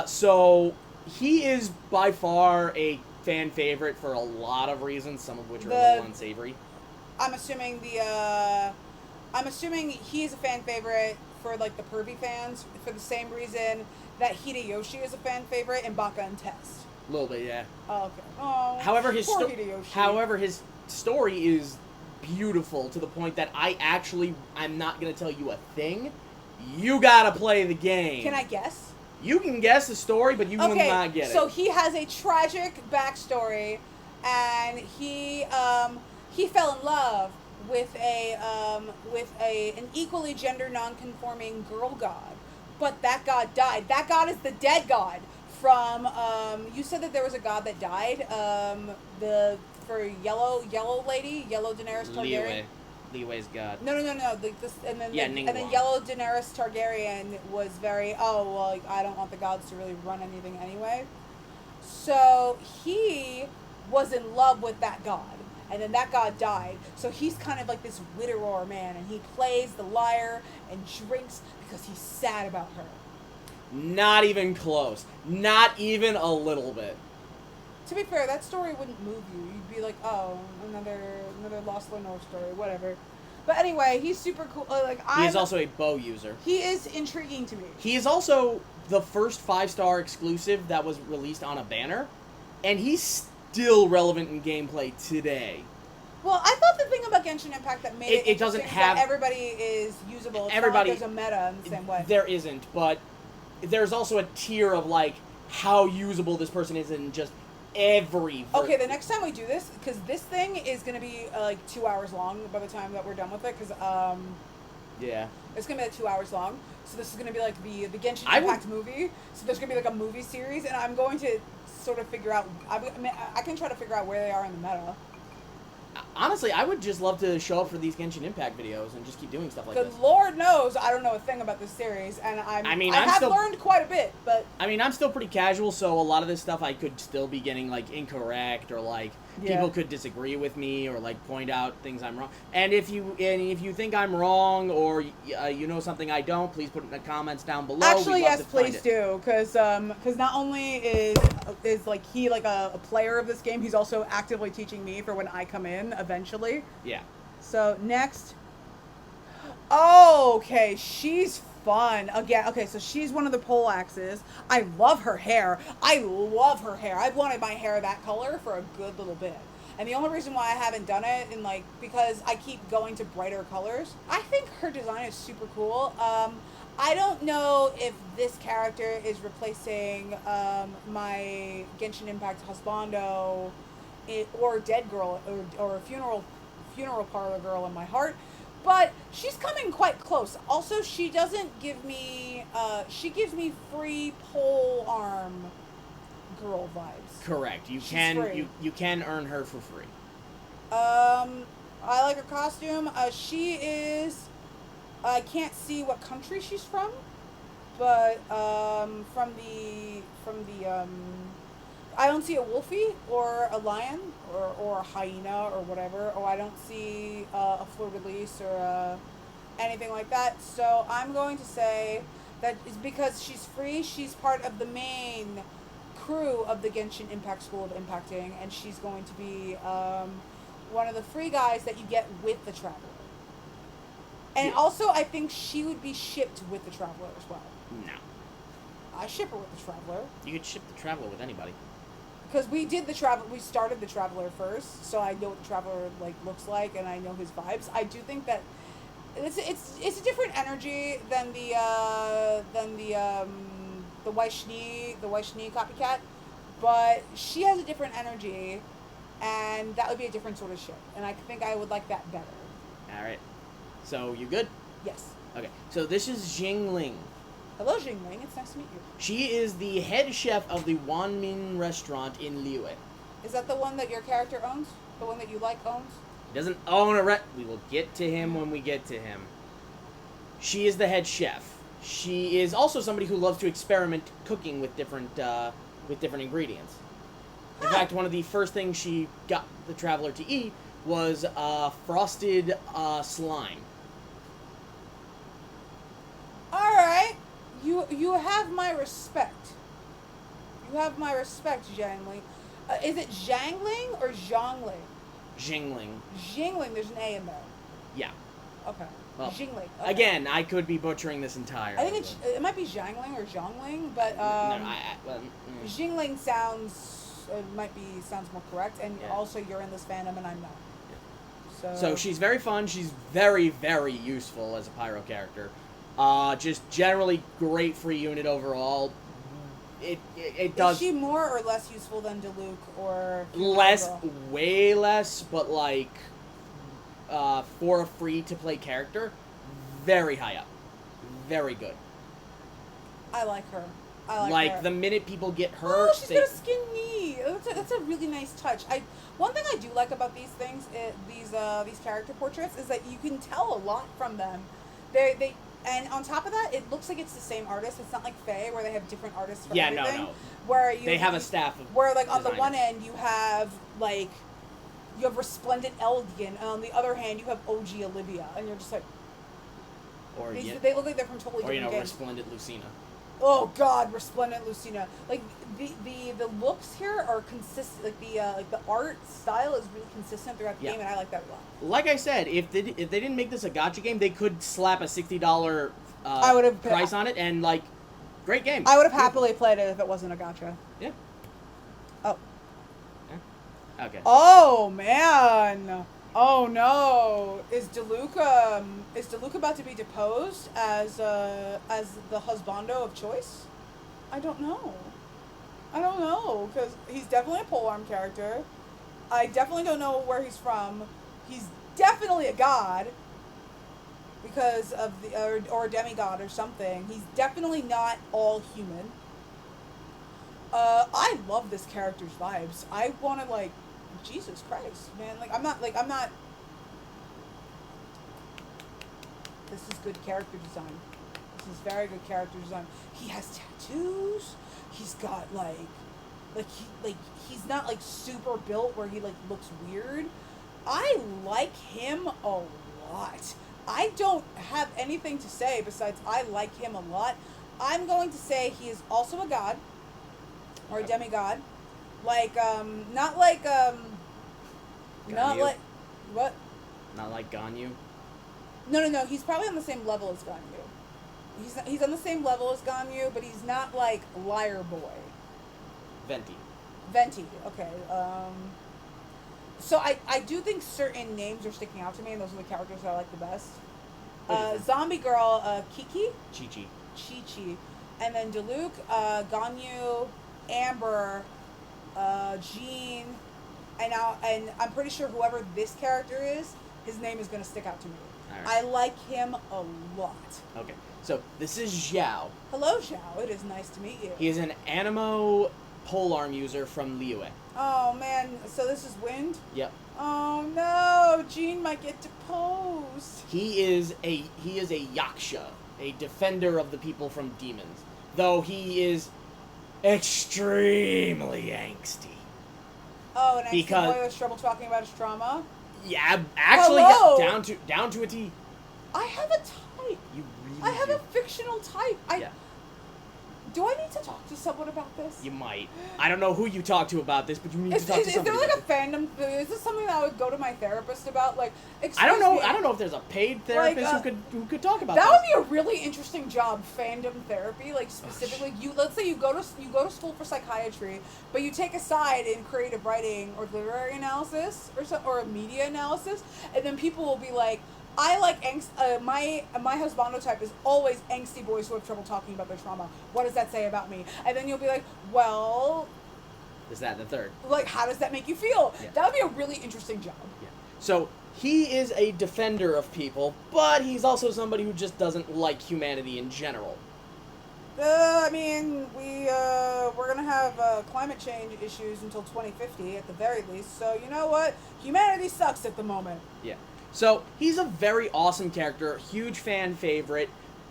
So he is by far a fan favorite for a lot of reasons, some of which are a little unsavory. I'm assuming he's a fan favorite for like the pervy fans for the same reason that Hideyoshi is a fan favorite in Baka and Test. A little bit, yeah. Oh, okay. Oh, however, Hideyoshi. his story is beautiful to the point that I'm not going to tell you a thing. You got to play the game. Can I guess? You can guess the story, but you will not get it. So he has a tragic backstory, and he fell in love with an equally gender non-conforming girl god, but that god died. That god is the dead god from you said that there was a god that died for yellow lady, yellow Daenerys Targaryen. Liyue's god. No. And then Ningguang. yellow Daenerys Targaryen was very I don't want the gods to really run anything anyway. So he was in love with that god. And then that god died. So he's kind of like this widower man, and he plays the lyre and drinks because he's sad about her. Not even close. Not even a little bit. To be fair, that story wouldn't move you. You'd be like, oh, another Lost Lenore story, whatever. But anyway, he's super cool. He is also a bow user. He is intriguing to me. He is also the first 5-star exclusive that was released on a banner, and he's still relevant in gameplay today. Well, I thought the thing about Genshin Impact that made it doesn't is have that everybody is usable. It's everybody. not like there's a meta in the same way. There isn't, but there's also a tier of like how usable this person is in just every. Okay, the next time we do this, because this thing is going to be like 2 hours long by the time that we're done with it, because yeah, it's going to be like 2 hours long. So this is going to be like the Genshin Impact movie. So there's going to be like a movie series, and I'm going to sort of figure out. I can try to figure out where they are in the meta. Honestly, I would just love to show up for these Genshin Impact videos and just keep doing stuff like this. Because Lord knows I don't know a thing about this series, and I have learned quite a bit, but... I mean, I'm still pretty casual, so a lot of this stuff I could still be getting, like, incorrect, or, like, people could disagree with me, or, like, point out things I'm wrong. And if you think I'm wrong, or you know something I don't, please put it in the comments down below. Actually, yes, please do, because not only is like, he, like, a player of this game, he's also actively teaching me for when I come in. Eventually. Yeah. So next. Oh, okay, she's fun. Again, okay, so she's one of the pole axes. I love her hair. I've wanted my hair that color for a good little bit. And the only reason why I haven't done it, and like, because I keep going to brighter colors, I think her design is super cool. I don't know if this character is replacing my Genshin Impact husbando, or dead girl, or funeral parlor girl in my heart. But she's coming quite close. Also, she doesn't give me. She gives me free pole arm girl vibes. Correct. You She's can free. you can earn her for free. I like her costume. She is. I can't see what country she's from, but I don't see a wolfie or a lion or a hyena or whatever. Or I don't see a fleur-de-lis or anything like that. So I'm going to say that is because she's free. She's part of the main crew of the Genshin Impact School of Impacting, and she's going to be one of the free guys that you get with the Traveler. And Yeah. also, I think she would be shipped with the Traveler as well. No. I ship her with the Traveler. You could ship the Traveler with anybody. Because we did the Traveler, we started the Traveler first, so I know what the Traveler like looks like, and I know his vibes. I do think that it's a different energy than the Weiss-Schnee copycat, but she has a different energy, and that would be a different sort of ship, and I think I would like that better. All right. So you good? Yes. Okay. So this is Jingling. Hello, Jingling. It's nice to meet you. She is the head chef of the Wanmin restaurant in Liyue. Is that the one that your character owns? The one that you like owns? He doesn't own a We will get to him when we get to him. She is the head chef. She is also somebody who loves to experiment cooking with different ingredients. In Huh. fact, one of the first things she got the Traveler to eat was frosted slime. All right. You have my respect. You have my respect, Zhangling. Is it Zhangling or Zhongling? Jingling. Jingling, there's an A in there. Yeah. Okay. Well, Jingling. Okay. Again, I could be butchering this entirely. I think it might be Zhangling or Zhongling, but Jingling sounds more correct, and Yeah. also you're in this fandom and I'm not. So she's very fun. She's very, very useful as a pyro character. Just generally great free unit overall. It does Is she more or less useful than Diluc or less, Girl? way less, but like for a free to play character, very high up, very good. I like her. I like Like her. the minute people get her, Oh, she's got a skin knee. That's a really nice touch. One thing I do like about these things, these character portraits, is that you can tell a lot from them. And on top of that, it looks like it's the same artist. It's not like Faye, where they have different artists for everything. no. Where They have a staff of where like on the designers. one end you have Resplendent Eldian, and on the other hand you have OG Olivia, and you're just like, or they look like they're from totally different games. Resplendent Lucina. Oh God, Resplendent Lucina. Like the looks here are consistent. Like the art style is really consistent throughout the Yeah. game, and I like that a lot. Like I said, if they didn't make this a gacha game, they could slap a $60 I would've- price on it and like, great game. I would have happily played it if it wasn't a gacha. Yeah. Oh. Okay. Oh man. Oh no. Is Diluc about to be deposed as the husbando of choice? I don't know. Because he's definitely a polearm character. I definitely don't know where he's from. He's definitely a god because of or a demigod or something. He's definitely not all human. I love this character's vibes. I want to Jesus Christ, man. I'm not. This is good character design. This is very good character design. He has tattoos. He's got he's not super built where he looks weird. I like him a lot. I don't have anything to say besides I like him a lot. I'm going to say he is also a god or a demigod. Not like Ganyu? what? Not like Ganyu. No. He's probably on the same level as Ganyu. He's on the same level as Ganyu, but he's not like Liar Boy. Venti. Venti. Okay. So I do think certain names are sticking out to me, and those are the characters that I like the best. What is it? Zombie Girl, Kiki, Chi-Chi. Chi-Chi, and then Diluc, Ganyu, Amber, Jean, and I'm pretty sure whoever this character is, his name is going to stick out to me. All I right. like him a lot. Okay, so this is Xiao. Hello, Zhao. It is nice to meet you. He is an Animo polearm user from Liyue. Oh man, so this is Wind? Yep. Oh no, Jean might get deposed. He is a yaksha, a defender of the people from demons. Though he is extremely angsty. Oh, and I Because- boy has trouble talking about his trauma. Yeah, actually, Hello? yeah, down to a T. I have a type. You really I have do. a fictional type. Yeah. Do I need to talk to someone about this? You might. I don't know who you talk to about this, but you need Is to talk to there somebody. like about a fandom? Is this something that I would go to my therapist about? Like, I don't know. excuse me, I don't know if there's a paid therapist Like, who could talk about That this. would be a really interesting job, fandom therapy. Like specifically, let's say you go to school for psychiatry, but you take a side in creative writing or literary analysis or a media analysis, and then people will be like, I like angst. My husbando type is always angsty boys who have trouble talking about their trauma. What does that say about me? And then you'll be like, well, Is that the third? like, how does that make you feel? Yeah. That would be a really interesting job. Yeah. So he is a defender of people, but he's also somebody who just doesn't like humanity in general. I mean, we're gonna have climate change issues until 2050 at the very least. So you know what? Humanity sucks at the moment. Yeah. So he's a very awesome character, huge fan favorite.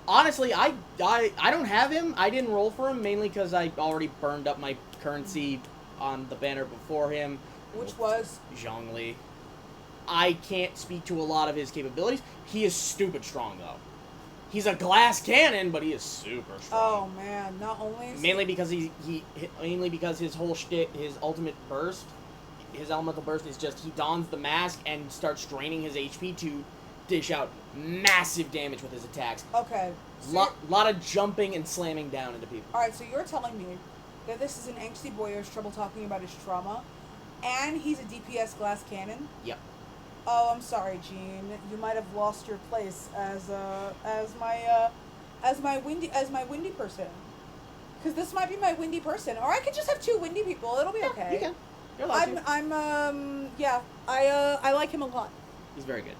Honestly, I don't have him. I didn't roll for him mainly because I already burned up my currency on the banner before him, Which was Zhongli. I can't speak to a lot of his capabilities. He is stupid strong though. He's a glass cannon, but he is super oh strong. man, not only is Mainly because mainly because his whole shtick, his ultimate burst, his elemental burst is just he dons the mask and starts draining his HP to dish out massive damage with his attacks. okay. So Lot of jumping and slamming down into people. all right, so you're telling me that this is an angsty boy who has trouble talking about his trauma, and he's a DPS glass cannon. Yep. Oh, I'm sorry, Gene. You might have lost your place as my windy person. Because this might be my windy person, or I could just have two windy people. It'll be okay. You can. You're allowed to. I like him a lot. He's very good.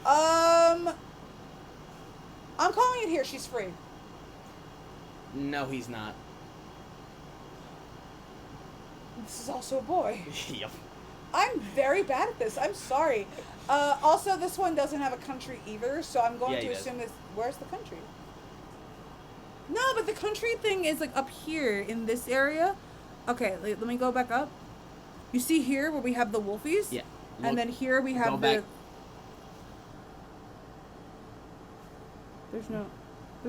I'm calling it here. She's free. No, he's not. This is also a boy. Yep. I'm very bad at this. I'm sorry. Also, this one doesn't have a country either, so I'm going Yeah, to he does. assume this. Where's the country? No, but the country thing is like up here in this area. Okay, let me go back up. You see here where we have the wolfies? Yeah. And then here we have go the. back. There's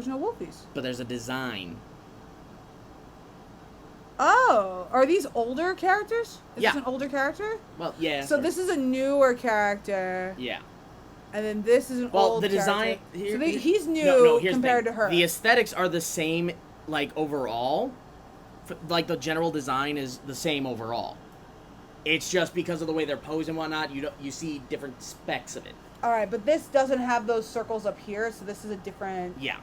no wolfies. But there's a design. Oh, are these older characters? Is Yeah. this an older character? Well, yeah. So this is a newer character. Yeah. And then this is an Well, old the design. character. So he's new No, here's the compared thing. to her. The aesthetics are the same, like overall. Like the general design is the same overall. It's just because of the way they're posed and whatnot, you see different specs of it. All right, but this doesn't have those circles up here, so this is a different. Yeah,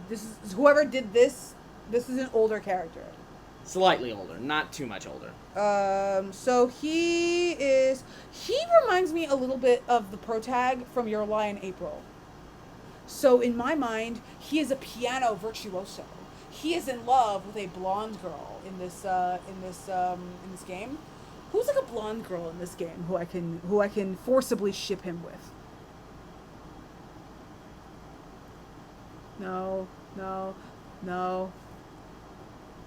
This is whoever did this. This is an older character. slightly older, not too much older. So he reminds me a little bit of the protag from Your Lie in April. So in my mind, he is a piano virtuoso. He is in love with a blonde girl in this game. Who's like a blonde girl in this game who I can forcibly ship him with? No.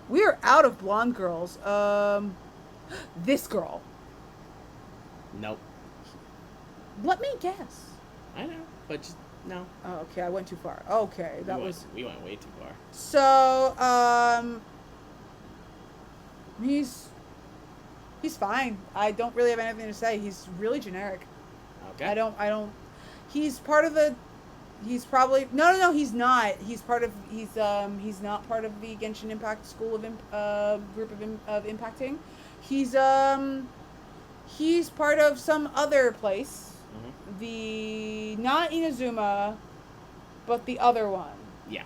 We are out of blonde girls. This girl. Nope. Let me guess. I know, but just, no. Oh, okay, I went too far. Okay, that was. We went way too far. So, he's fine. I don't really have anything to say. He's really generic. Okay. I don't. He's part of the. He's probably no. He's not. He's part of. He's not part of the Genshin Impact school of group of impacting. He's part of some other place. Mm-hmm. The not Inazuma, but the other one. Yeah.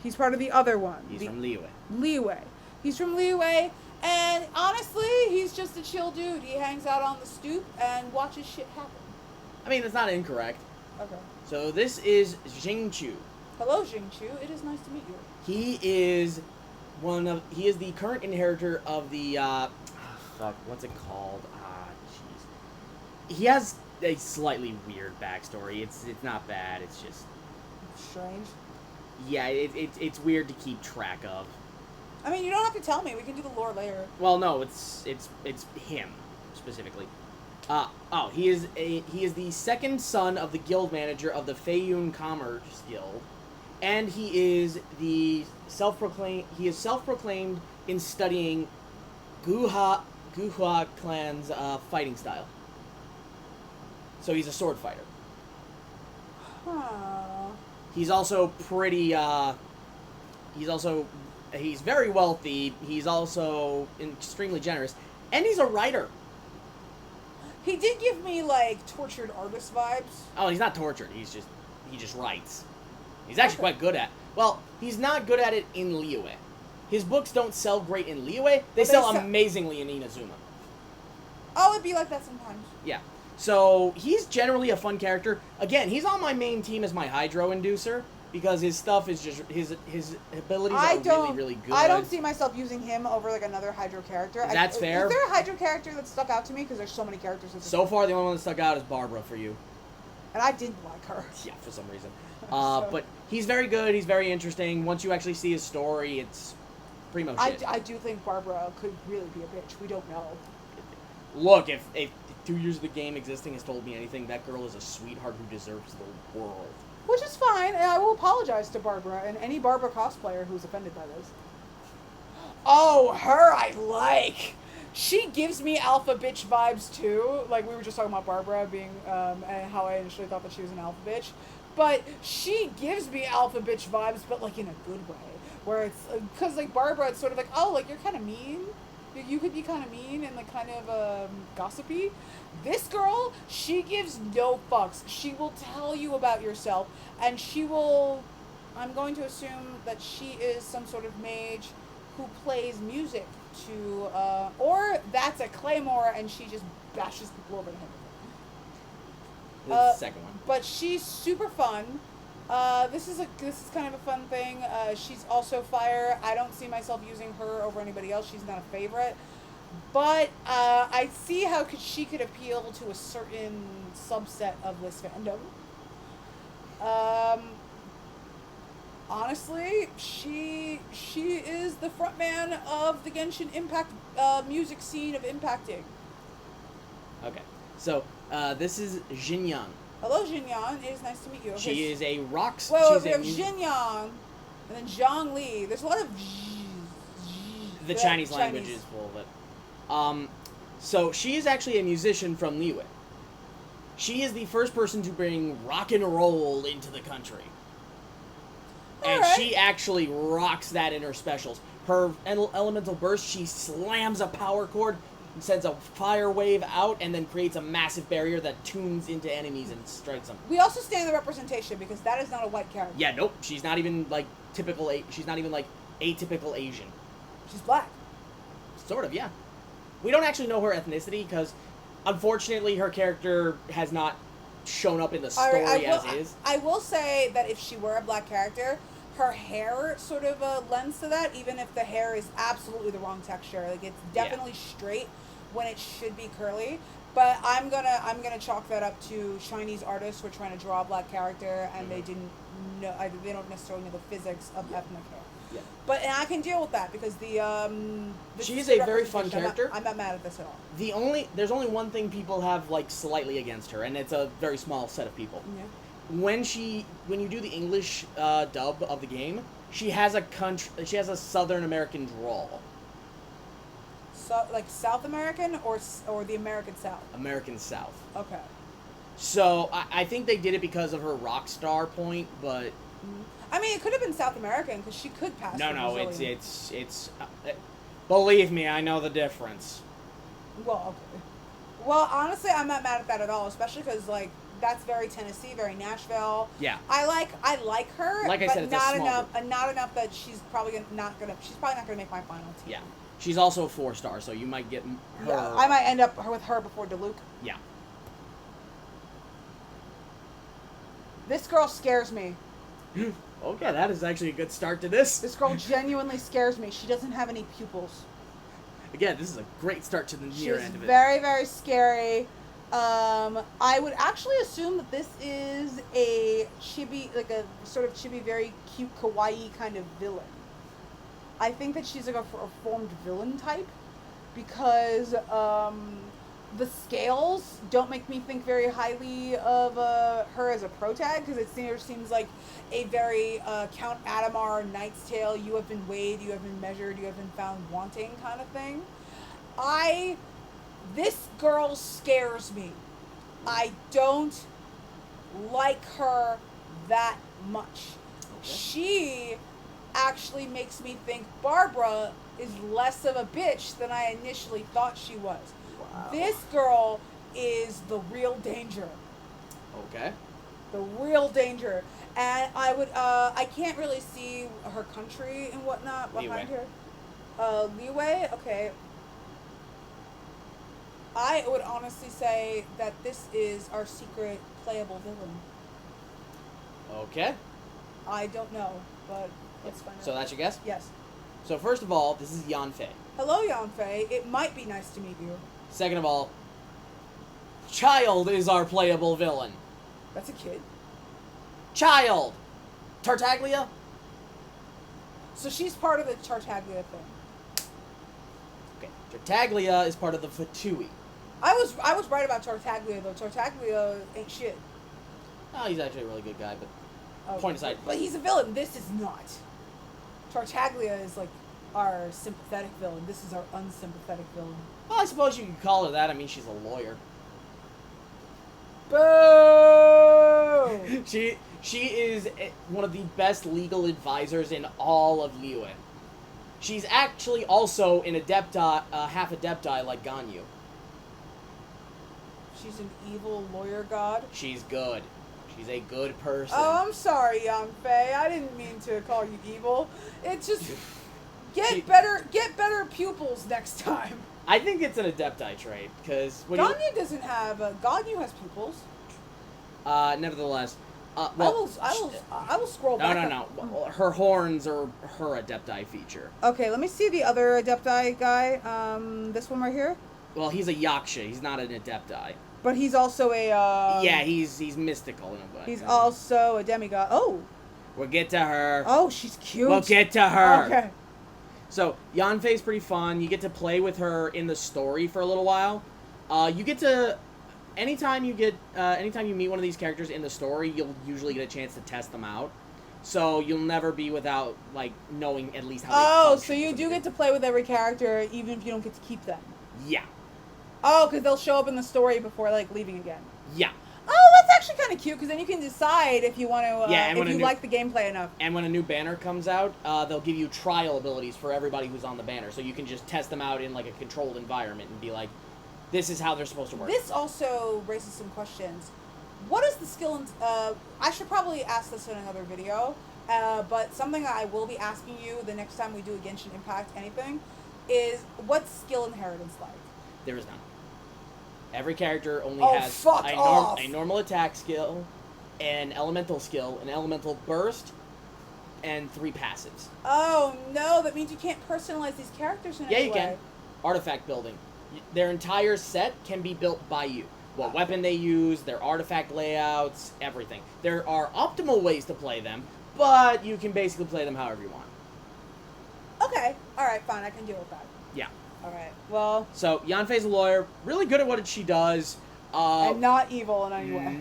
He's part of the other one. He's from Liyue. Liyue. He's from Liyue, and honestly, he's just a chill dude. He hangs out on the stoop and watches shit happen. I mean, that's not incorrect. Okay. So this is Jingchu. Hello, Jingchu. It is nice to meet you. He is the current inheritor of the what's it called? Jeez. He has a slightly weird backstory. It's not bad. It's just strange. Yeah, it's weird to keep track of. I mean, you don't have to tell me. We can do the lore later. Well, no, it's him specifically. He is the second son of the guild manager of the Feiyun Commerce Guild, and he is self-proclaimed in studying Guhua clan's fighting style. So he's a sword fighter. Huh. He's also pretty. He's very wealthy. He's also extremely generous, and he's a writer. He did give me like tortured artist vibes. Oh, he's not tortured. He just writes. He's actually quite good at. Well, he's not good at it in Liyue. His books don't sell great in Liyue. They sell amazingly in Inazuma. Oh, it'd be like that sometimes. Yeah. So he's generally a fun character. Again, he's on my main team as my Hydro Inducer because his stuff is just his abilities are really, really good. I don't see myself using him over like another Hydro character. That's fair. Is there a Hydro character that stuck out to me? Because there's so many characters. So far, the only one that stuck out is Barbara for you. And I didn't like her. Yeah, for some reason. But he's very good. He's very interesting. Once you actually see his story, it's pretty much it. I do think Barbara could really be a bitch. We don't know. Look, if 2 years of the game existing has told me anything, that girl is a sweetheart who deserves the world. Which is fine, and I will apologize to Barbara and any Barbara cosplayer who's offended by this. Oh, her I like! She gives me alpha bitch vibes too. Like, we were just talking about Barbara being, and how I initially thought that she was an alpha bitch. But she gives me alpha bitch vibes, but like in a good way. Where it's, because like Barbara, it's sort of like, oh, like you're kind of mean. You could be kind of mean and like kind of gossipy. This girl, she gives no fucks. She will tell you about yourself, and she will. I'm going to assume that she is some sort of mage who plays music to, or that's a claymore, and she just bashes people over the head. The second one. But she's super fun. This is kind of a fun thing. She's also fire. I don't see myself using her over anybody else. She's not a favorite. But I see how she could appeal to a certain subset of this fandom. Honestly, she is the frontman of the Genshin Impact music scene of impacting. Okay, so this is Xinyan. Hello, Xinyan. It is nice to meet you. She is a rock. Well, we have Xinyan, and then Zhang Li. There's a lot of the Chinese language is full of it. So she is actually a musician from Liyue. She is the first person to bring rock and roll into the country. And she actually rocks that in her specials. Her elemental burst, she slams a power chord and sends a fire wave out and then creates a massive barrier that tunes into enemies and strikes them. We also stand the representation because that is not a white character. Yeah, nope. She's not even like typical. She's not even like atypical Asian. She's black. Sort of, yeah. We don't actually know her ethnicity because, unfortunately, her character has not shown up in the story as is. I will say that if she were a black character, her hair sort of lends to that, even if the hair is absolutely the wrong texture. Like, it's definitely straight when it should be curly. But I'm gonna chalk that up to Chinese artists who are trying to draw a black character and they didn't know, they don't necessarily know the physics of ethnic hair. Yeah. But and I can deal with that because she's a very fun character. I'm not mad at this at all. There's only one thing people have like slightly against her, and it's a very small set of people. Yeah. When you do the English dub of the game, she has a Southern American drawl. So like South American or the American South. American South. Okay. So I think they did it because of her rock star point, but. I mean, it could have been South American because she could pass. No, it's. Believe me, I know the difference. Well, okay. Well, honestly, I'm not mad at that at all, especially because like that's very Tennessee, very Nashville. Yeah. I like her, Like I but said, it's a not small enough, group. not enough that she's probably not gonna make my final team. Yeah. She's also a 4-star, so you might get her. Yeah, I might end up with her before Diluc. Yeah. This girl scares me. Okay, that is actually a good start to this. This girl genuinely scares me. She doesn't have any pupils. Again, this is a great start to the near end of it. Very, very scary. I would actually assume that this is a chibi, like a sort of chibi, very cute, kawaii kind of villain. I think that she's like a formed villain type because the scales don't make me think very highly of her as a protag because it seems like a very Count Adamar, Knight's Tale, you have been weighed, you have been measured, you have been found wanting kind of thing. This girl scares me. I don't like her that much. Okay. She actually makes me think Barbara is less of a bitch than I initially thought she was. Wow. This girl is the real danger. Okay. The real danger. And I can't really see her country and whatnot behind her. Leeway? Okay. I would honestly say that this is our secret playable villain. Okay. I don't know, but let's find out. So that's your guess? Yes. So first of all, this is Yanfei. Hello, Yanfei. It might be nice to meet you. Second of all, Child is our playable villain. That's a kid. Child! Tartaglia? So she's part of the Tartaglia thing. Okay. Tartaglia is part of the Fatui. I was right about Tartaglia though. Tartaglia ain't shit. Oh, he's actually a really good guy, but point aside. But he's a villain. This is not. Tartaglia is like our sympathetic villain. This is our unsympathetic villain. Well, I suppose you could call her that. I mean, she's a lawyer. Boo! She is one of the best legal advisors in all of Liyue. She's actually also an adepti, half adepti like Ganyu. She's an evil lawyer god. She's good. She's a good person. Oh, I'm sorry, Yanfei. I didn't mean to call you evil. It's just get better pupils next time. I think it's an adepti trait because Ganyu doesn't have. Ganyu has pupils. Nevertheless, well, I will scroll back. No. Her horns are her adepti feature. Okay, let me see the other adepti guy. This one right here. Well, he's a yaksha. He's not an adepti. But he's also a. Yeah, he's mystical in a way. He's also a demigod. Oh. We'll get to her. Oh, she's cute. We'll get to her. Okay. So Yanfei's pretty fun. You get to play with her in the story for a little while. You get to. Anytime you meet one of these characters in the story, you'll usually get a chance to test them out. So you'll never be without like knowing at least how they function. So you do get to play with every character even if you don't get to keep them. Yeah. Oh, because they'll show up in the story before like leaving again. Yeah. Oh, that's actually kind of cute because then you can decide if you want to, if you like the gameplay enough. And when a new banner comes out, they'll give you trial abilities for everybody who's on the banner, so you can just test them out in like a controlled environment and be like, this is how they're supposed to work. This also raises some questions. What is the skill? I should probably ask this in another video, but something that I will be asking you the next time we do a Genshin Impact anything is what's skill inheritance like? There is none. Every character only has a normal attack skill, an elemental skill, an elemental burst, and 3 passives. Oh no, that means you can't personalize these characters in any way. Yeah, you can. Artifact building. Their entire set can be built by you. What weapon they use, their artifact layouts, everything. There are optimal ways to play them, but you can basically play them however you want. Okay, alright, fine, I can deal with that. Yeah. Alright, well... So, Yanfei's a lawyer, really good at what she does. And not evil in any way.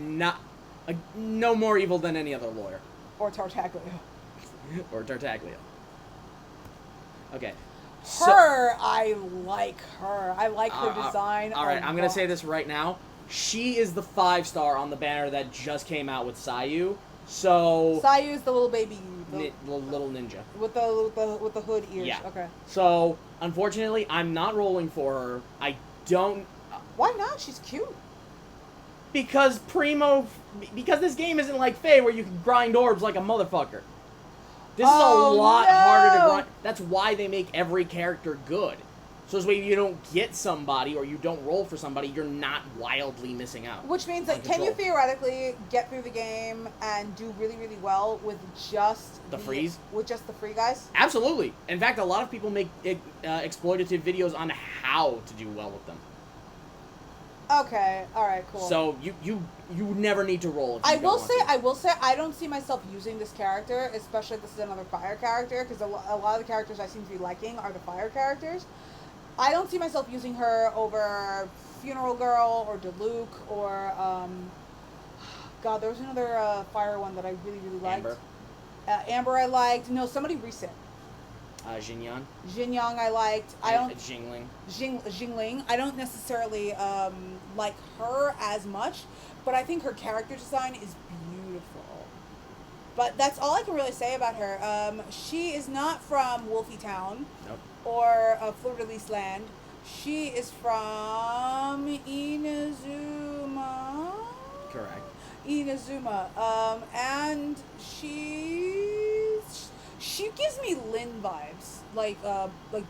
No more evil than any other lawyer. Or Tartaglia. Or Tartaglia. Okay. I like her. I like her design. Alright, I'm going to say this right now. She is the 5-star on the banner that just came out with Sayu. So... Sayu is the little baby. The little ninja. With the hood ears. Yeah. Okay. So, unfortunately, I'm not rolling for her. Why not? She's cute. Because this game isn't like Faye where you can grind orbs like a motherfucker. This is a lot harder to grind. That's why they make every character good. So this way you don't get somebody or you don't roll for somebody, you're not wildly missing out. Which means that can you theoretically get through the game and do really, really well with just the freeze? With just the free guys? Absolutely. In fact, a lot of people make exploitative videos on how to do well with them. Okay, alright, cool. So you never need to roll if you I will say I don't see myself using this character, especially if this is another fire character, because a lot of the characters I seem to be liking are the fire characters. I don't see myself using her over Funeral Girl or Diluc or God, there was another fire one that I really, really liked. Amber. Amber I liked. No, somebody recent. Xinyan. Xinyan I liked. I don't. Jingling. Jingling. I don't necessarily like her as much, but I think her character design is beautiful. But that's all I can really say about her. She is not from Wolfie Town. Nope. Or Fleur-de-Lis land. She is from Inazuma. Correct. Inazuma. And she gives me Lynn vibes, like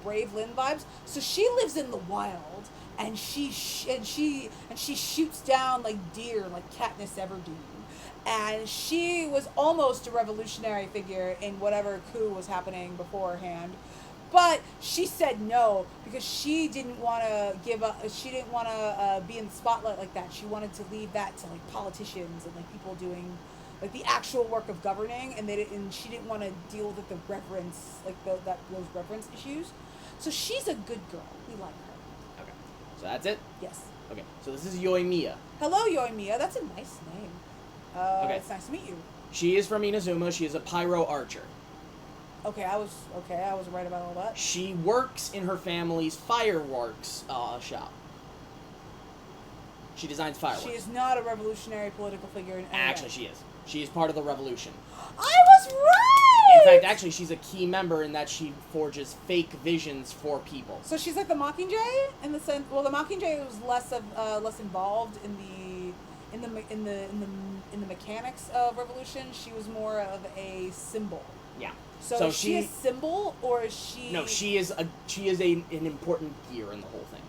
Brave Lynn vibes. So she lives in the wild, and she shoots down like deer, like Katniss Everdeen. And she was almost a revolutionary figure in whatever coup was happening beforehand. But she said no because she didn't want to give up. She didn't want to be in the spotlight like that. She wanted to leave that to like politicians and like people doing like the actual work of governing, and she didn't want to deal with the reverence, like those reverence issues. So she's a good girl. We like her. Okay, so that's it. Yes. Okay, so this is Yoimiya. Hello, Yoimiya. That's a nice name. Okay. It's nice to meet you. She is from Inazuma. She is a pyro archer. Okay, I was right about all that. She works in her family's fireworks shop. She designs fireworks. She is not a revolutionary political figure in any way. Actually, she is. She is part of the revolution. I was right! In fact, actually, she's a key member in that she forges fake visions for people. So she's like the Mockingjay in the sense. Well, the Mockingjay was less involved in the mechanics of revolution. She was more of a symbol. Yeah. So is she a symbol, or is she? No, she is an important gear in the whole thing.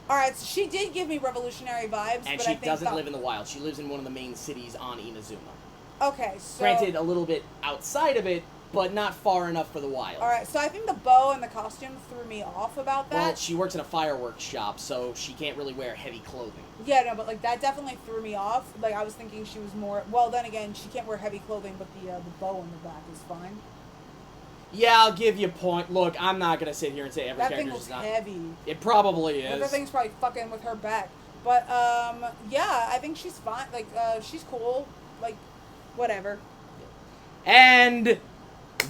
All right, so she did give me revolutionary vibes, and but she doesn't live in the wild. She lives in one of the main cities on Inazuma. Okay, so granted, a little bit outside of it, but not far enough for the wild. All right, so I think the bow and the costume threw me off about that. Well, she works in a fireworks shop, so she can't really wear heavy clothing. Yeah, no, but like that definitely threw me off. Like I was thinking she was more. Well, then again, she can't wear heavy clothing, but the bow on the back is fine. Yeah, I'll give you a point. Look, I'm not gonna sit here and say every character is not. That thing was heavy. It probably is. Everything's probably fucking with her back. But yeah, I think she's fine. Like she's cool. Like whatever. And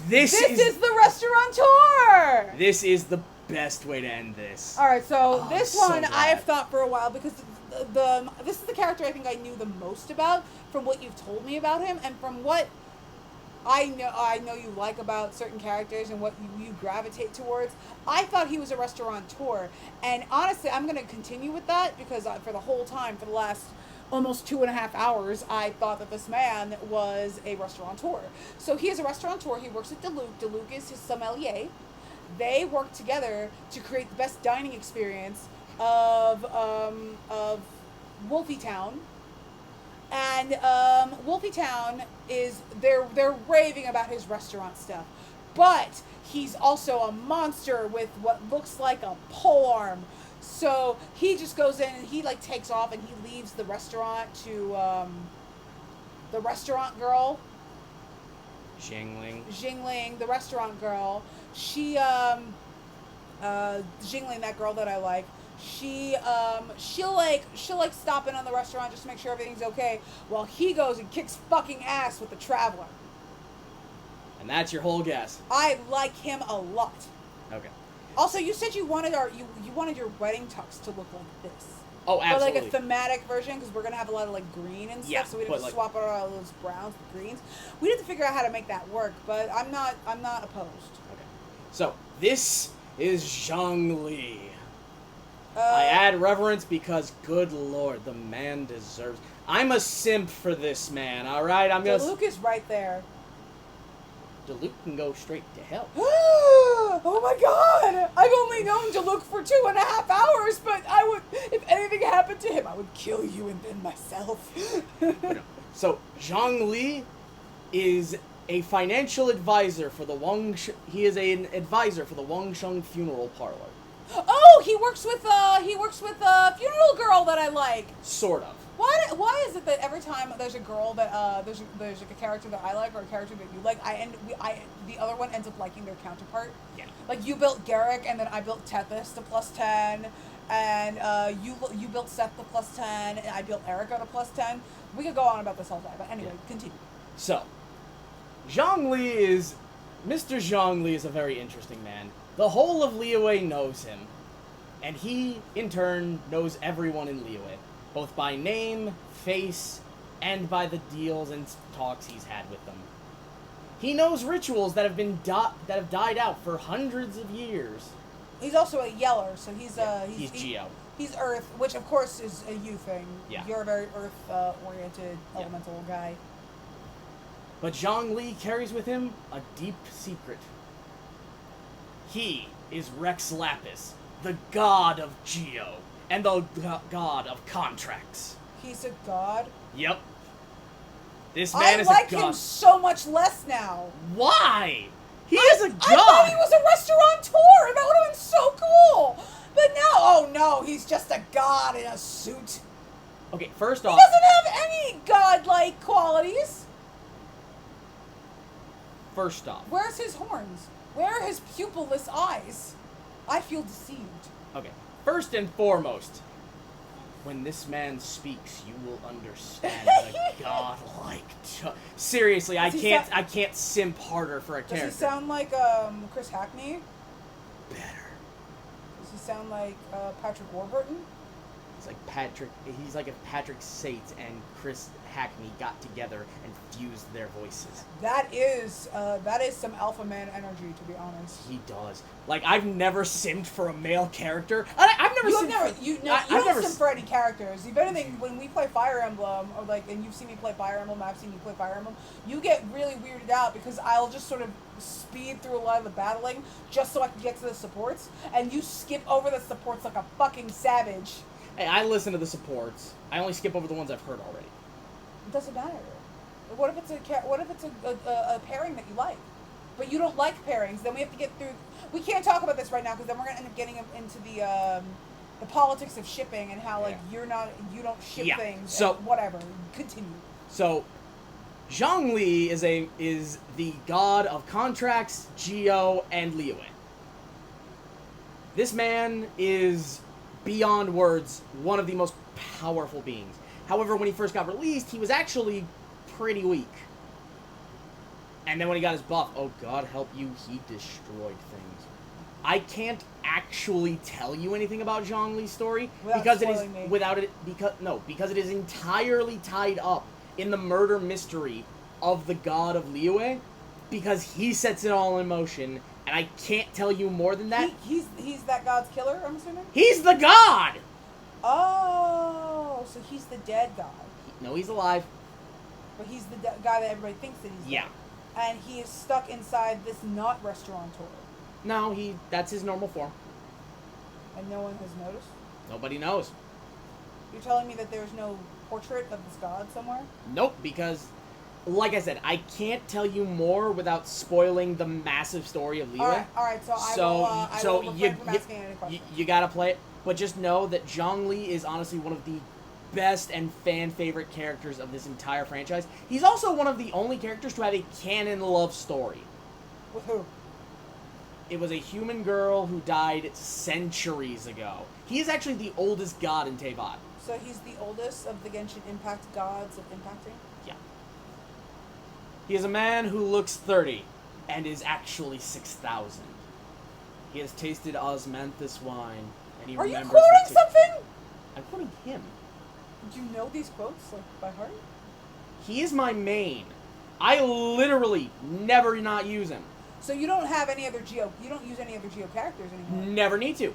this is the restaurateur. This is the best way to end this. All right, so this one so I have thought for a while because this is the character I think I knew the most about from what you've told me about him and from what I know you like about certain characters and what you gravitate towards. I thought he was a restaurateur, and honestly, I'm going to continue with that because for the whole time, for the last almost 2.5 hours, I thought that this man was a restaurateur. So he is a restaurateur. He works at Diluc. Diluc is his sommelier. They work together to create the best dining experience of Wolfie Town. And Wolfie Town is they're raving about his restaurant stuff, but he's also a monster with what looks like a polearm. So he just goes in and he like takes off and he leaves the restaurant to the restaurant girl. Jingling, the restaurant girl. She Jingling, that girl that I like. She'll stop in on the restaurant just to make sure everything's okay while he goes and kicks fucking ass with the traveler. And that's your whole guess. I like him a lot. Okay. Also, you said you wanted you wanted your wedding tux to look like this. Oh, absolutely. But like a thematic version because we're gonna have a lot of like green and stuff, so we'd have to swap out all those browns with greens. We'd have to figure out how to make that work, but I'm not opposed. Okay. So this is Zhang Li. I add reverence because, good lord, the man deserves... I'm a simp for this man, alright? I'm gonna... Luke is right there. Luke can go straight to hell. Oh my god! I've only known Luke for 2.5 hours, but I would, if anything happened to him, I would kill you and then myself. So, Zhongli is a financial advisor for the he is an advisor for the Wangsheng funeral parlor. Oh, he works with a funeral girl that I like. Sort of. Why is it that every time there's a girl that there's like a character that I like or a character that you like, the other one ends up liking their counterpart? Yeah. Like you built Garrick and then I built Tethys to +10, and you built Seth to +10, and I built Erica to +10. We could go on about this all day, but anyway, continue. So, Mr. Zhongli is a very interesting man. The whole of Liyue knows him, and he, in turn, knows everyone in Liyue, both by name, face, and by the deals and talks he's had with them. He knows rituals that have died out for hundreds of years. He's also a Yeller, so he's Geo. He's Earth, which of course is a you thing. Yeah. You're a very Earth-oriented elemental guy. But Zhongli carries with him a deep secret. He is Rex Lapis, the god of Geo, and the god of contracts. He's a god? Yep. This man is a god. I like him so much less now. Why? He is a god! I thought he was a restaurateur! That would have been so cool! But now, oh no, he's just a god in a suit. Okay, first off... He doesn't have any god-like qualities. First off... Where's his horns? Where are his pupilless eyes? I feel deceived. Okay, first and foremost, when this man speaks, you will understand the godlike... Seriously, I can't simp harder for a character. Does he sound like Chris Hackney? Better. Does he sound like Patrick Warburton? He's like if Patrick Sates and Chris Hackney got together and fused their voices. That is some alpha man energy, to be honest. He does. Like, I've never simped for a male character. I've never simped you don't sim for any characters. If anything, when we play Fire Emblem, and you've seen me play Fire Emblem, I've seen you play Fire Emblem, you get really weirded out because I'll just sort of speed through a lot of the battling just so I can get to the supports, and you skip over the supports like a fucking savage. Hey, I listen to the supports. I only skip over the ones I've heard already. It doesn't matter. What if it's a pairing that you like, but you don't like pairings? Then we have to get through. We can't talk about this right now because then we're gonna end up getting into the politics of shipping and how you don't ship things. So and whatever. Continue. So, Zhongli is the god of contracts, Geo, and Liyue. This man is, beyond words, one of the most powerful beings. However, when he first got released, he was actually pretty weak. And then when he got his buff, oh god help you, he destroyed things. I can't actually tell you anything about Zhongli's story because it is entirely tied up in the murder mystery of the god of Liyue, because he sets it all in motion, and I can't tell you more than that. He's that god's killer, I'm assuming? He's the god! Oh, so he's the dead god. No, he's alive. But he's the guy that everybody thinks that he's dead. And he is stuck inside this not restaurateur. No, that's his normal form. And no one has noticed? Nobody knows. You're telling me that there's no portrait of this god somewhere? Nope, because, like I said, I can't tell you more without spoiling the massive story of Liyue. Alright, so I will refrain from asking any questions. You gotta play it, but just know that Zhongli is honestly one of the best and fan-favorite characters of this entire franchise. He's also one of the only characters to have a canon love story. With who? It was a human girl who died centuries ago. He is actually the oldest god in Teyvat. So he's the oldest of the Genshin Impact gods of impacting? Yeah. He is a man who looks 30 and is actually 6,000. He has tasted osmanthus wine, and he remembers... Are you quoting something? I'm quoting him. Do you know these quotes, like, by heart? He is my main. I literally never not use him. So you don't have any other you don't use any other Geo characters anymore? Never need to.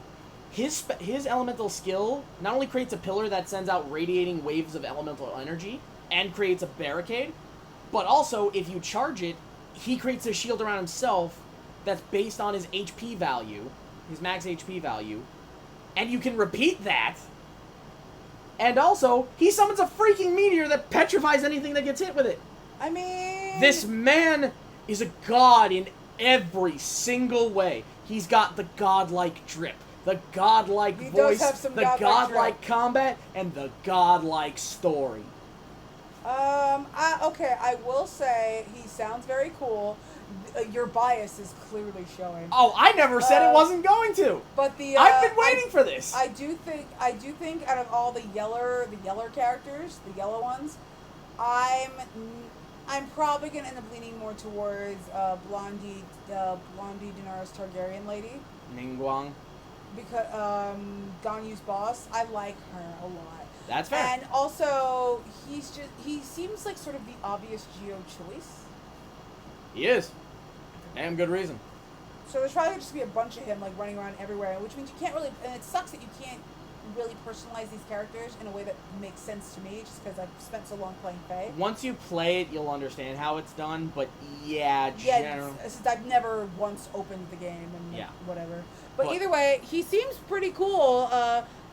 his elemental skill not only creates a pillar that sends out radiating waves of elemental energy and creates a barricade, but also if you charge it, he creates a shield around himself that's based on his HP value, his max HP value, and you can repeat that. And also, he summons a freaking meteor that petrifies anything that gets hit with it. I mean... This man is a god in every single way. He's got the godlike drip, the godlike voice, the godlike combat, and the godlike story. Okay, I will say he sounds very cool. Your bias is clearly showing. Oh, I never said it wasn't going to. But I've been waiting for this. I do think out of all the yeller characters, the yellow ones, I'm probably gonna end up leaning more towards Blondie Daenerys Targaryen lady. Ningguang. Because Ganyu's boss, I like her a lot. That's fair. And also, he seems like sort of the obvious Geo choice. He is. Damn good reason. So there's probably just be a bunch of him like running around everywhere, which means you can't really, and it sucks that you can't really personalize these characters in a way that makes sense to me, just because I've spent so long playing Faye. Once you play it, you'll understand how it's done, but yeah, since I've never once opened the game and whatever. But either way, he seems pretty cool.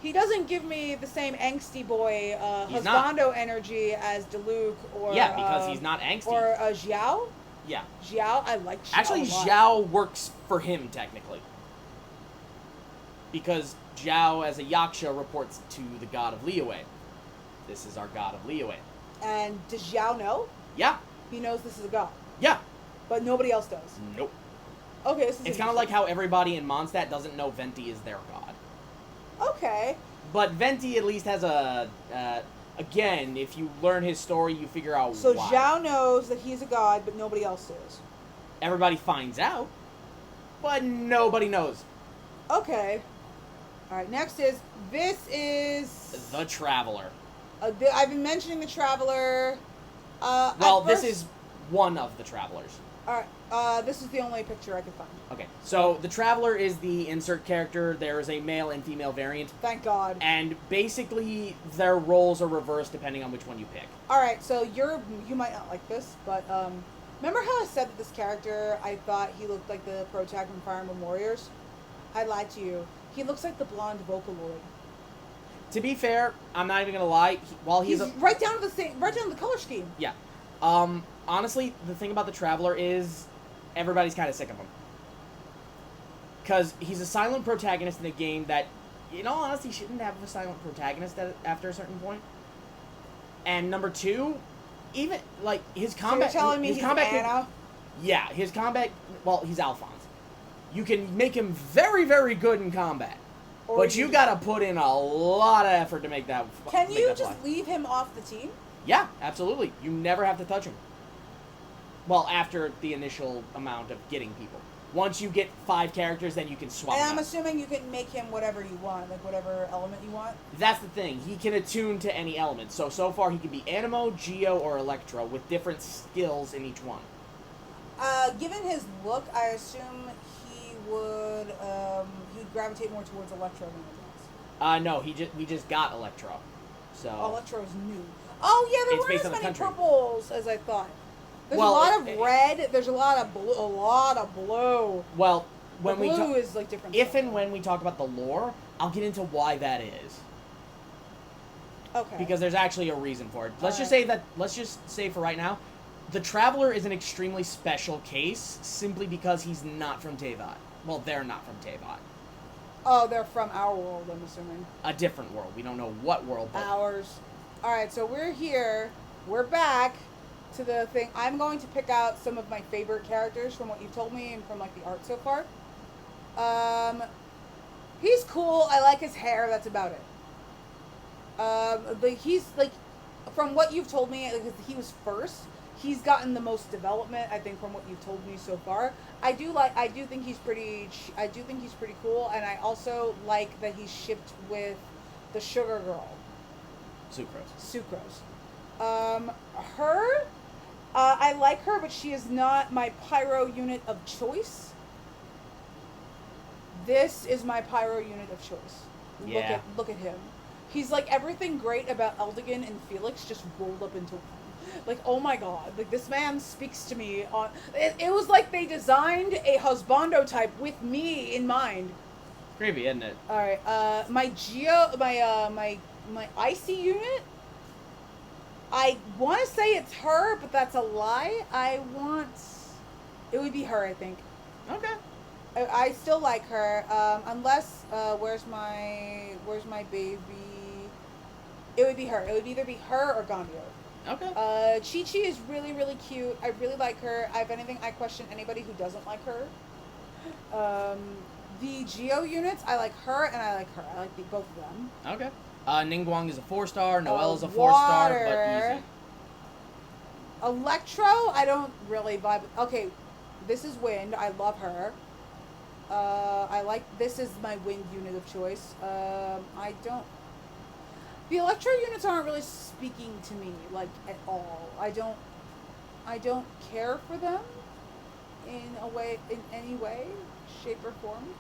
He doesn't give me the same angsty boy husbando energy as Diluc or because he's not angsty. Or Xiao. Yeah. Xiao, I like Xiao. Actually, Xiao works for him technically, because Xiao as a Yaksha reports to the god of Liyue. This is our god of Liyue. And does Xiao know? Yeah. He knows this is a god. Yeah. But nobody else does. Nope. Okay, this is it's kind of like how everybody in Mondstadt doesn't know Venti is their god. Okay. But Venti at least has a... again, if you learn his story, you figure out so why. So Xiao knows that he's a god, but nobody else does. Everybody finds out, but nobody knows. Okay. Alright, next this is... The Traveler. I've been mentioning the Traveler. This is one of the Travelers. Alright, this is the only picture I could find. Okay, so the Traveler is the insert character. There is a male and female variant. Thank God. And basically, their roles are reversed depending on which one you pick. Alright, so you might not like this, but, remember how I said that this character, I thought he looked like the protag from Fire Emblem Warriors? I lied to you. He looks like the blonde Vocaloid. To be fair, I'm not even gonna lie. He's right down to the color scheme. Yeah. Honestly, the thing about the Traveler is everybody's kind of sick of him. Because he's a silent protagonist in a game that, in all honesty, shouldn't have a silent protagonist after a certain point. And number two, even, like, his combat... So you're telling me he's Anna? Yeah, his combat... Well, he's Alphonse. You can make him very, very good in combat. But you gotta put in a lot of effort to make that Can you just leave him off the team? Yeah, absolutely. You never have to touch him. Well, after the initial amount of getting people. Once you get 5 characters, then you can swap And I'm assuming you can make him whatever you want, like whatever element you want? That's the thing. He can attune to any element. So far he can be Animo, Geo, or Electro, with different skills in each one. Given his look, I assume he would, he'd gravitate more towards Electro than anything else. No, we just got Electro. So Electro's new. Oh yeah, there weren't as many purples as I thought. There's a lot of red. There's a lot of blue. Well, when blue is like different. If and when we talk about the lore, I'll get into why that is. Okay. Because there's actually a reason for it. Let's just say for right now, the Traveler is an extremely special case simply because he's not from Teyvat. Well, they're not from Teyvat. Oh, they're from our world, I'm assuming. A different world. We don't know what world. Ours. Alright, so we're here. We're back to the thing. I'm going to pick out some of my favorite characters from what you've told me and from, like, the art so far. He's cool. I like his hair. That's about it. But he's, like, from what you've told me, like, he was first. He's gotten the most development, I think, from what you've told me so far. I do think he's pretty cool, and I also like that he's shipped with the sugar girl. Sucrose. I like her, but she is not my pyro unit of choice. This is my pyro unit of choice. Yeah. Look at him. He's like everything great about Eldigan and Felix just rolled up into one. Like, oh my god, like this man speaks to me on. It was like they designed a husbando type with me in mind. Creepy, isn't it? All right, my icy unit. I want to say it's her, but that's a lie. It would be her, I think. Okay. I still like her, unless where's my baby? It would be her. It would either be her or Gandio. Okay. Chi-Chi is really, really cute. I really like her. If anything, I question anybody who doesn't like her. The Geo units, I like her and I like her. I like both of them. Okay. Ningguang is a 4-star. Noelle is a 4-star, but easy. Electro, I don't really vibe. Okay, this is Wind. I love her. This is my Wind unit of choice. The Electro units aren't really speaking to me, like, at all. I don't care for them in any way, shape, or form.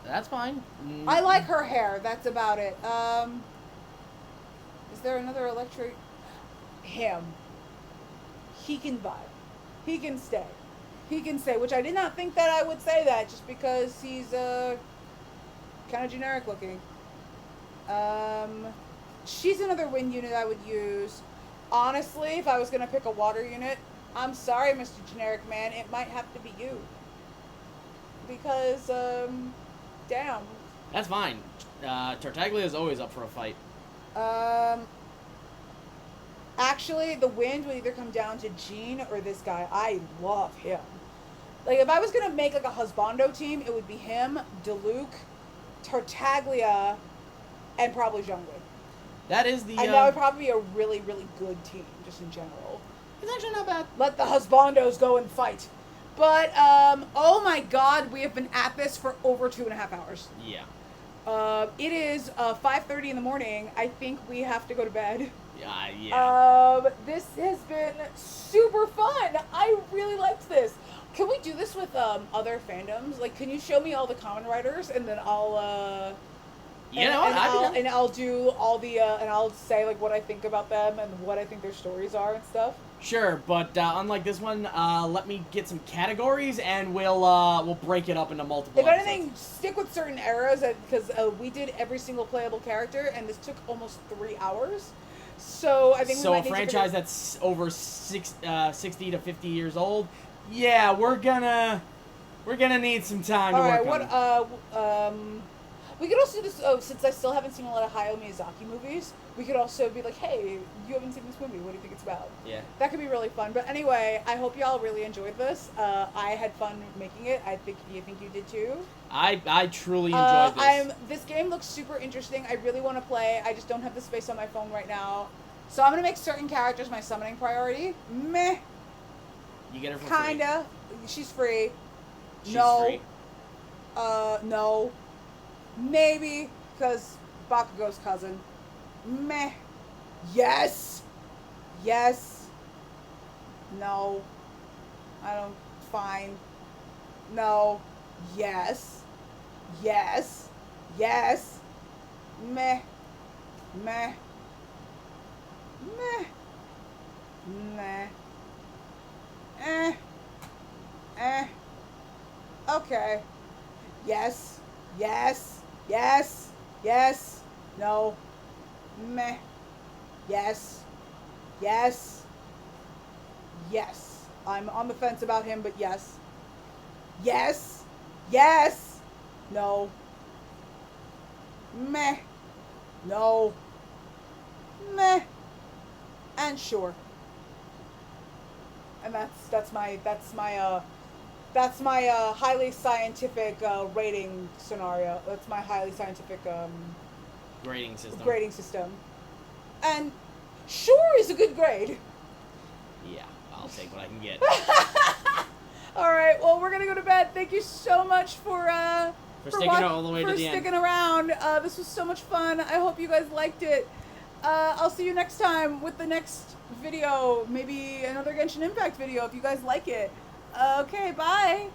That's fine. I like her hair. That's about it. Is there another Electro? Him. He can vibe. He can stay. He can stay, which I did not think that I would say that, just because he's kind of generic looking. She's another Wind unit I would use. Honestly, if I was going to pick a water unit, I'm sorry, Mr. Generic Man, it might have to be you. Because, damn. That's fine. Tartaglia is always up for a fight. Actually, the Wind would either come down to Jean or this guy. I love him. Like, if I was going to make, like, a husbando team, it would be him, Diluc, Tartaglia, and probably Zhongli. That is the... And that would probably be a really, really good team, just in general. It's actually not bad. Let the husbandos go and fight. But, oh my god, we have been at this for over 2.5 hours. Yeah. It is 5:30 in the morning. I think we have to go to bed. Yeah. This has been super fun. I really liked this. Can we do this with other fandoms? Like, can you show me all the common writers, and then I'll I'll do all the and I'll say like what I think about them and what I think their stories are and stuff. Sure, but unlike this one, let me get some categories and we'll break it up into multiple. If anything, stick with certain eras because we did every single playable character, and this took almost 3 hours. So I think a franchise that's over 60 to 50 years old. Yeah, we're gonna need some time to work on. We could also do this, since I still haven't seen a lot of Hayao Miyazaki movies, we could also be like, hey, you haven't seen this movie, what do you think it's about? Yeah. That could be really fun. But anyway, I hope y'all really enjoyed this. I had fun making it. I think you did too. I truly enjoyed this. This game looks super interesting. I really want to play. I just don't have the space on my phone right now. So I'm going to make certain characters my summoning priority. Meh. You get her for Kinda. Free. She's free. She's free. No. Maybe, because Bakugo's cousin. Meh. Yes. Yes. No. I don't. Fine. No. Yes. Yes. Yes. Meh. Meh. Meh. Meh. Okay. Yes. Yes. Yes. Yes. No. Meh. Yes. Yes. Yes. I'm on the fence about him, but yes. Yes. Yes. No. Meh. No. Meh. And sure. And that's my highly scientific rating scenario. That's my highly scientific grading system. And sure is a good grade. Yeah, I'll take what I can get. All right, well, we're gonna go to bed. Thank you so much for sticking all the way to the end. For sticking around. This was so much fun. I hope you guys liked it. I'll see you next time with the next video. Maybe another Genshin Impact video if you guys like it. Okay, bye.